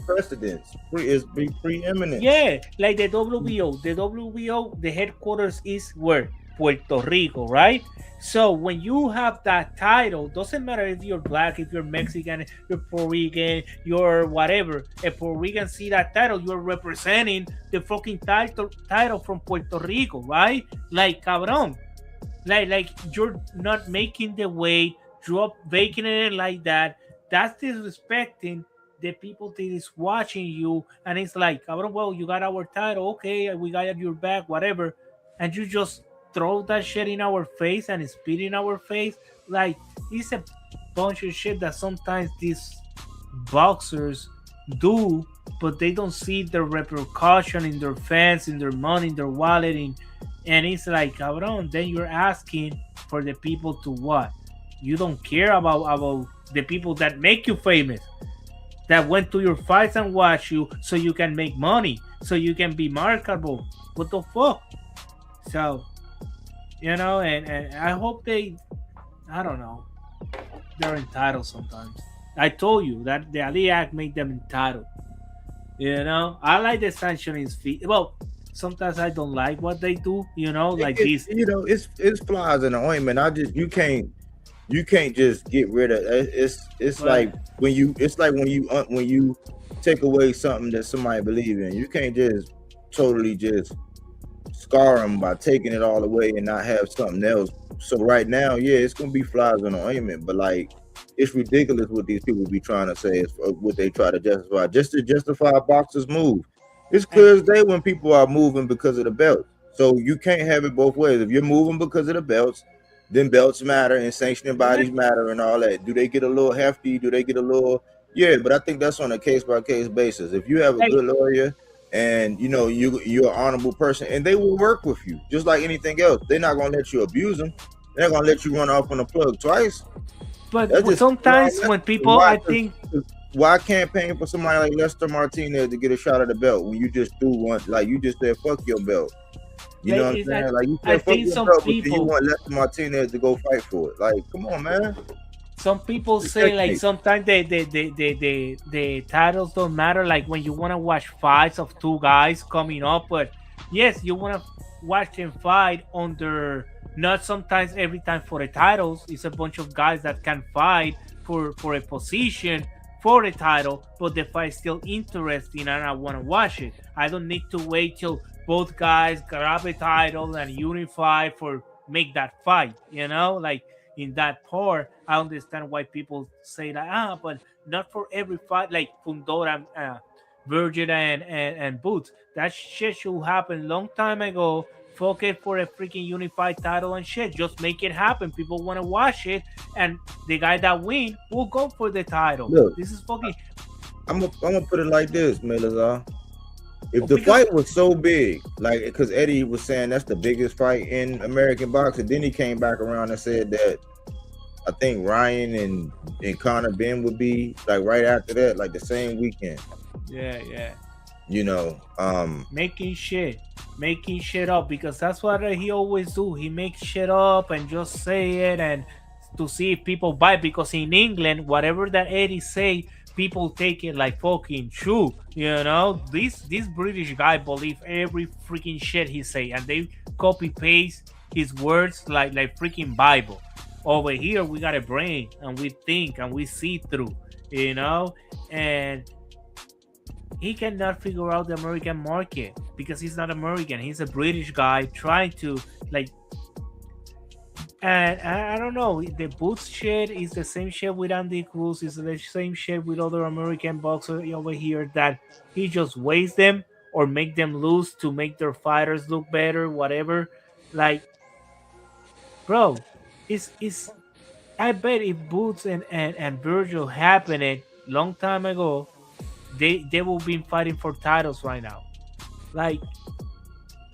precedents. It's be preeminent. Yeah, like the WBO. The WBO, the headquarters is where? Puerto Rico, right? So when you have that title, doesn't matter if you're black, if you're Mexican, you're Puerto Rican, you're whatever. If Puerto Rican see that title, you're representing the fucking title from Puerto Rico, right? Like, cabrón. Like you're not making the weight, making it like that. That's disrespecting the people that is watching you, and it's like, cabrón, well, you got our title, okay, we got your back, whatever, and you just throw that shit in our face and spit in our face. Like, it's a bunch of shit that sometimes these boxers do, but they don't see the repercussion in their fans, in their money, in their wallet, and it's like, cabrón, then you're asking for the people to what? You don't care about the people that make you famous, that went to your fights and watch you so you can make money, so you can be marketable. What the fuck? So, and I hope I don't know, they're entitled sometimes. I told you that the Ali Act made them entitled. I like the sanctioning fee. Well, sometimes I don't like what they do, this. It's flies in the ointment. You can't just get rid of it. It's like when you take away something that somebody believe in. You can't just totally just scar them by taking it all away and not have something else. So right now, yeah, it's gonna be flies on the ointment, but like it's ridiculous what these people be trying to say is what they try to justify just to justify a boxer's move. It's clear as day when people are moving because of the belt. So you can't have it both ways. If you're moving because of the belts, then belts matter and sanctioning bodies matter and all that. Do they get a little hefty? Do they get a little? Yeah, but I think that's on a case by case basis. If you have a good lawyer and you know you're an honorable person, and they will work with you just like anything else. They're not gonna let you abuse them. They're not gonna let you run off on the plug twice. But sometimes when people, I think, why campaign for somebody like Lester Martinez to get a shot at the belt when you just threw one? Like you just said, fuck your belt. You know what I'm saying? Like you said, fuck your belt, but then you want Lester Martinez to go fight for it. Like, come on, man. Some people say like sometimes the titles don't matter. Like when you want to watch fights of two guys coming up, but yes, you want to watch them fight under not sometimes every time for the titles. It's a bunch of guys that can fight for a position for the title, but the fight is still interesting and I want to watch it. I don't need to wait till both guys grab a title and unify for make that fight. You know, like. In that part, I understand why people say that, but not for every fight, like Fundora, Virgil, and Boots. That shit should happen long time ago. Fuck it for a freaking unified title and shit. Just make it happen. People want to watch it, and the guy that win will go for the title. Look, this is fucking. I'm gonna put it like this, Melazar. If the fight was so big, like because Eddie was saying that's the biggest fight in American boxing, then he came back around and said that I think Ryan and Conor Ben would be like right after that, like the same weekend. Yeah. You know, making shit up because that's what he always do. He makes shit up and just say it and to see if people buy. Because in England, whatever that Eddie say, people take it like fucking true. You know, this British guy believe every freaking shit he say, and they copy paste his words like freaking Bible. Over here, we got a brain and we think and we see through. You know, and he cannot figure out the American market because he's not American. He's a British guy trying to like. And I don't know, the Boots shit is the same shit with Andy Cruz, is the same shit with other American boxers over here that he just wastes them or make them lose to make their fighters look better, whatever. Like, bro, it's I bet if Boots and Virgil happened it long time ago, they will be fighting for titles right now. Like,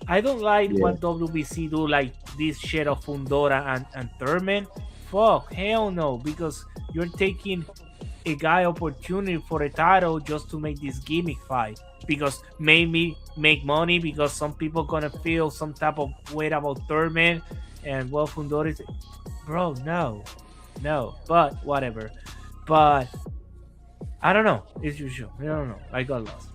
I don't like what WBC do, like this shit of Fundora and Thurman. Fuck, hell no, because you're taking a guy opportunity for a title just to make this gimmick fight. Because maybe make money, because some people gonna feel some type of weight about Thurman, and well, Fundora is, bro, no, but whatever. But I don't know. It's usual. I don't know. I got lost.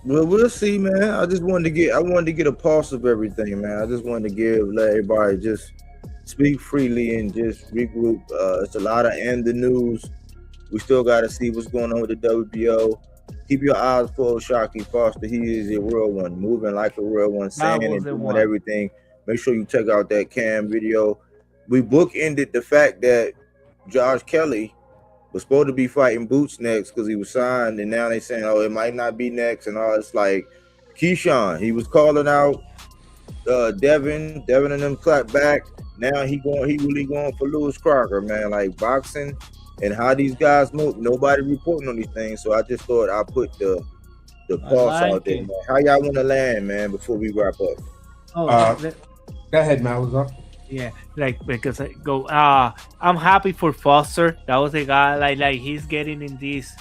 Well, we'll see, man. I wanted to get a pulse of everything, man. I just wanted to let everybody just speak freely and just regroup. It's a lot of in the news. We still got to see what's going on with the WBO. Keep your eyes full of Shockey Foster. He is a real one, moving like a real one, saying and doing everything. Make sure you check out that Cam video. We bookended the fact that Josh Kelly was supposed to be fighting Boots next because he was signed, and now they saying, oh, it might not be next and all. It's like Keyshawn, he was calling out Devin and them clap back. Now he really going for Lewis Crocker, man. Like boxing and how these guys move, nobody reporting on these things. So I just thought I'd put the pulse out there, man. How y'all want to land, man, before we wrap up? Go ahead, Malazar. Yeah, like because I go. I'm happy for Foster. That was a guy like he's getting in these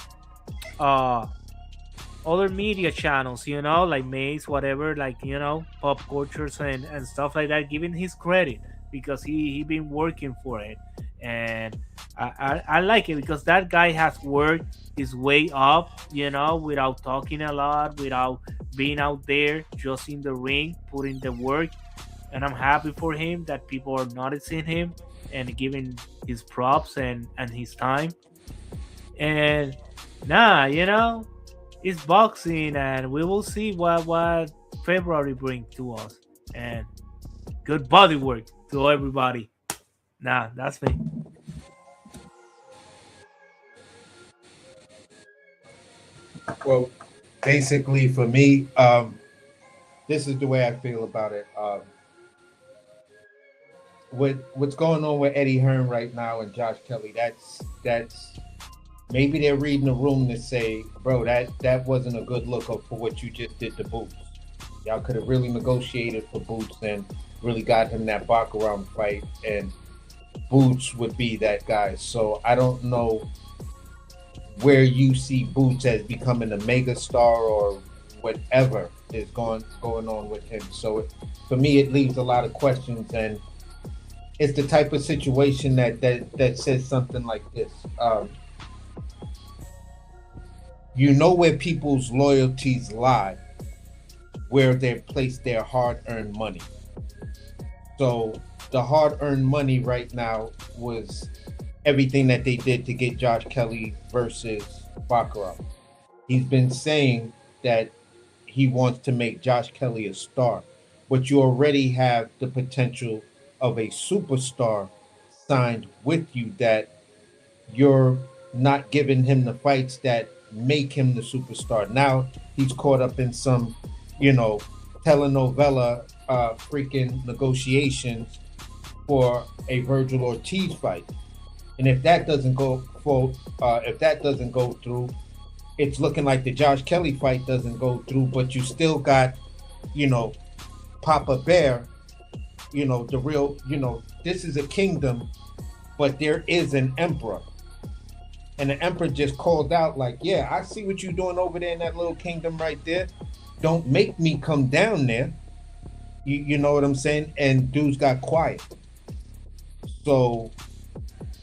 other media channels, you know, like Maze, whatever, like, you know, pop cultures and stuff like that, giving his credit because he been working for it. And I like it because that guy has worked his way up, you know, without talking a lot, without being out there, just in the ring, putting the work. And I'm happy for him that people are noticing him and giving his props and his time. And you know, it's boxing, and we will see what February brings to us. And good body work to everybody. Nah, that's me. Well, basically for me, this is the way I feel about it. What's going on with Eddie Hearn right now and Josh Kelly? That's maybe they're reading the room to say, bro, that wasn't a good look for what you just did to Boots. Y'all could have really negotiated for Boots and really got him that Baccarat fight, and Boots would be that guy. So I don't know where you see Boots as becoming a mega star or whatever is going on with him. So for me, it leaves a lot of questions, and it's the type of situation that says something like this. You know where people's loyalties lie, where they place their hard-earned money. So the hard-earned money right now was everything that they did to get Josh Kelly versus Baccarat. He's been saying that he wants to make Josh Kelly a star, but you already have the potential of a superstar signed with you that you're not giving him the fights that make him the superstar. Now he's caught up in some, telenovela freaking negotiations for a Virgil Ortiz fight. And if that doesn't go through, it's looking like the Josh Kelly fight doesn't go through, but you still got, Papa Bear, the real, this is a kingdom, but there is an emperor. And the emperor just called out like, yeah, I see what you're doing over there in that little kingdom right there. Don't make me come down there. You know what I'm saying? And dudes got quiet. So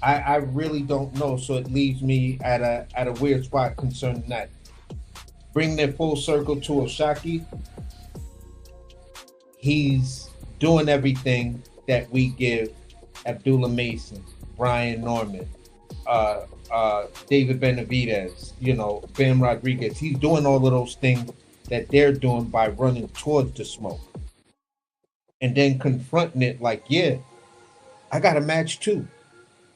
I really don't know. So it leaves me at a weird spot concerning that. Bring it full circle to O'Shaquie. He's doing everything that we give Abdullah Mason, Brian Norman, David Benavidez, Bam Rodriguez. He's doing all of those things that they're doing by running towards the smoke. And then confronting it like, yeah, I got a match too.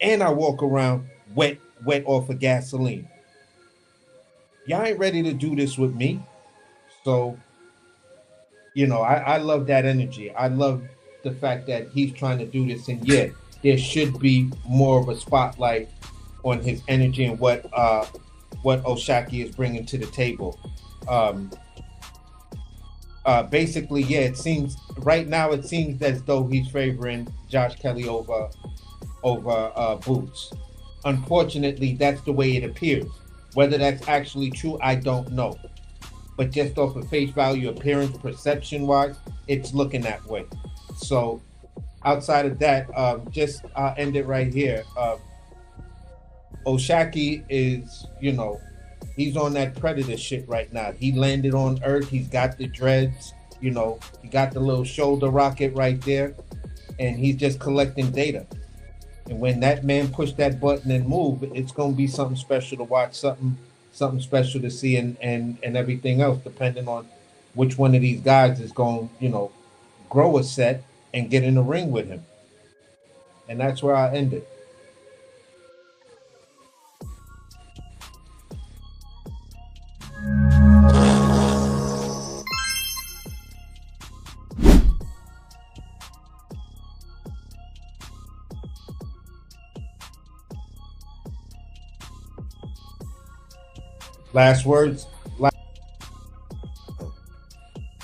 And I walk around wet off of gasoline. Y'all ain't ready to do this with me. So, I love that energy. I love the fact that he's trying to do this. And yeah, there should be more of a spotlight on his energy and what O'Shaquie is bringing to the table. Basically, yeah, it seems as though he's favoring Josh Kelly over Boots. Unfortunately, that's the way it appears. Whether that's actually true, I don't know. But just off of face value, appearance, perception-wise, it's looking that way. So outside of that, I'll end it right here. O'Shaquie is, he's on that Predator shit right now. He landed on Earth. He's got the dreads. He got the little shoulder rocket right there. And he's just collecting data. And when that man push that button and move, it's going to be something special to watch, something special to see, and everything else, depending on which one of these guys is going, grow a set and get in the ring with him. And that's where I end it. Last words.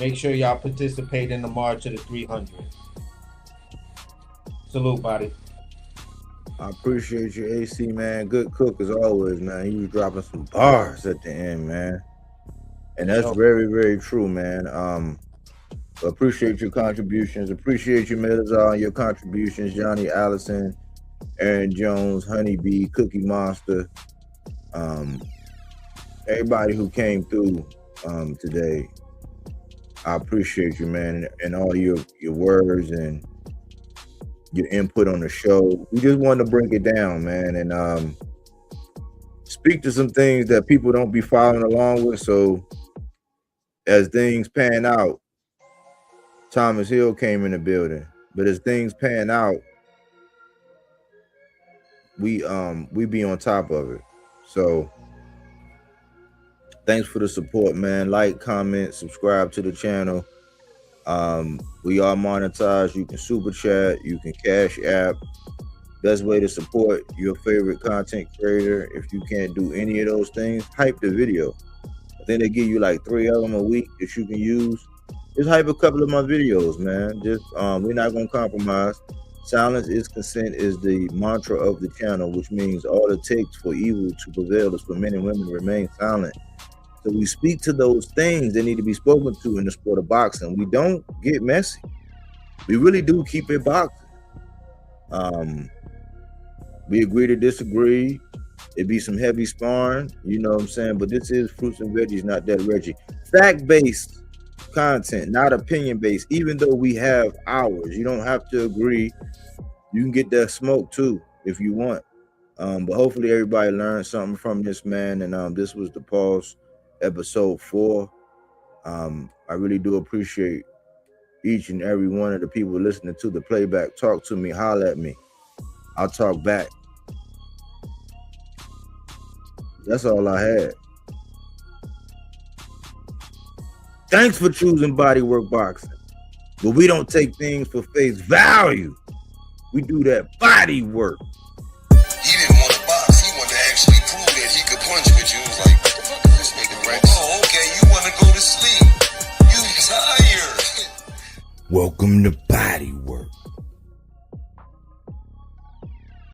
Make sure y'all participate in the March of the 300. Salute, buddy. I appreciate you, AC, man. Good cook as always, man. He was dropping some bars at the end, man. And that's very, very true, man. Appreciate your contributions. Appreciate you, Medazar, your contributions. Johnny Allison, Aaron Jones, Honeybee, Cookie Monster. Everybody who came through today, I appreciate you, man, and all your words and your input on the show. We just wanted to break it down, man, and speak to some things that people don't be following along with. So as things pan out, Thomas Hill came in the building. But as things pan out, we be on top of it. So thanks for the support, man. Like, comment, subscribe to the channel. We are monetized. You can super chat, you can cash app. Best way to support your favorite content creator. If you can't do any of those things, hype the video. I think they give you like 3 of them a week that you can use. Just hype a couple of my videos, man. Just we're not gonna compromise. Silence is consent is the mantra of the channel, which means all it takes for evil to prevail is for men and women to remain silent. So we speak to those things that need to be spoken to in the sport of boxing. We don't get messy. We really do keep it boxing. We agree to disagree. It be some heavy sparring, you know what I'm saying? But this is Fruits and Veggies, not that Reggie. Fact-based content, not opinion-based, even though we have ours. You don't have to agree. You can get that smoke too if you want. But hopefully everybody learned something from this, man. And this was the Pause episode 4. I really do appreciate each and every one of the people listening to the playback. Talk to me, holler at me. I'll talk back. That's all I had. Thanks for choosing Bodywork Boxing. But we don't take things for face value. We do that body work. He didn't want to box. He wanted to actually prove that he could punch with you. He was like, what the fuck is this nigga, Rex? Oh, okay, you want to go to sleep. You tired. Welcome to